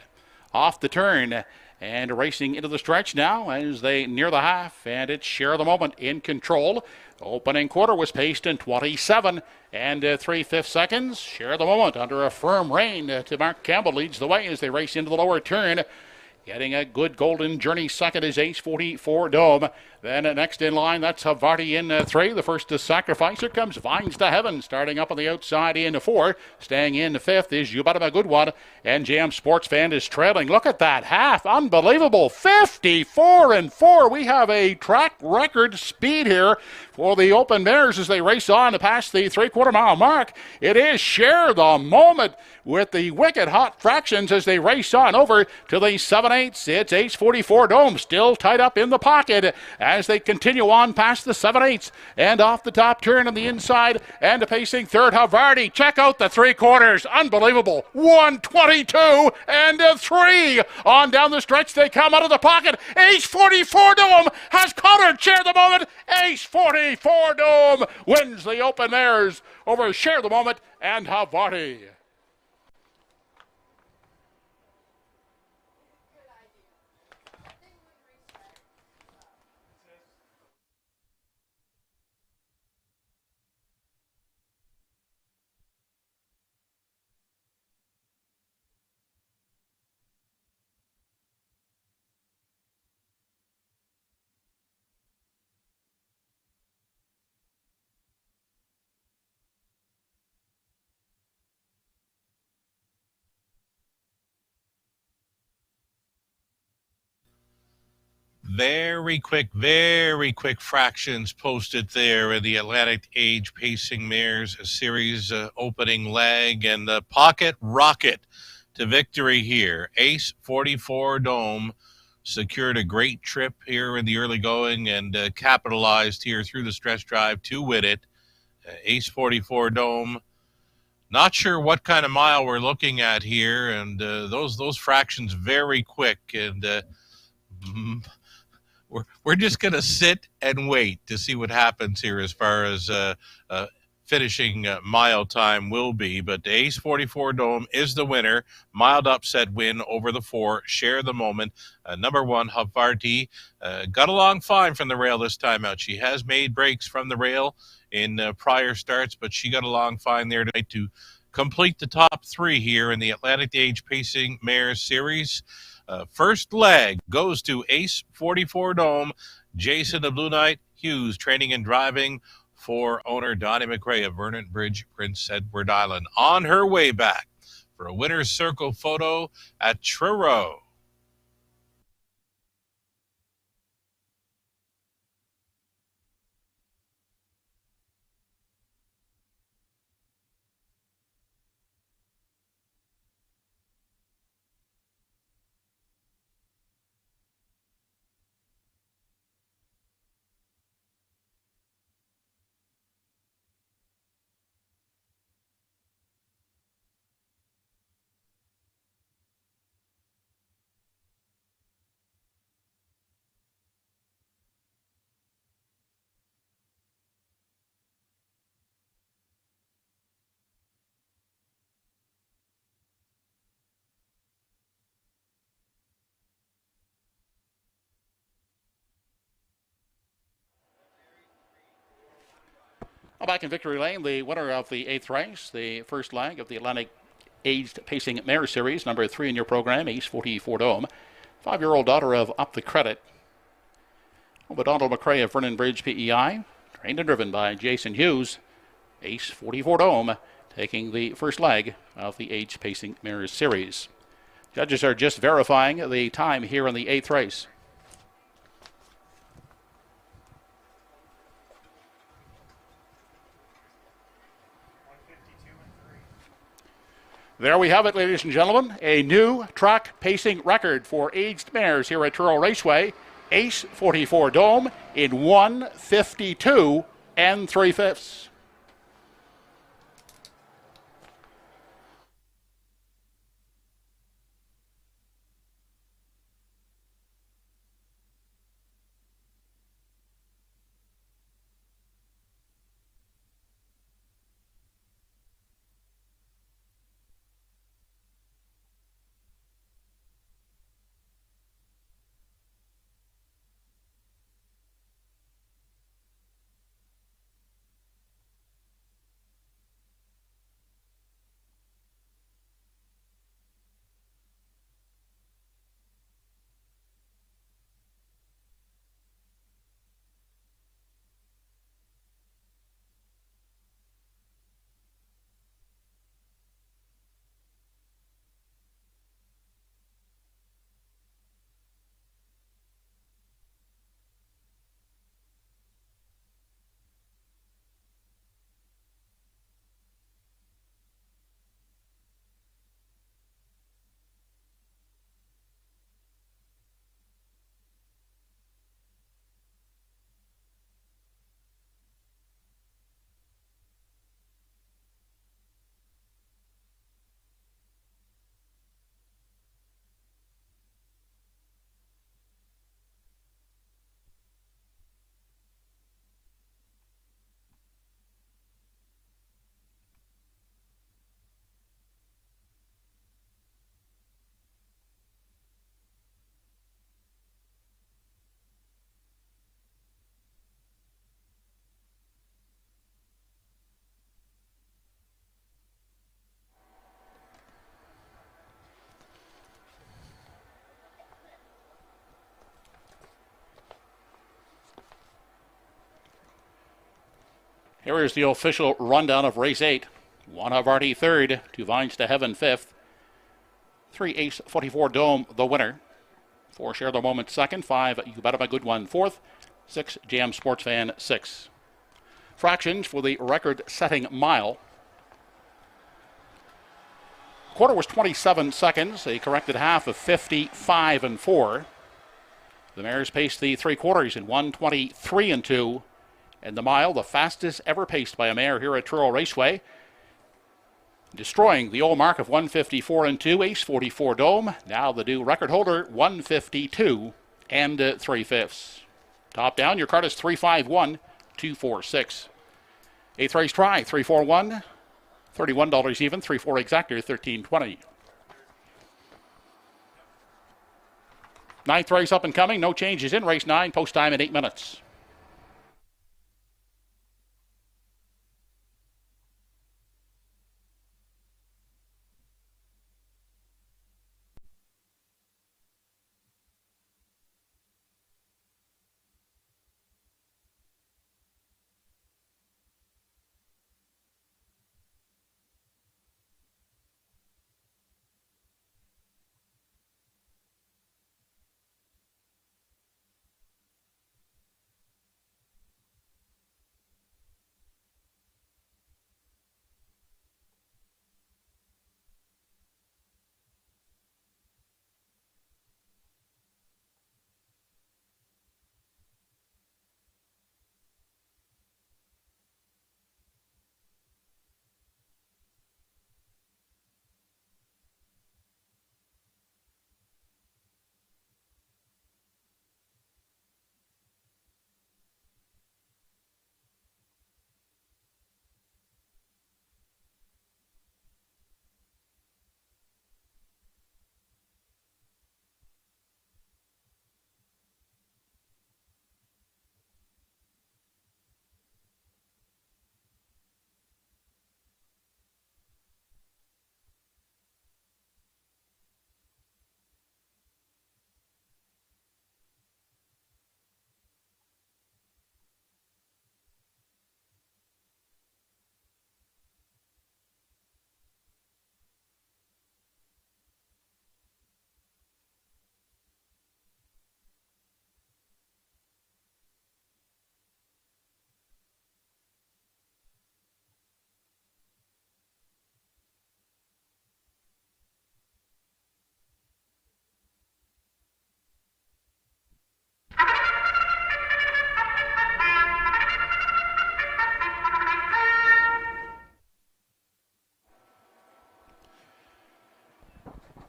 Off the turn and racing into the stretch now as they near the half, and it's Share the Moment in control. Opening quarter was paced in 27 and 3/5 seconds. Share the Moment under a firm rein to Mark Campbell leads the way as they race into the lower turn. Getting a good golden journey second is Ace 44 Dome. Then next in line, that's Havarti in 3. The first to sacrifice. Here comes Vines to Heaven, starting up on the outside in 4. Staying in 5th is You Bet 'Em a Good One. And JM Sports Fan is trailing. Look at that half. Unbelievable. 54 and 4. We have a track record speed here for the open mares as they race on past the 3/4 mile mark. It is Share the Moment with the wicked hot fractions as they race on over to the 7/8. It's Ace 44 Dome still tied up in the pocket as they continue on past the 7/8 and off the top turn on the inside and pacing third Havarti. Check out the 3/4. Unbelievable. 122 and 3 on down the stretch. They come out of the pocket. Ace 44 Dome has caught her. Share the Moment. Ace 44 Dome wins the open mares over Share the Moment and Havarti. very quick fractions posted there in the Atlantic Age Pacing Mares Series opening leg, and the Pocket Rocket to victory here. Ace 44 Dome secured a great trip here in the early going and capitalized here through the stretch drive to win it. Ace 44 Dome, not sure what kind of mile we're looking at here, and those fractions very quick, and we're just going to sit and wait to see what happens here as far as finishing mile time will be. But the Ace 44 Dome is the winner. Mild upset win over the 4. Share the moment. Number 1, Havarti, got along fine from the rail this time out. She has made breaks from the rail in prior starts, but she got along fine there tonight to complete the top 3 here in the Atlantic Age Pacing Mares Series. First leg goes to Ace 44 Dome. Jason the Blue Knight Hughes training and driving for owner Donnie McRae of Vernon Bridge, Prince Edward Island, on her way back for a winner's circle photo at Truro. Back in victory lane, the winner of the 8th race, the first leg of the Atlantic Aged Pacing Mare Series, number 3 in your program, Ace 44 Dome. 5-year-old daughter of Up the Credit. Donald McRae of Vernon Bridge, PEI, trained and driven by Jason Hughes. Ace 44 Dome taking the first leg of the Aged Pacing Mare Series. Judges are just verifying the time here in the 8th race. There we have it, ladies and gentlemen. A new track pacing record for aged mares here at Truro Raceway. Ace 44 Dome in 1:52 3/5. Here is the official rundown of race 8. 1 Havarti 3rd, 2 Vines to Heaven 5th. 3 Ace 44 Dome the winner. 4 Share the Moment second, 5 You Bet 'Em a Good One fourth, 6 Jam Sports Fan 6. Fractions for the record-setting mile. Quarter was 27 seconds, a corrected half of 55 and 4. The mares paced the 3/4 in 1:23 and 2. And the mile, the fastest ever paced by a mare here at Truro Raceway. Destroying the old mark of 1:54 and 2, Ace 44 Dome. Now the new record holder, 1:52 and 3/5. Top down, your card is 351-246. Eighth race try, 341, $31 even, 3-4 exactor, $13.20. Ninth race up and coming, no changes in race 9, post time in 8 minutes.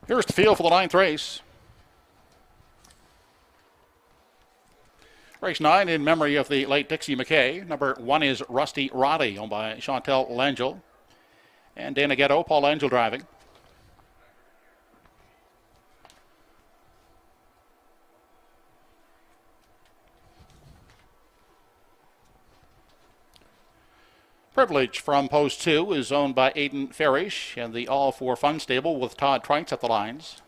Here's the field for the ninth race. Race 9 in memory of the late Dixie McKay. Number 1 is Rusty Roddy, owned by Chantel Langell. And Dana Ghetto, Paul Langell driving. Privilege from Post 2 is owned by Aidan Farish and the All for Fun stable with Todd Trites at the lines.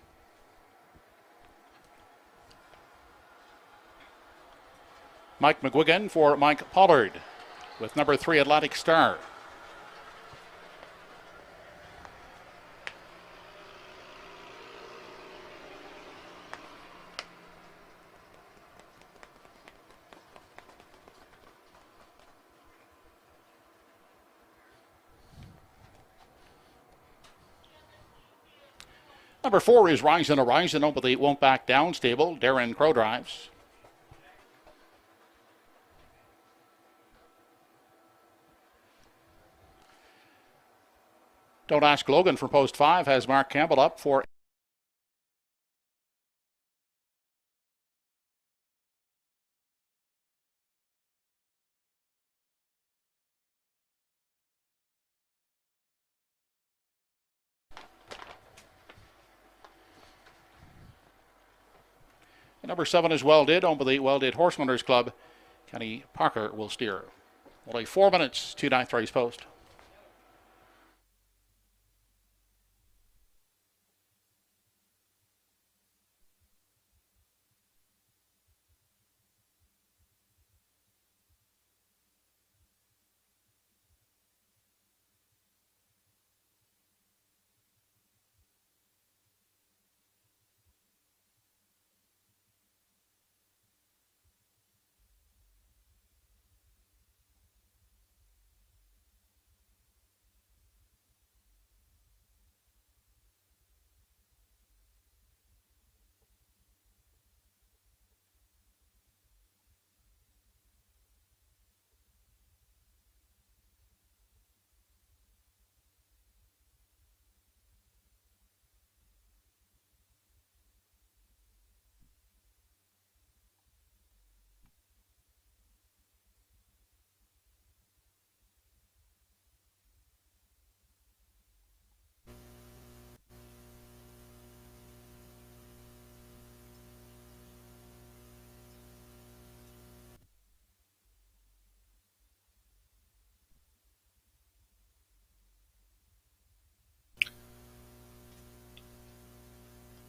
Mike McGuigan for Mike Pollard with number 3 Atlantic Star. Number 4 is Rise and Horizon over the Won't Back Down stable. Darren Crow drives. Don't Ask Logan from Post 5 has Mark Campbell up for number 7 is Well Did, owned by the Well Did Horserunners Club. Kenny Parker will steer. Only 4 minutes to ninth race post.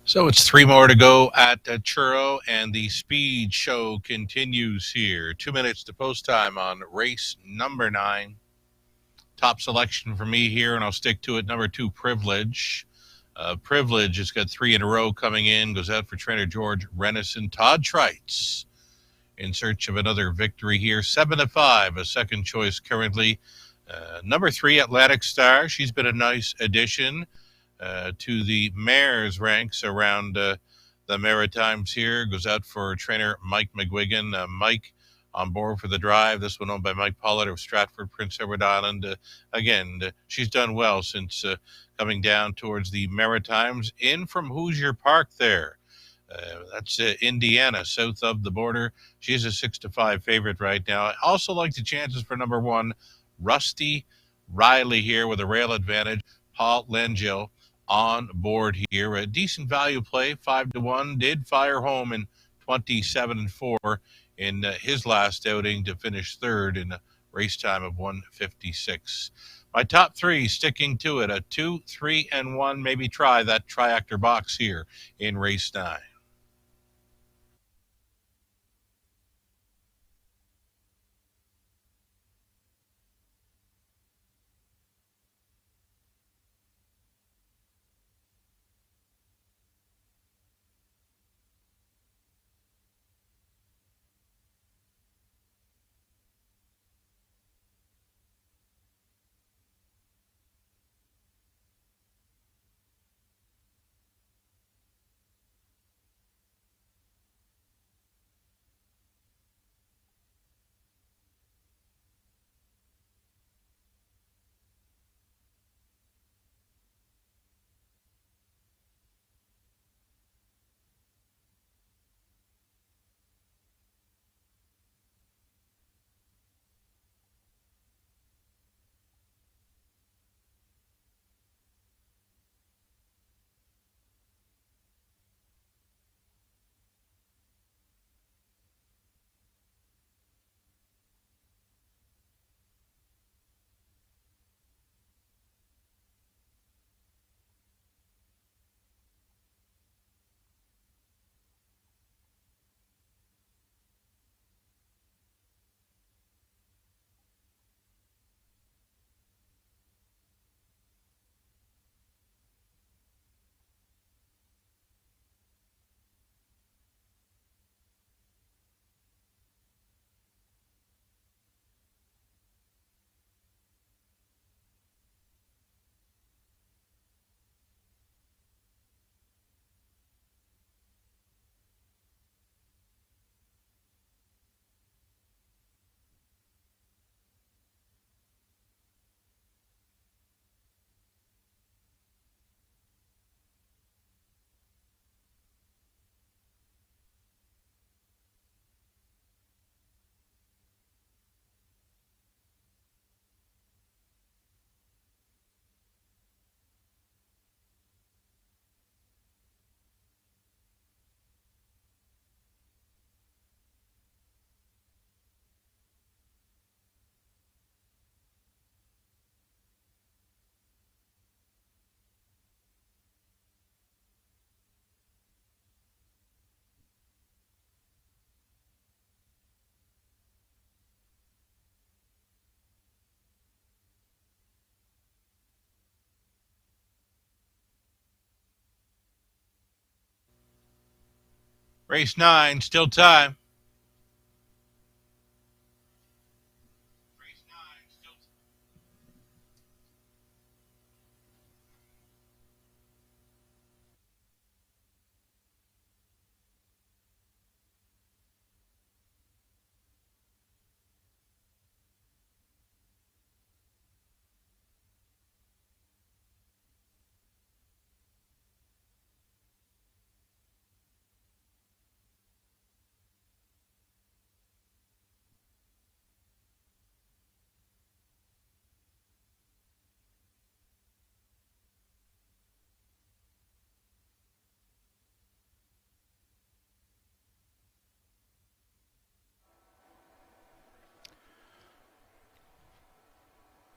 So it's 3 more to go at Truro, and the speed show continues here. 2 minutes to post time on race number 9. Top selection for me here, and I'll stick to it. Number 2, Privilege. Privilege has got 3 in a row coming in. Goes out for trainer George Renison. Todd Trites in search of another victory here. 7-5, a second choice currently. Number 3, Atlantic Star. She's been a nice addition to the mares ranks around the Maritimes here. Goes out for trainer Mike McGuigan. Mike on board for the drive. This one owned by Mike Pollard of Stratford, Prince Edward Island. Again, she's done well since coming down towards the Maritimes. In from Hoosier Park there. That's Indiana, south of the border. She's a 6-5 favorite right now. I also like the chances for number 1, Rusty Riley here with a rail advantage. Paul Langell on board here. A decent value play, 5-1. Did fire home in 27-4 in his last outing to finish third in a race time of 1:56. My top 3, sticking to it, a 2, 3, and 1. Maybe try that triactor box here in race 9. Race 9, still time.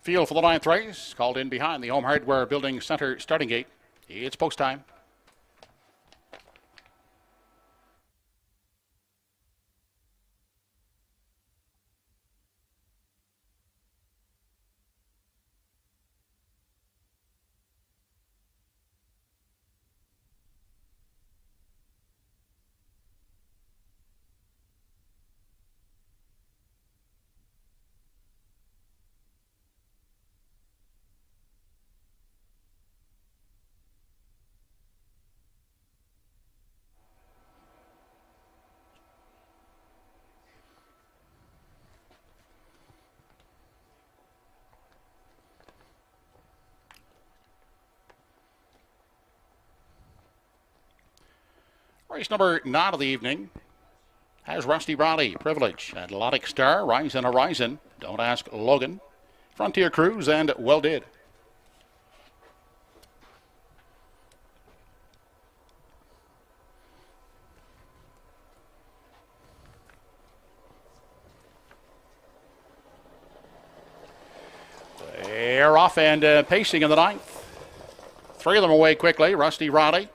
Field for the 9th race, called in behind the Home Hardware Building Center starting gate. It's post time. Race number 9 of the evening has Rusty Roddy, Privilege, Atlantic Star, Rise and Horizon, Don't Ask Logan, Frontier Cruise, and Well Did. They're off and pacing in the 9th. 3 of them away quickly. Rusty Roddy,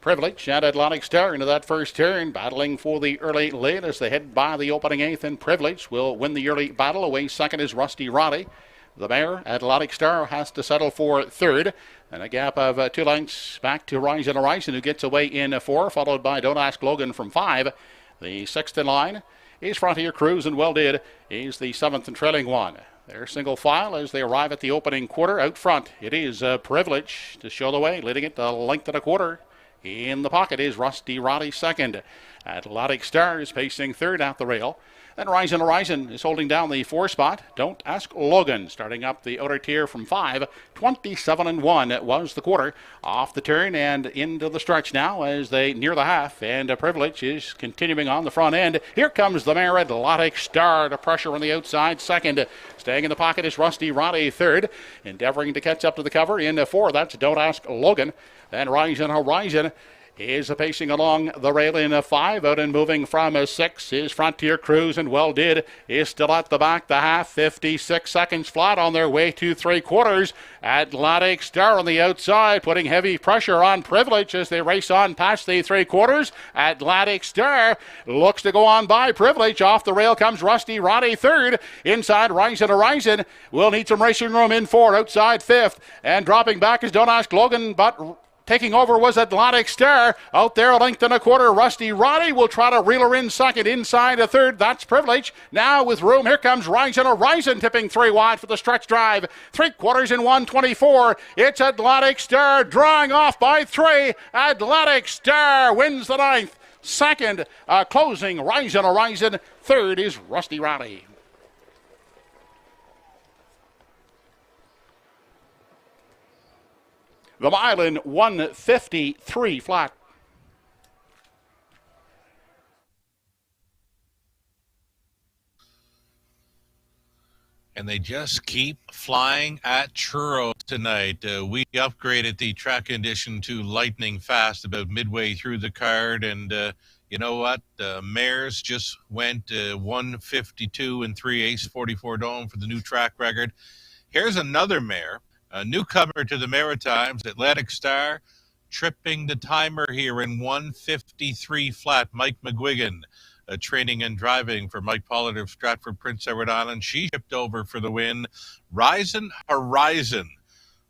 Privilege, and Atlantic Star into that first turn, battling for the early lead as they head by the opening 8th, and Privilege will win the early battle. Away second is Rusty Roddy. The mare, Atlantic Star, has to settle for third, and a gap of 2 lengths back to Rise and Horizon, who gets away in 4, followed by Don't Ask Logan from 5. The 6th in line is Frontier Cruise, and Well Did is the 7th and trailing one. Their single file as they arrive at the opening quarter. Out front, it is Privilege to show the way, leading it a length and a quarter. In the pocket is Rusty Roddy second. Atlantic Star is pacing third at the rail. Then Rise and Horizon is holding down the 4 spot. Don't Ask Logan starting up the outer tier from 5. 27-1 was the quarter. Off the turn and into the stretch now as they near the half. And Privilege is continuing on the front end. Here comes the mare, Atlantic Star, to pressure on the outside second. Staying in the pocket is Rusty Roddy third. Endeavoring to catch up to the cover in 4. That's Don't Ask Logan. Then Rise and Horizon is pacing along the rail in 5. Out and moving from 6 is Frontier Cruise, and Well Did is still at the back. The half, 56 seconds flat on their way to 3/4. Atlantic Star on the outside, putting heavy pressure on Privilege as they race on past the 3/4. Atlantic Star looks to go on by Privilege. Off the rail comes Rusty Roddy third. Inside Rise and Horizon will need some racing room in 4. Outside 5th, and dropping back is Don't Ask Logan, but taking over was Atlantic Star. Out there, a length and a quarter. Rusty Roddy will try to reel her in second. Inside a third, that's Privilege. Now with room, here comes Rise and Horizon, tipping 3 wide for the stretch drive. 3/4 in 1:24. It's Atlantic Star drawing off by 3. Atlantic Star wins the 9th. Second, closing Rise and Horizon. Third is Rusty Roddy. The mile in 1:53 flat. And they just keep flying at Truro tonight. We upgraded the track condition to lightning fast about midway through the card, and you know what? Mares just went 152 and 3/8, 44 dome for the new track record. Here's another mare, a newcomer to the Maritimes, Atlantic Star, tripping the timer here in 1:53 flat. Mike McGuigan, training and driving for Mike Pollard of Stratford Prince Edward Island. She shipped over for the win. Rising Horizon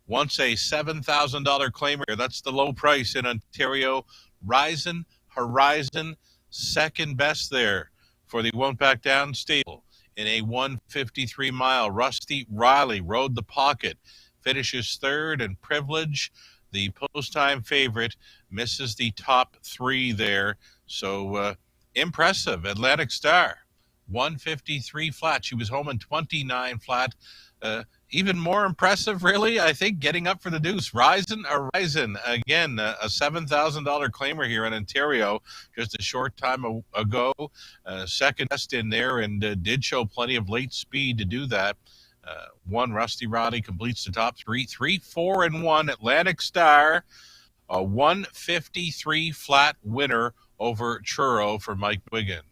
wants a $7,000 claimer. That's the low price in Ontario. Rising Horizon, second best there for the Won't Back Down stable in a 1:53 mile. Rusty Riley rode the pocket, finishes third, and Privilege, the post-time favorite, misses the top 3 there. So impressive. Atlantic Star, 1:53 flat. She was home in 29 flat. Even more impressive, really, I think, getting up for the deuce. Rising Horizon, again, a $7,000 claimer here in Ontario just a short time ago. Second best in there, and did show plenty of late speed to do that. One, Rusty Roddy completes the top 3. 3, 4, and 1. Atlantic Star, a 1:53 flat winner over Truro for Mike Wiggin.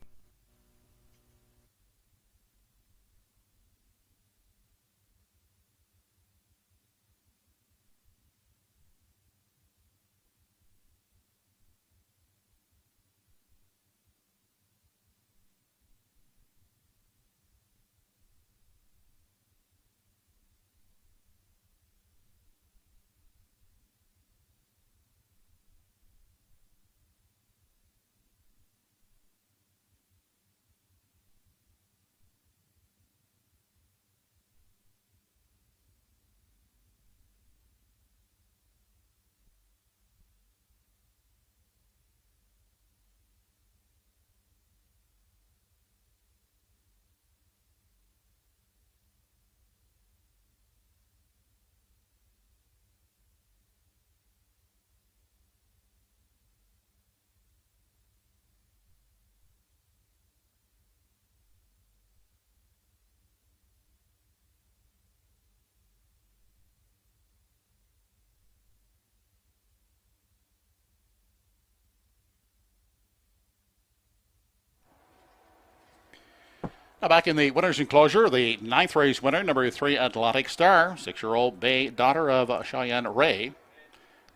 Now back in the winner's enclosure, the 9th race winner, number 3 Atlantic Star, 6-year-old bay daughter of Cheyenne Ray,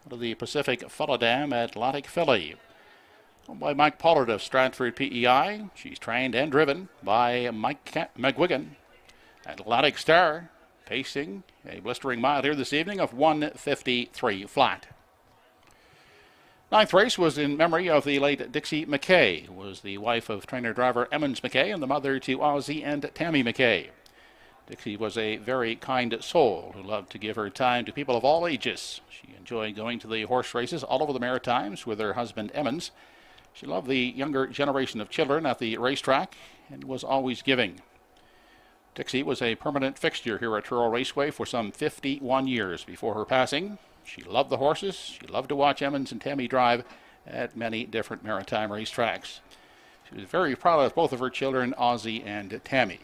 out of the Pacific Philadam Atlantic filly. Owned by Mike Pollard of Stratford PEI. She's trained and driven by Mike McGuigan. Atlantic Star pacing a blistering mile here this evening of 1:53 flat. 9th race was in memory of the late Dixie McKay, who was the wife of trainer-driver Emmons McKay and the mother to Ozzie and Tammy McKay. Dixie was a very kind soul who loved to give her time to people of all ages. She enjoyed going to the horse races all over the Maritimes with her husband Emmons. She loved the younger generation of children at the racetrack and was always giving. Dixie was a permanent fixture here at Truro Raceway for some 51 years before her passing. She loved the horses. She loved to watch Emmons and Tammy drive at many different maritime racetracks. She was very proud of both of her children, Ozzie and Tammy.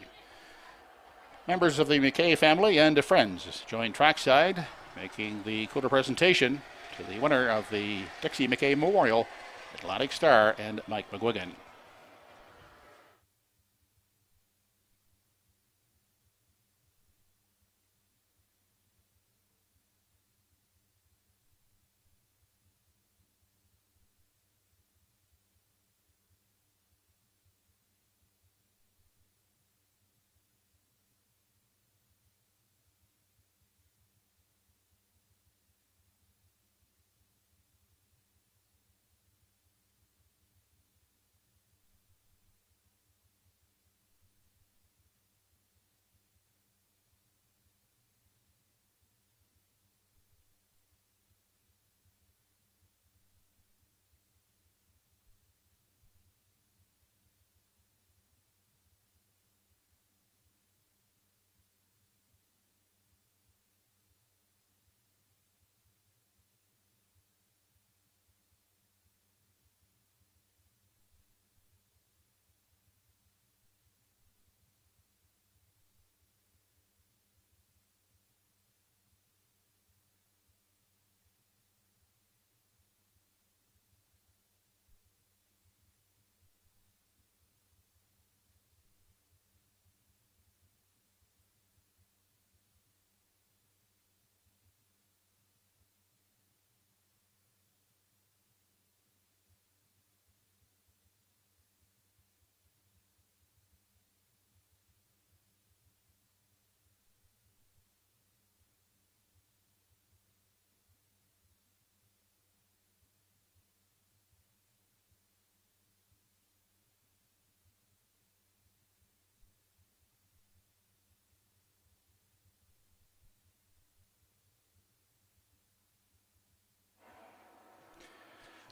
Members of the McKay family and friends joined trackside, making the cooler presentation to the winner of the Dixie McKay Memorial, Atlantic Star and Mike McGuigan.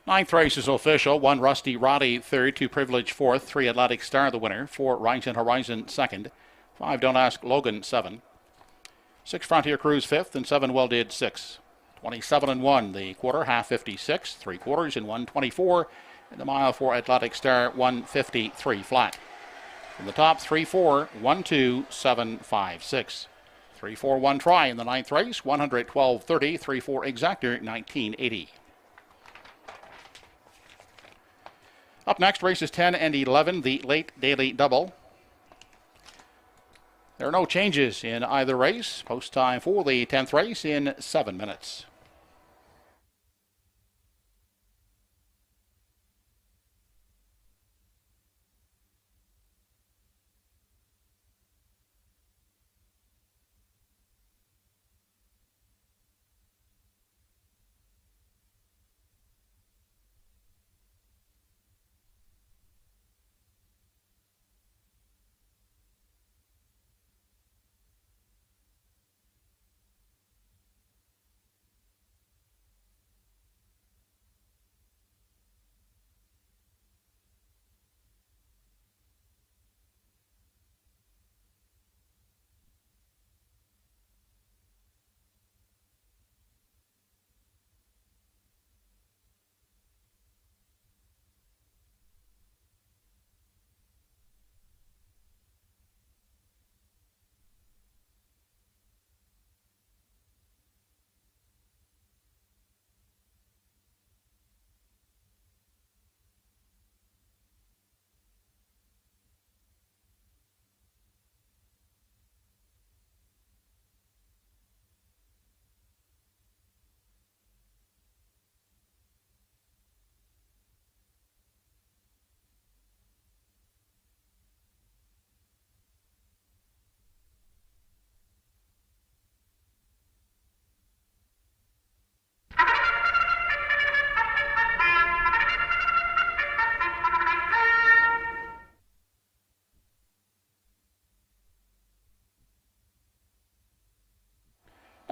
Ninth race is official. 1 Rusty Roddy third, 2 Privilege fourth, 3 Atlantic Star the winner, 4 Rise and Horizon second, 5 Don't Ask Logan 7, 6 Frontier Cruise fifth, and 7 Well Did 6. 27 and 1 the quarter, half 56, 3 quarters in 124, and the mile for Atlantic Star 153 flat. From the top 3-4, 1-2, 7, 5, 6. 3-4, 1 try in the ninth race, 112.30, 3-4 exactor, 1980. Up next, races 10 and 11, the late daily double. There are no changes in either race. Post time for the 10th race in 7 minutes.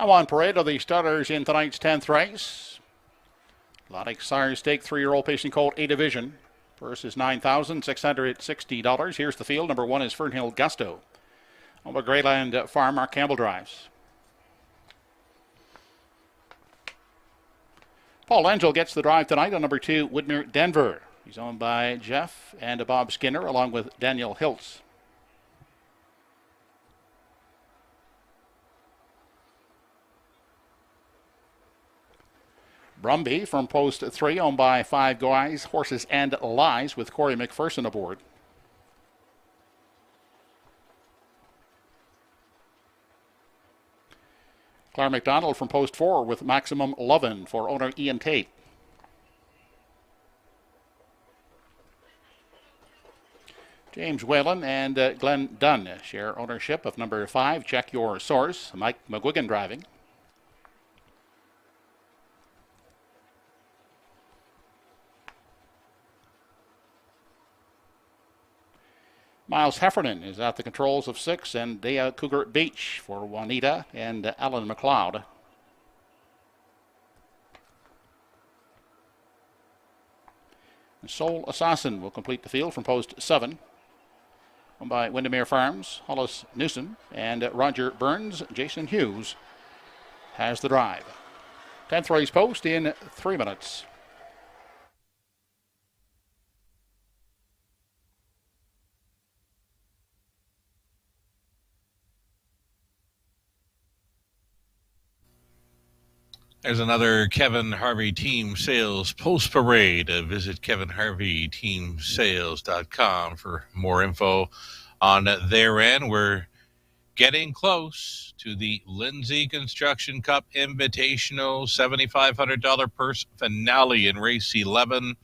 Now on parade are the starters in tonight's 10th race. Atlantic Sire Stake 3-year-old pacing colt A Division. Purse is $9,660. Here's the field. Number 1 is Fernhill Gusto. On the Greyland Farm, Mark Campbell drives. Paul Angel gets the drive tonight on number 2, Woodmere Denver. He's owned by Jeff and Bob Skinner along with Daniel Hiltz. Brumby from post 3, owned by 5 Guys, Horses and Lies with Corey McPherson aboard. Claire McDonald from post 4 with Maximum Lovin' for owner Ian Tate. James Whalen and Glenn Dunn share ownership of number 5, Check Your Source. Mike McGuigan driving. Miles Heffernan is at the controls of 6, and Dea Cougar Beach for Juanita and Alan McLeod. And Soul Assassin will complete the field from post 7. Owned by Windermere Farms, Hollis Newsom, and Roger Burns. Jason Hughes has the drive. 10th race post in 3 minutes. There's another Kevin Harvey Team Sales Post Parade. Visit kevinharveyteamsales.com for more info on their end. We're getting close to the Lindsay Construction Cup Invitational $7,500 purse finale in race 11.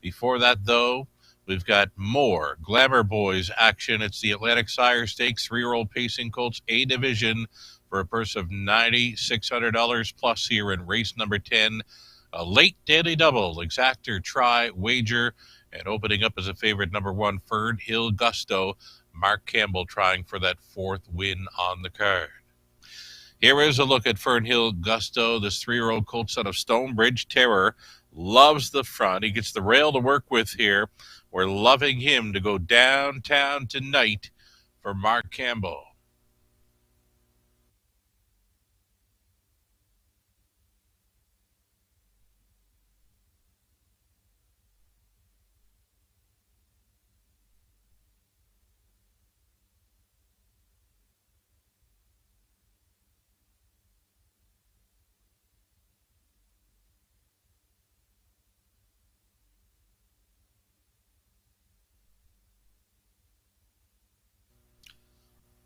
Before that, though, we've got more Glamour Boys action. It's the Atlantic Sire Stakes 3-year-old pacing colts A Division for a purse of $9,600 plus here in race number 10. A late daily double, exactor, try, wager, and opening up as a favorite, number 1, Fernhill Gusto. Mark Campbell trying for that 4th win on the card. Here is a look at Fernhill Gusto, this 3-year-old colt son of Stonebridge Terror. Loves the front. He gets the rail to work with here. We're loving him to go downtown tonight for Mark Campbell.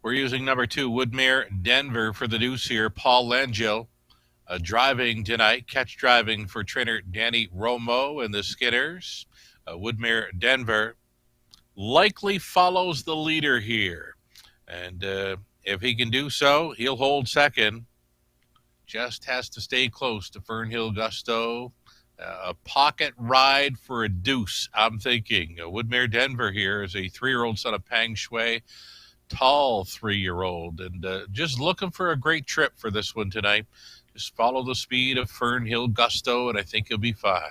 We're using number 2, Woodmere Denver for the deuce here. Paul Langell driving tonight. Catch driving for trainer Danny Romo and the Skinners. Woodmere Denver likely follows the leader here. And if he can do so, he'll hold second. Just has to stay close to Fernhill Gusto. A pocket ride for a deuce, I'm thinking. Woodmere Denver here is a 3-year-old son of Pang Shui. Tall 3-year-old, and just looking for a great trip for this one tonight. Just follow the speed of Fernhill Gusto, and I think he'll be fine.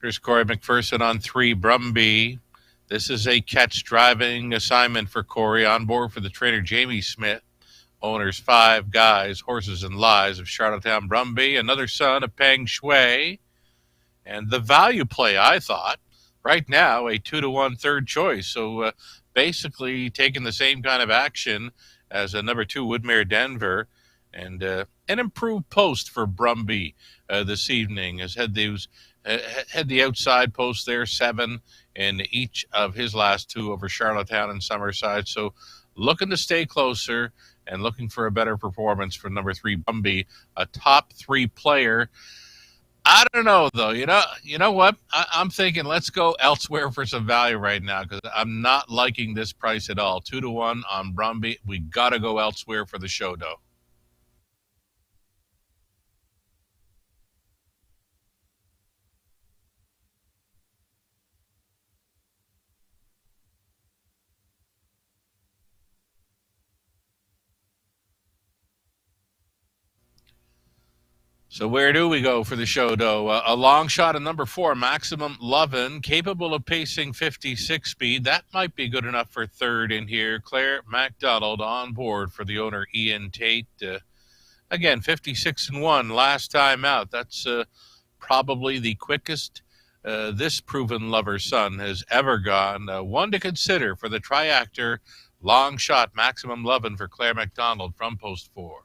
Here's Corey McPherson on 3, Brumby. This is a catch driving assignment for Corey, on board for the trainer Jamie Smith. Owners 5 Guys, Horses and Lies of Charlottetown Brumby. Another son of Peng Shui. And the value play, I thought, right now, a 2-to-1 third choice. So basically taking the same kind of action as a number 2, Woodmere Denver. And an improved post for Brumby this evening. Has had the outside post there, 7 in each of his last 2 over Charlottetown and Summerside. So looking to stay closer and looking for a better performance for number 3, Brumby, a top 3 player. I don't know though. You know what? I'm thinking let's go elsewhere for some value right now because I'm not liking this price at all. 2-1 on Brumby. We got to go elsewhere for the show, though. So where do we go for the show, though? A long shot of number 4, Maximum Lovin', capable of pacing 56 speed. That might be good enough for third in here. Claire MacDonald on board for the owner, Ian Tate. Again, 56-1 last time out. That's probably the quickest this proven lover's son has ever gone. One to consider for the triactor long shot Maximum Lovin' for Claire MacDonald from post 4.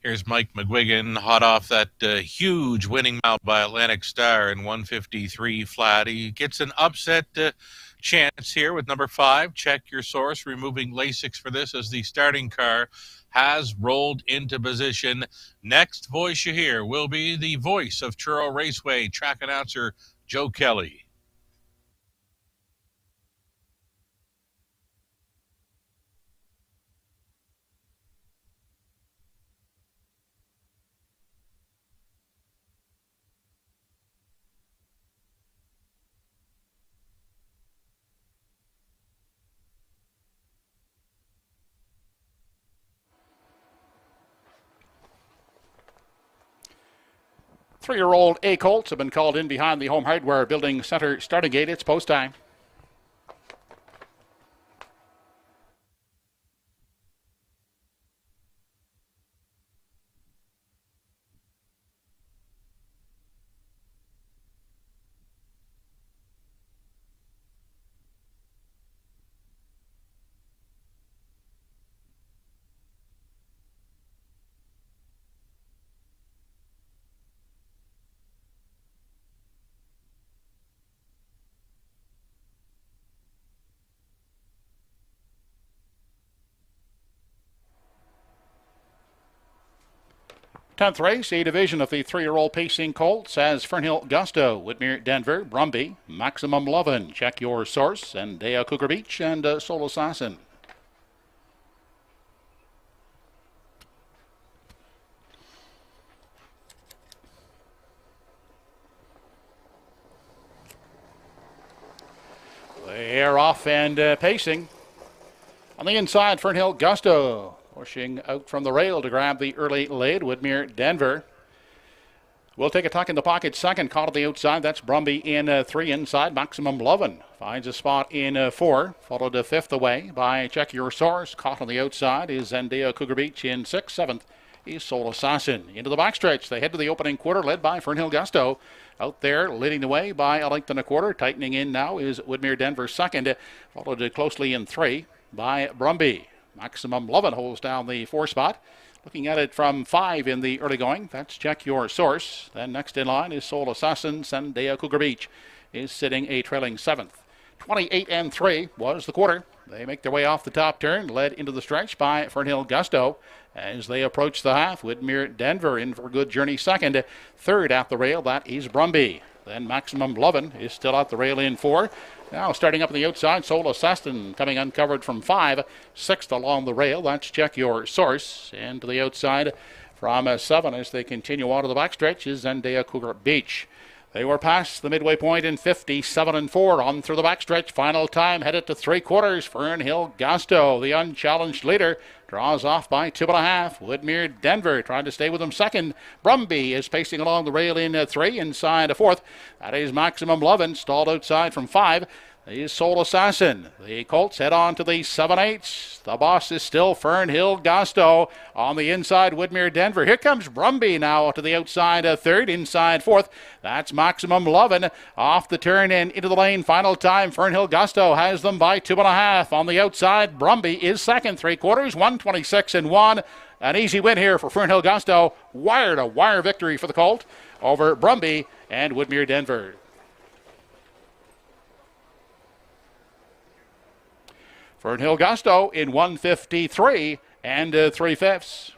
Here's Mike McGuigan, hot off that huge winning mile by Atlantic Star in 153 flat. He gets an upset chance here with number 5. Check your source, removing Lasix for this as the starting car has rolled into position. Next voice you hear will be the voice of Truro Raceway, track announcer Joe Kelly. Three-year-old A Colts have been called in behind the Home Hardware Building Center starting gate. It's post time. Tenth race, a division of the three-year-old pacing colts as Fernhill Gusto, Whitmere Denver, Brumby, Maximum Lovin', Check Your Source, and Dea Cougar Beach, and Soul Assassin. They're off and pacing. On the inside, Fernhill Gusto pushing out from the rail to grab the early lead. Whitmere Denver will take a tuck in the pocket second. Caught on the outside. That's Brumby in 3 inside. Maximum Lovin' finds a spot in 4. Followed to 5th away by Check Your Source. Caught on the outside is Zendaya Cougar Beach in 6th. 7th is Soul Assassin. Into the backstretch. They head to the opening quarter led by Fernhill Gusto. Out there, leading the way by a length and a quarter. Tightening in now is Whitmere Denver second. Followed closely in 3 by Brumby. Maximum Lovin' holds down the 4 spot. Looking at it from 5 in the early going, that's Check Your Source. Then next in line is Soul Assassin. Zendaya Cougar Beach is sitting a trailing 7th. 28-3 was the quarter. They make their way off the top turn, led into the stretch by Fernhill Gusto. As they approach the half, Whitmere Denver in for a good journey second. Third at the rail, that is Brumby. Then Maximum Lovin' is still at the rail in 4. Now starting up on the outside, Soul Assassin coming uncovered from 5. 6th along the rail, that's Check Your Source. And to the outside from 7 as they continue on to the backstretch is Zendaya Cougar Beach. They were past the midway point in 57-4 on through the backstretch. Final time headed to 3/4. Fernhill Gusto, the unchallenged leader, draws off by 2.5. Whitmere Denver trying to stay with him second. Brumby is pacing along the rail in 3 inside a 4th. That is Maximum Lovin', stalled outside from 5. Is Soul Assassin. The Colts head on to the 7/8. The boss is still Fernhill Gusto. On the inside, Whitmere Denver. Here comes Brumby now to the outside, 3rd, inside 4th. That's Maximum Lovin'. Off the turn and into the lane. Final time, Fernhill Gusto has them by 2.5. On the outside, Brumby is second, 3/4, 126-1. An easy win here for Fernhill Gusto. Wire-to-wire victory for the Colt. over Brumby and Woodmere Denver. Fernhill Gusto in 1:53 and 3/5.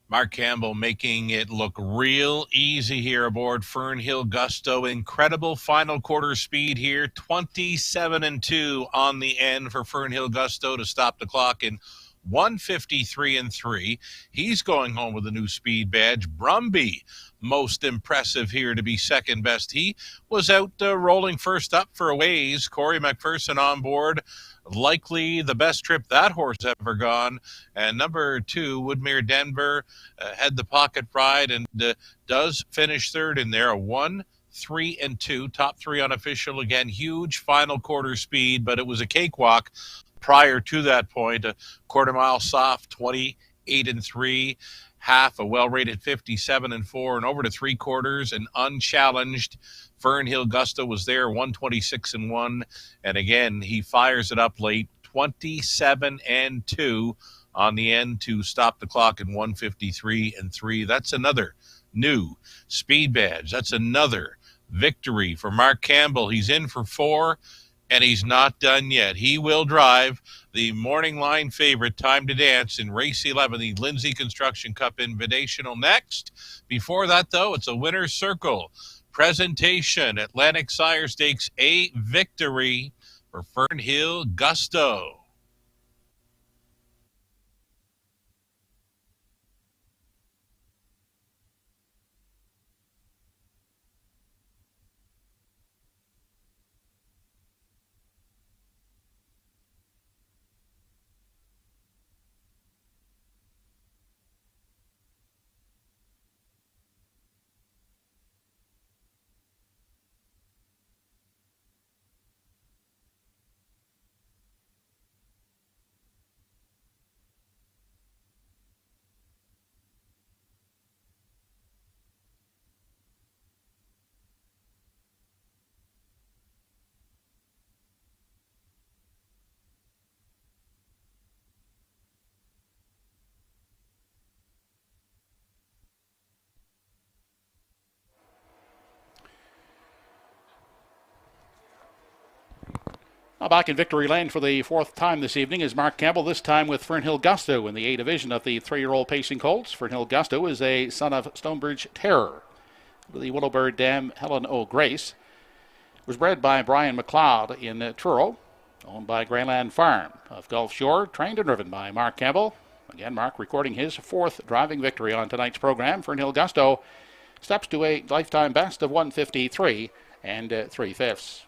Mark Campbell making it look real easy here aboard Fernhill Gusto. Incredible final quarter speed here. 27-2 on the end for Fernhill Gusto to stop the clock in 1:53-3. He's going home with a new speed badge. Brumby, most impressive here to be second best. He was out rolling first up for a ways. Corey McPherson on board. Likely the best trip that horse ever gone. And number 2, Woodmere Denver, had the pocket ride and does finish third in there. A 1-3-2, top 3 unofficial. Again, huge final quarter speed, but it was a cakewalk prior to that point. A quarter mile soft, 28-3. Half, a well-rated 57-4, and over to 3/4, an unchallenged Fernhill Gusto was there, 126-1, and again, he fires it up late, 27-2 on the end to stop the clock in 1:53-3. That's another new speed badge. That's another victory for Mark Campbell. He's in for 4, and he's not done yet. He will drive the morning line favorite, Time to Dance, in race 11, the Lindsay Construction Cup Invitational next. Before that, though, it's a winner's circle presentation. Atlantic Sire Stakes, a victory for Fernhill Gusto. Now back in victory lane for the 4th time this evening is Mark Campbell, this time with Fernhill Gusto in the A division of the 3-year-old pacing colts. Fernhill Gusto is a son of Stonebridge Terror. The Willowbird dam Helen O'Grace was bred by Brian McLeod in Truro, owned by Greyland Farm of Gulf Shore, trained and driven by Mark Campbell. Again, Mark recording his 4th driving victory on tonight's program. Fernhill Gusto steps to a lifetime best of 1:53 and 3/5.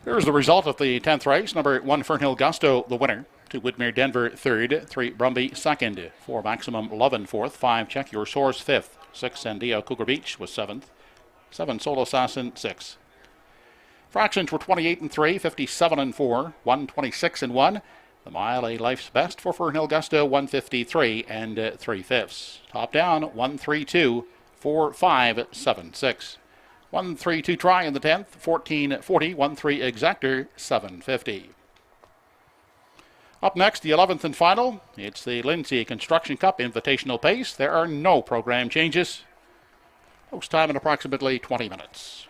Here's the result of the 10th race. Number 1, Fernhill Gusto, the winner. 2, Woodmere Denver, 3rd. 3, Brumby, 2nd. 4, Maximum Lovin, 4th. 5, Check Your Source, 5th. 6, Sandia Cougar Beach was 7th. 7, Soul Assassin, 6th. Fractions were 28-3, 57-4, 126-1. The mile, a life's best for Fernhill Gusto, 1:53 and 3/5. Top down, 1:32, 4:5, 1-3-2 try in the 10th, 14:40, 1-3 exactor, 7:50. Up next, the 11th and final. It's the Lindsay Construction Cup Invitational Pace. There are no program changes. Post time in approximately 20 minutes.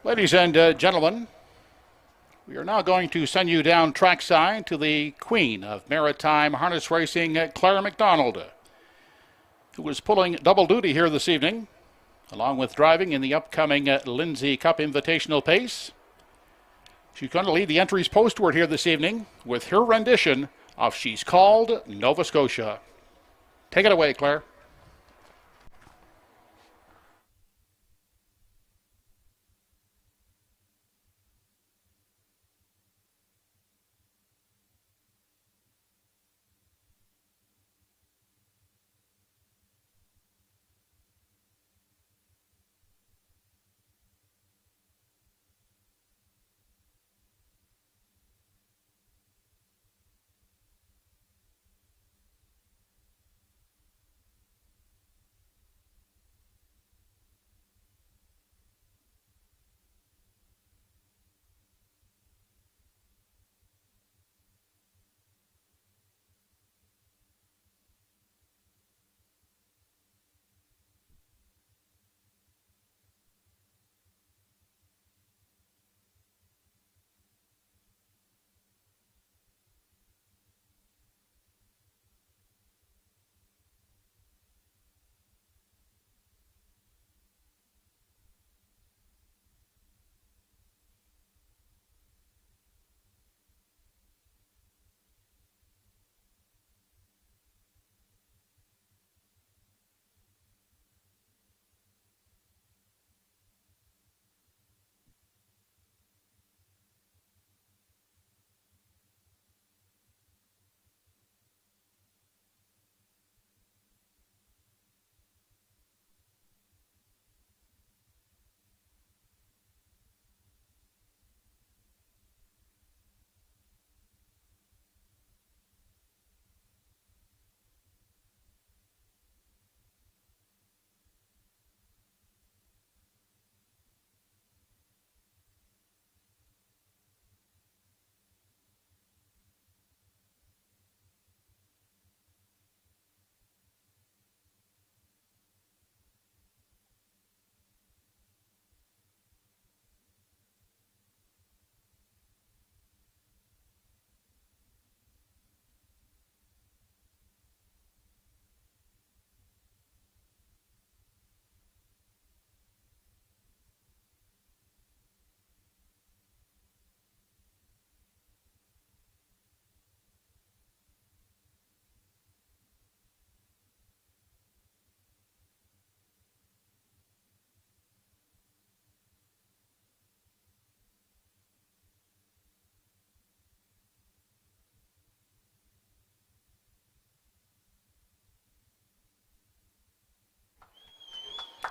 Ladies and gentlemen, we are now going to send you down trackside to the queen of maritime harness racing, Claire McDonald, who is pulling double duty here this evening, along with driving in the upcoming Lindsay Cup Invitational Pace. She's going to lead the entries postward here this evening with her rendition of She's Called Nova Scotia. Take it away, Claire.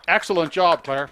Excellent job, Claire.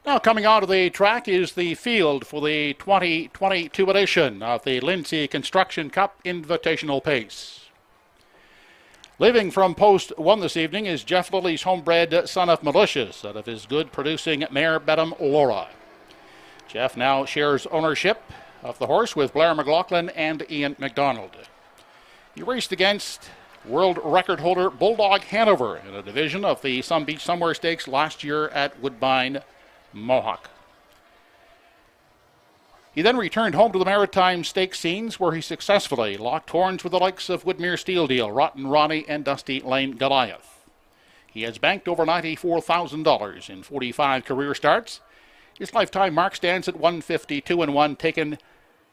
Now coming onto the track is the field for the 2022 edition of the Lindsay Construction Cup Invitational Pace. Leaving from post 1 this evening is Jeff Lilly's homebred Son of Malicious out of his good producing mare Bedham Laura. Jeff now shares ownership of the horse with Blair McLaughlin and Ian McDonald. He raced against world record holder Bulldog Hanover in a division of the Sun Beach Somewhere Stakes last year at Woodbine Mohawk. He then returned home to the Maritime Stakes scenes where he successfully locked horns with the likes of Woodmere Steel Deal, Rotten Ronnie, and Dusty Lane Goliath. He has banked over $94,000 in 45 career starts. His lifetime mark stands at 152-1, taken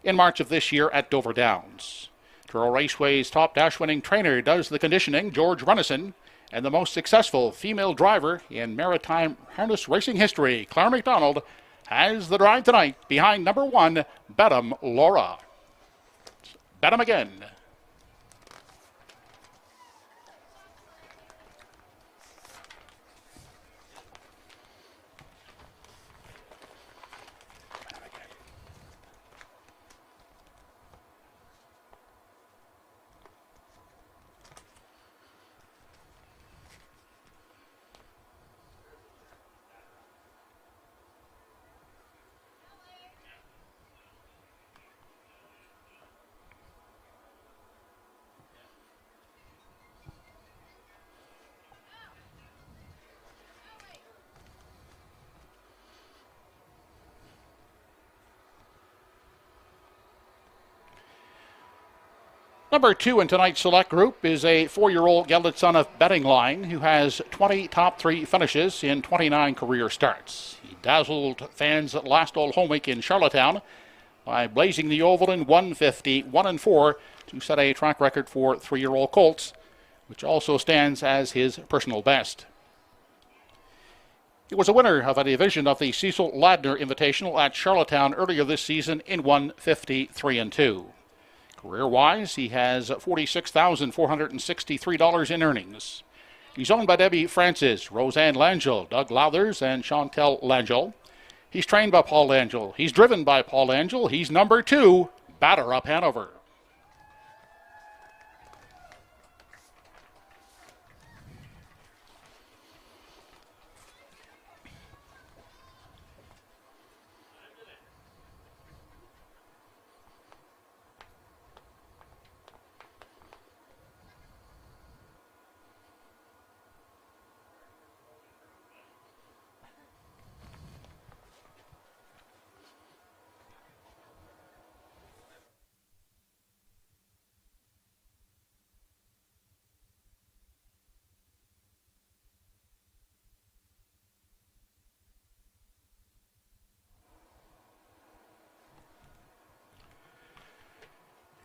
in March of this year at Dover Downs. Truro Raceway's top dash-winning trainer does the conditioning, George Runnison, and the most successful female driver in maritime harness racing history, Claire McDonald, has the drive tonight behind number 1, Bedham Laura. Bedham again. Number 2 in tonight's select group is a 4-year-old gelded son of Betting Line who has 20 top 3 finishes in 29 career starts. He dazzled fans at last Old Home Week in Charlottetown by blazing the oval in 150-1-4 to set a track record for 3-year-old colts, which also stands as his personal best. He was a winner of a division of the Cecil Ladner Invitational at Charlottetown earlier this season in 153-2. Career-wise, he has $46,463 in earnings. He's owned by Debbie Francis, Roseanne Langell, Doug Lauthers, and Chantel Langell. He's trained by Paul Langell. He's driven by Paul Langell. He's number 2, Batter Up Hanover.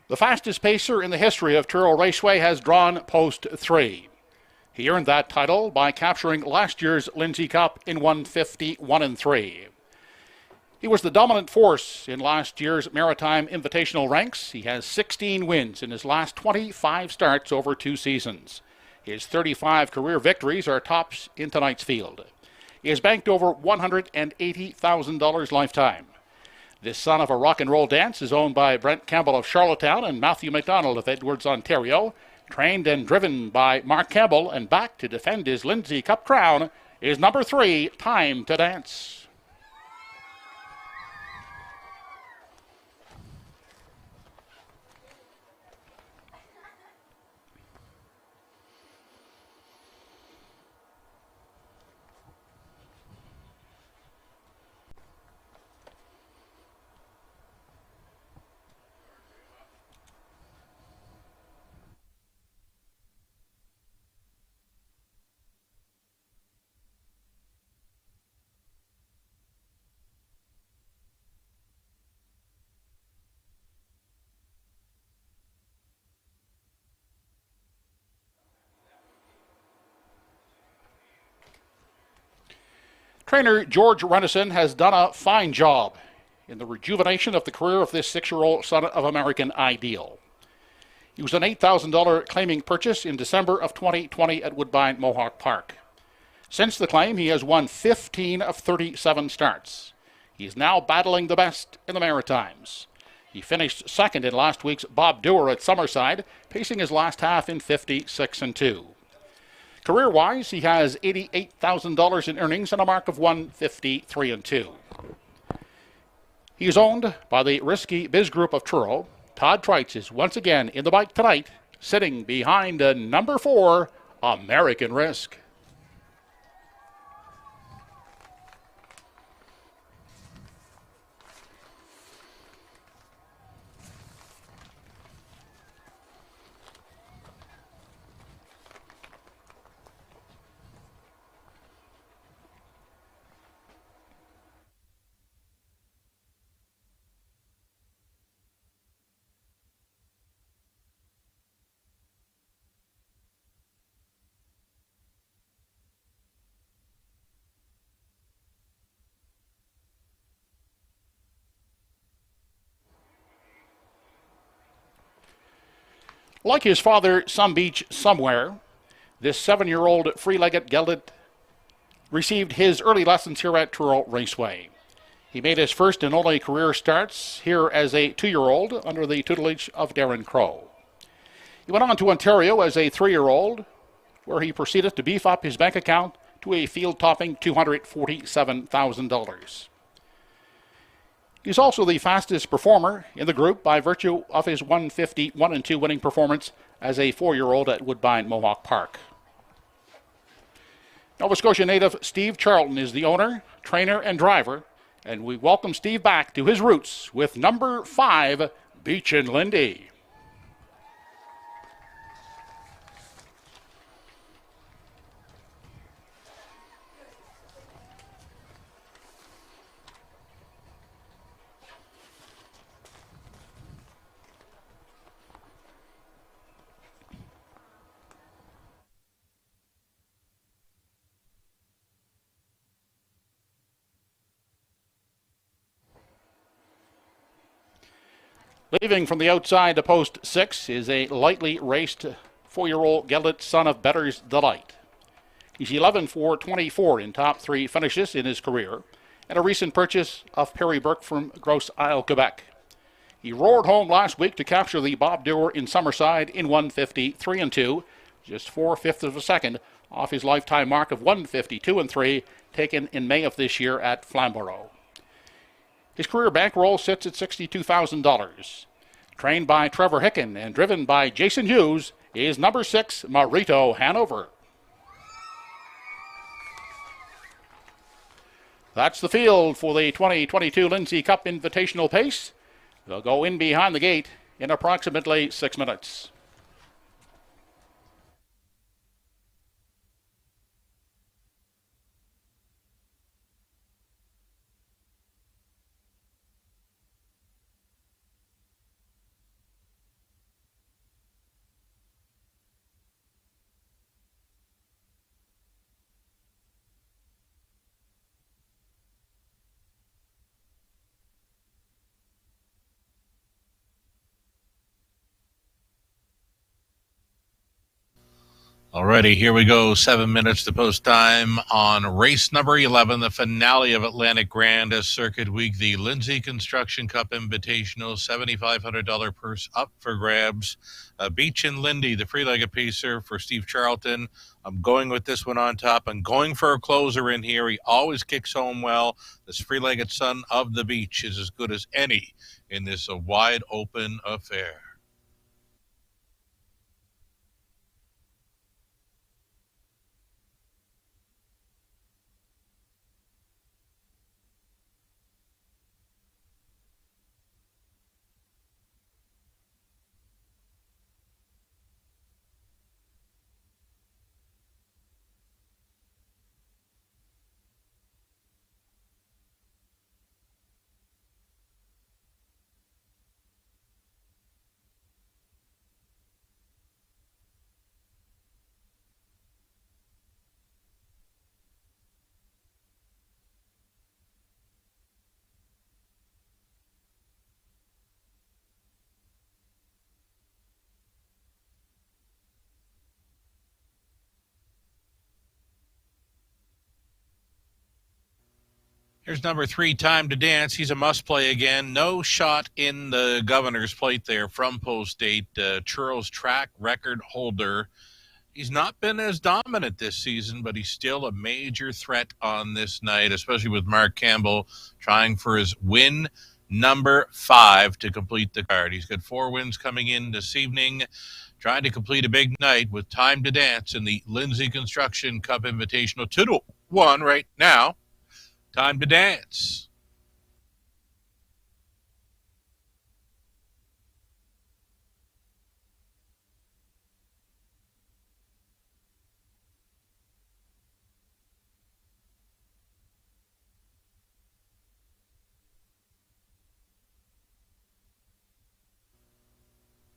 The fastest pacer in the history of Truro Raceway has drawn post 3. He earned that title by capturing last year's Lindsay Cup in 150-1-3. He was the dominant force in last year's Maritime Invitational ranks. He has 16 wins in his last 25 starts over 2 seasons. His 35 career victories are tops in tonight's field. He has banked over $180,000 lifetime. This son of a rock and roll dance is owned by Brent Campbell of Charlottetown and Matthew McDonald of Edwards, Ontario. Trained and driven by Mark Campbell and back to defend his Lindsay Cup crown is number 3, Time to Dance. Trainer George Runnison has done a fine job in the rejuvenation of the career of this 6-year-old son of American Ideal. He was an $8,000 claiming purchase in December of 2020 at Woodbine Mohawk Park. Since the claim, he has won 15 of 37 starts. He is now battling the best in the Maritimes. He finished second in last week's Bob Dewar at Summerside, pacing his last half in 56-2. Career-wise, he has $88,000 in earnings and a mark of 153-2. He is owned by the Risky Biz Group of Truro. Todd Trites is once again in the bike tonight, sitting behind number 4, American Risk. Like his father, Some Beach Somewhere, this 7-year-old free-legged gelded received his early lessons here at Truro Raceway. He made his first and only career starts here as a 2-year-old under the tutelage of Darren Crow. He went on to Ontario as a 3-year-old, where he proceeded to beef up his bank account to a field-topping $247,000. He's also the fastest performer in the group by virtue of his 150-1-2 winning performance as a 4-year-old at Woodbine Mohawk Park. Nova Scotia native Steve Charlton is the owner, trainer, and driver, and we welcome Steve back to his roots with number 5, Beach and Lindy. Leaving from the outside to post 6 is a lightly raced 4-year-old gelded son of Better's Delight. He's 11 for 24 in top 3 finishes in his career, and a recent purchase of Perry Burke from Grosse Isle, Quebec. He roared home last week to capture the Bob Dewar in Summerside in 153-2, just 4/5 of a second off his lifetime mark of 152-3, taken in May of this year at Flamborough. His career bankroll sits at $62,000. Trained by Trevor Hicken and driven by Jason Hughes is number 6, Marito Hanover. That's the field for the 2022 Lindsay Cup Invitational Pace. They'll go in behind the gate in approximately 6 minutes. Alrighty, here we go. 7 minutes to post time on race number 11, the finale of Atlantic Grand Circuit Week, the Lindsay Construction Cup Invitational, $7,500 purse up for grabs. Beach and Lindy, the free-legged pacer for Steve Charlton. I'm going with this one on top. I'm going for a closer in here. He always kicks home well. This free-legged son of the beach is as good as any in this wide open affair. Here's number 3, Time to Dance. He's a must-play again. No shot in the governor's plate there from post 8. Truro's track record holder. He's not been as dominant this season, but he's still a major threat on this night, especially with Mark Campbell trying for his win number 5 to complete the card. He's got 4 wins coming in this evening, trying to complete a big night with Time to Dance in the Lindsay Construction Cup Invitational 2-1 right now. Time to Dance.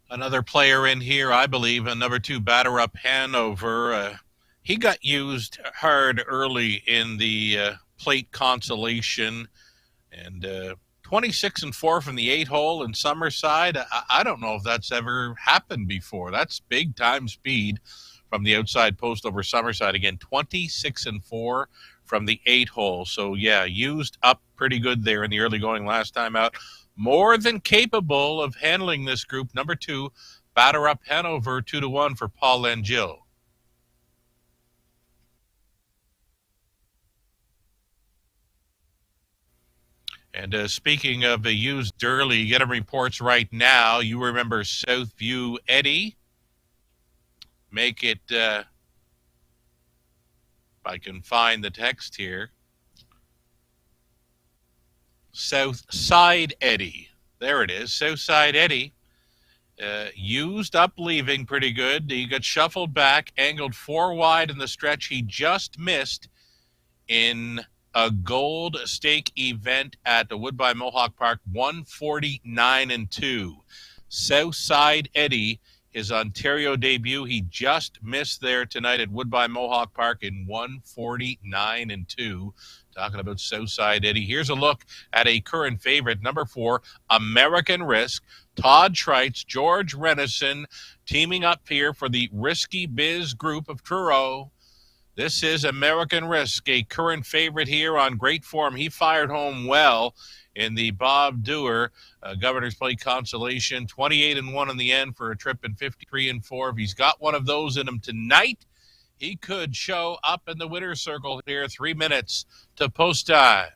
Another player in here, I believe, a number 2 batter up Hanover. He got used hard early in the plate consolation, and 26-4 from the 8 hole in Summerside. I don't know if that's ever happened before. That's big time speed from the outside post over Summerside. Again, 26-4 from the 8 hole. So yeah, used up pretty good there in the early going last time out. More than capable of handling this group. Number 2, batter up Hanover, 2-1 for Paul Langill. And speaking of the used early, you get him reports right now. You remember Southview Eddie. Make it, if I can find the text here, Southside Eddie. There it is, Southside Eddie. Used up leaving pretty good. He got shuffled back, angled 4 wide in the stretch. He just missed in a gold stake event at the Woodbine Mohawk Park, 149-2. Southside Eddie, his Ontario debut, he just missed there tonight at Woodbine Mohawk Park in 149-2. Talking about Southside Eddie. Here's a look at a current favorite, number 4, American Risk. Todd Treitz, George Renison teaming up here for the Risky Biz group of Truro. This is American Risk, a current favorite here on great form. He fired home well in the Bob Dewar Governor's Plate Consolation. 28-1 in the end for a trip in 53-4. If he's got one of those in him tonight, he could show up in the winner's circle here. 3 minutes to post time.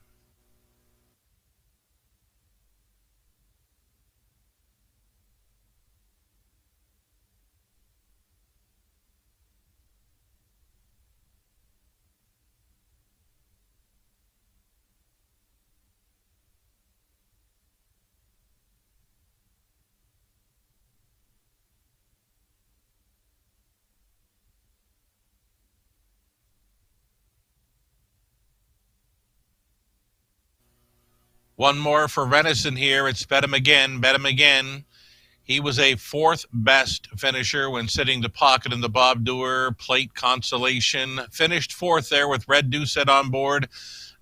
One more for Renison here. It's bet him again, bet him again. He was a 4th best finisher when sitting the pocket in the Bob Dewar Plate Consolation. Finished 4th there with Red Doucette on board.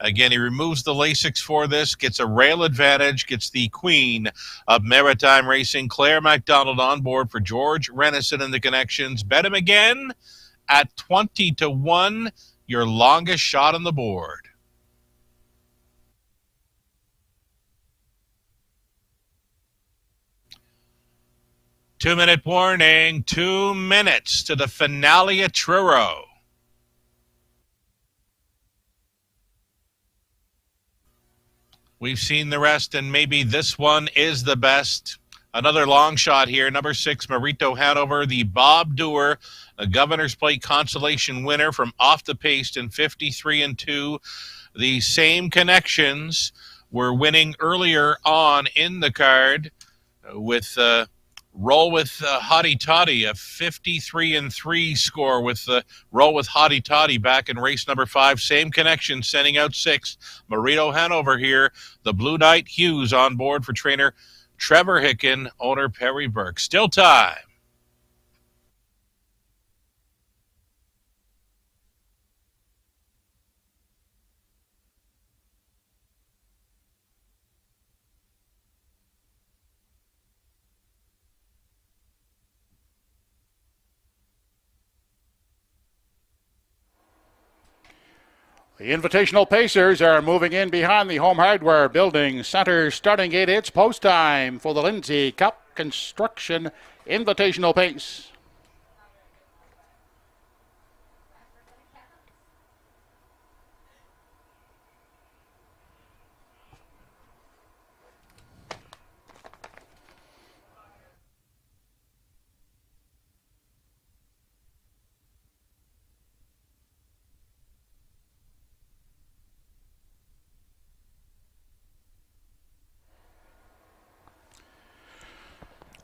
Again, he removes the Lasix for this, gets a rail advantage, gets the queen of maritime racing, Claire MacDonald, on board for George Renison in the connections. Bet him again at 20-1, your longest shot on the board. Two-minute warning, 2 minutes to the finale at Truro. We've seen the rest, and maybe this one is the best. Another long shot here, number 6, Marito Hanover, the Bob Dewar, a Governor's Plate Consolation winner from off the pace in 53-2. The same connections were winning earlier on in the card with Roll with Hottie Toddy, a 53-3 score with Roll with Hottie Toddy back in race number 5. Same connection, sending out 6. Marito Hanover here. The Blue Knight Hughes on board for trainer Trevor Hicken, owner Perry Burke. Still time. The Invitational Pacers are moving in behind the Home Hardware Building Center starting gate. It's post time for the Lindsay Cup Construction Invitational Pace.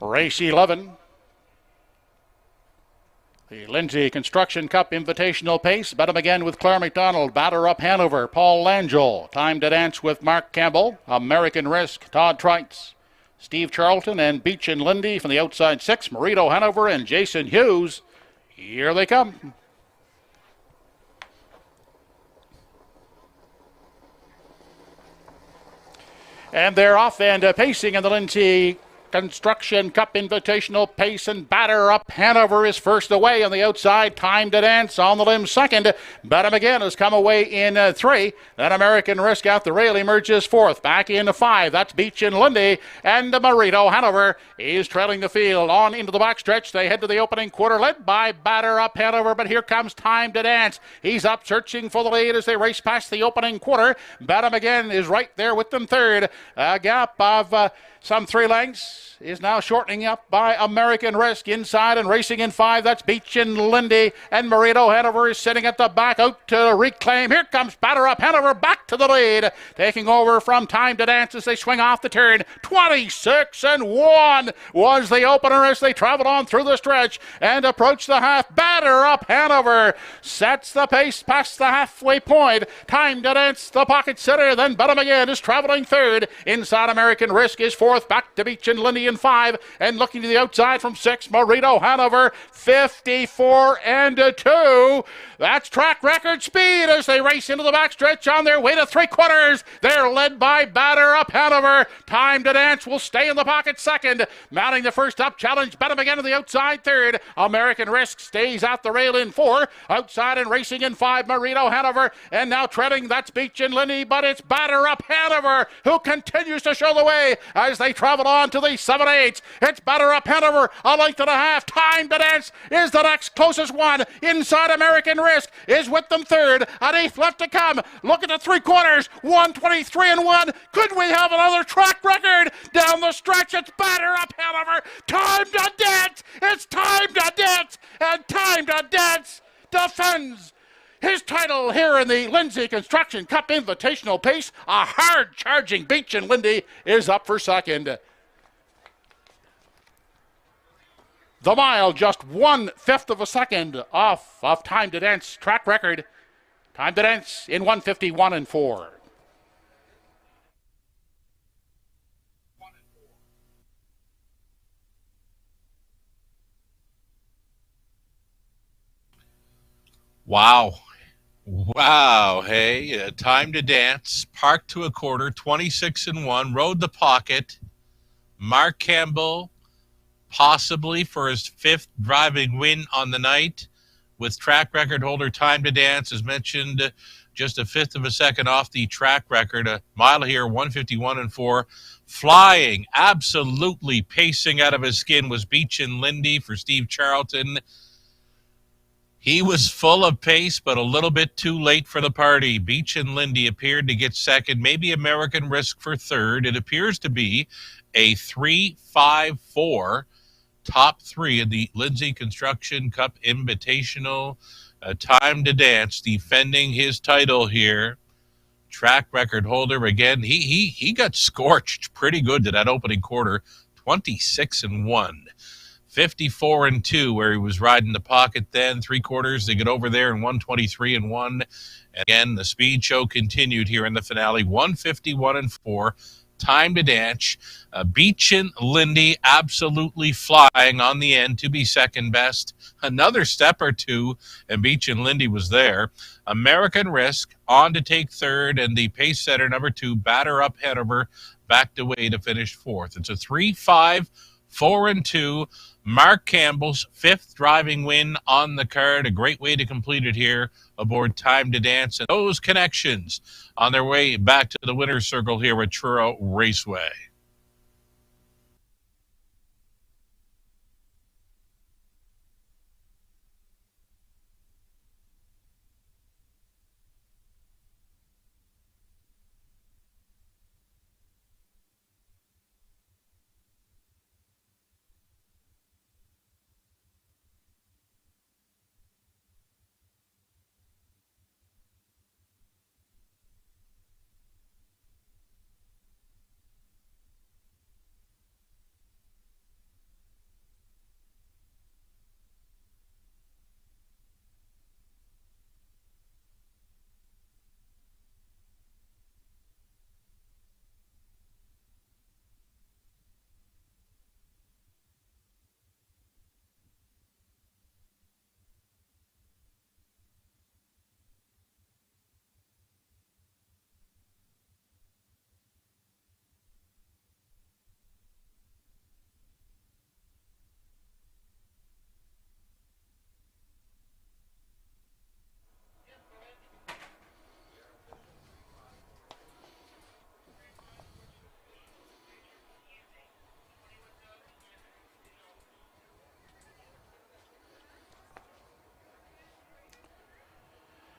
Race 11. The Lindsay Construction Cup Invitational Pace. Bet 'em again with Claire McDonald. Batter up Hanover, Paul Langell. Time to Dance with Mark Campbell. American Risk, Todd Trites. Steve Charlton and Beach and Lindy from the outside six. Marito Hanover and Jason Hughes. Here they come. And they're off and pacing in the Lindsay Construction Cup Invitational Pace, and batter up Hanover is first away on the outside. Time to Dance on the limb second. Bet 'em again has come away in three. Then American Risk out the rail emerges fourth. Back into five. That's Beach and Lindy. And Marito Hanover is trailing the field on into the backstretch. They head to the opening quarter led by batter up Hanover, but here comes Time to Dance. He's up searching for the lead as they race past the opening quarter. Bet 'em again is right there with them third. A gap of some 3 lengths is now shortening up by American Risk inside and racing in five. That's Beach and Lindy, and Marito Hanover is sitting at the back out to reclaim. Here comes batter up Hanover back to the lead, taking over from Time to Dance as they swing off the turn. 26-1 was the opener as they traveled on through the stretch and approach the half. Batter up Hanover sets the pace past the halfway point. Time to Dance, the pocket sitter, then Bet 'em again is traveling third. Inside American Risk is fourth. Back to Beach and Lindy in five, and looking to the outside from six, Marito Hanover, 54-2. That's track record speed as they race into the backstretch on their way to three quarters. They're led by batter up Hanover. Time to Dance will stay in the pocket second. Mounting the first up challenge, Bet 'em again to the outside third. American Risk stays out the rail in four. Outside and racing in five, Marito Hanover. And now treading, that's Beach and Lindy, but it's batter up Hanover who continues to show the way as they travel on to the 7/8. It's batter up Hanover, a length and a half. Time to Dance is the next closest one. Inside American Risk is with them third. An eighth left to come. Look at the three quarters. 1:23-1. Could we have another track record down the stretch? It's batter up Hanover. Time to Dance. It's Time to Dance, and Time to Dance defends his title here in the Lindsay Construction Cup Invitational Pace. A hard-charging Beach and Lindy is up for second. The mile just 1/5 of a second off of Time to Dance track record. Time to Dance in 1:51-4. Wow. Wow. Hey, Time to Dance, parked to a quarter, 26-1, rode the pocket. Mark Campbell, possibly for his 5th driving win on the night, with track record holder Time to Dance, as mentioned, just 1/5 of a second off the track record. A mile here, 1:51-4. Flying, absolutely pacing out of his skin was Beach and Lindy for Steve Charlton. He was full of pace, but a little bit too late for the party. Beach and Lindy appeared to get second, maybe American Risk for third. It appears to be a 3-5-4 top three in the Lindsay Construction Cup Invitational. Time to Dance defending his title here. Track record holder again. He got scorched pretty good to that opening quarter. 26-1. 54-2 where he was riding the pocket then. Three quarters, they get over there in 1:23-1. And again, the speed show continued here in the finale. 1:51-4. Time to Dance. Beach and Lindy absolutely flying on the end to be second best. Another step or two, and Beach and Lindy was there. American Risk on to take third, and the pace setter number 2, batter up Hanover, backed away to finish fourth. It's a 3-5-4 4-2. Mark Campbell's 5th driving win on the card. A great way to complete it here aboard Time to Dance. And those connections on their way back to the winner's circle here at Truro Raceway.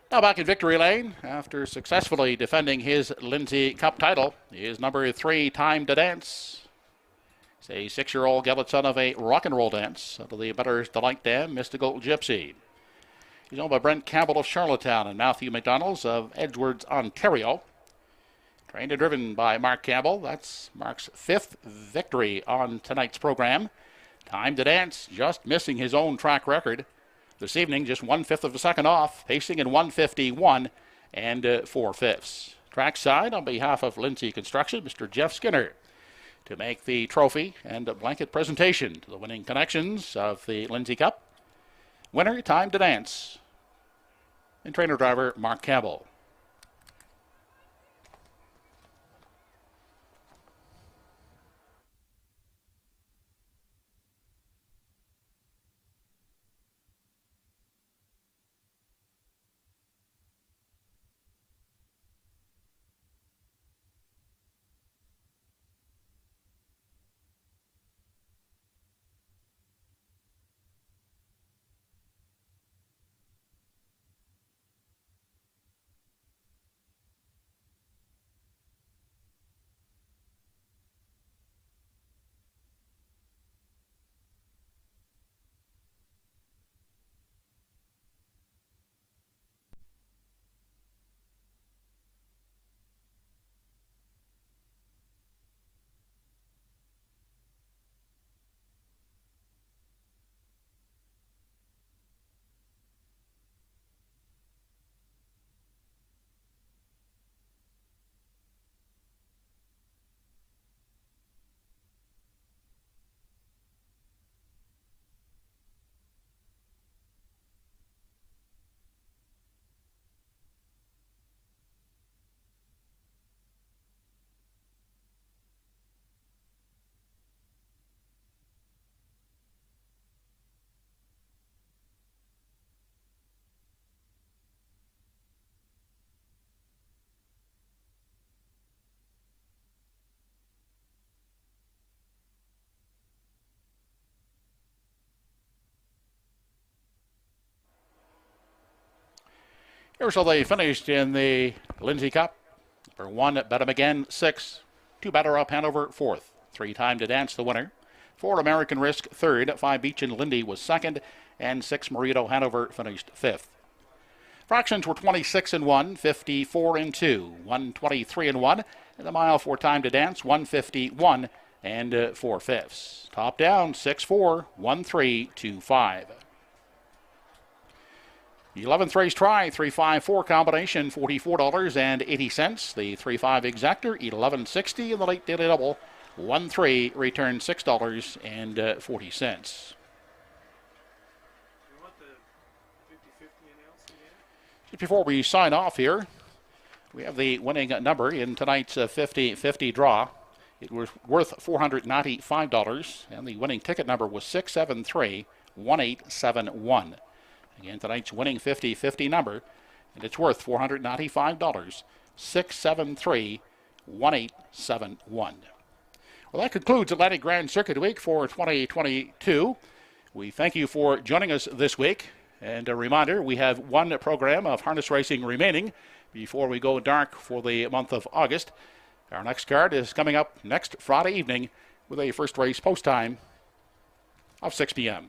Now back in victory lane, after successfully defending his Lindsay Cup title, is number 3, Time to Dance. He's a 6-year-old gallant son of a rock and roll dance out of the Better's Delight Dam, Mystical Gypsy. He's owned by Brent Campbell of Charlottetown and Matthew McDonald's of Edgewards, Ontario. Trained and driven by Mark Campbell. That's Mark's 5th victory on tonight's program. Time to Dance, just missing his own track record. This evening, just 1/5 of a second off, pacing in 1:51 and 4/5. Trackside, on behalf of Lindsay Construction, Mr. Jeff Skinner, to make the trophy and a blanket presentation to the winning connections of the Lindsay Cup. Winner, Time to Dance, and trainer driver Mark Campbell. Here's how they finished in the Lindsay Cup. Number 1, Bedham again, 6. 2, Batter Up, Hanover, 4th. 3, Time to Dance, the winner. 4, American Risk, 3rd. 5, Beach and Lindy was 2nd. And 6, Morito Hanover finished 5th. Fractions were 26 and 1, 54 and 2, 123 and 1. And the mile for Time to Dance, 151 and 4/5. Top down, 6-4, 1-3-2-5. 11th race try, 3-5-4 combination, $44.80. The 3-5 exactor, $11.60. And the late daily double, 1-3, return $6.40. Just before we sign off here, we have the winning number in tonight's 50-50 draw. It was worth $495, and the winning ticket number was 673-1871. Again, tonight's winning 50-50 number, and it's worth $495, 673-1871. Well, that concludes Atlantic Grand Circuit Week for 2022. We thank you for joining us this week. And a reminder, we have one program of harness racing remaining before we go dark for the month of August. Our next card is coming up next Friday evening with a first race post time of 6 p.m.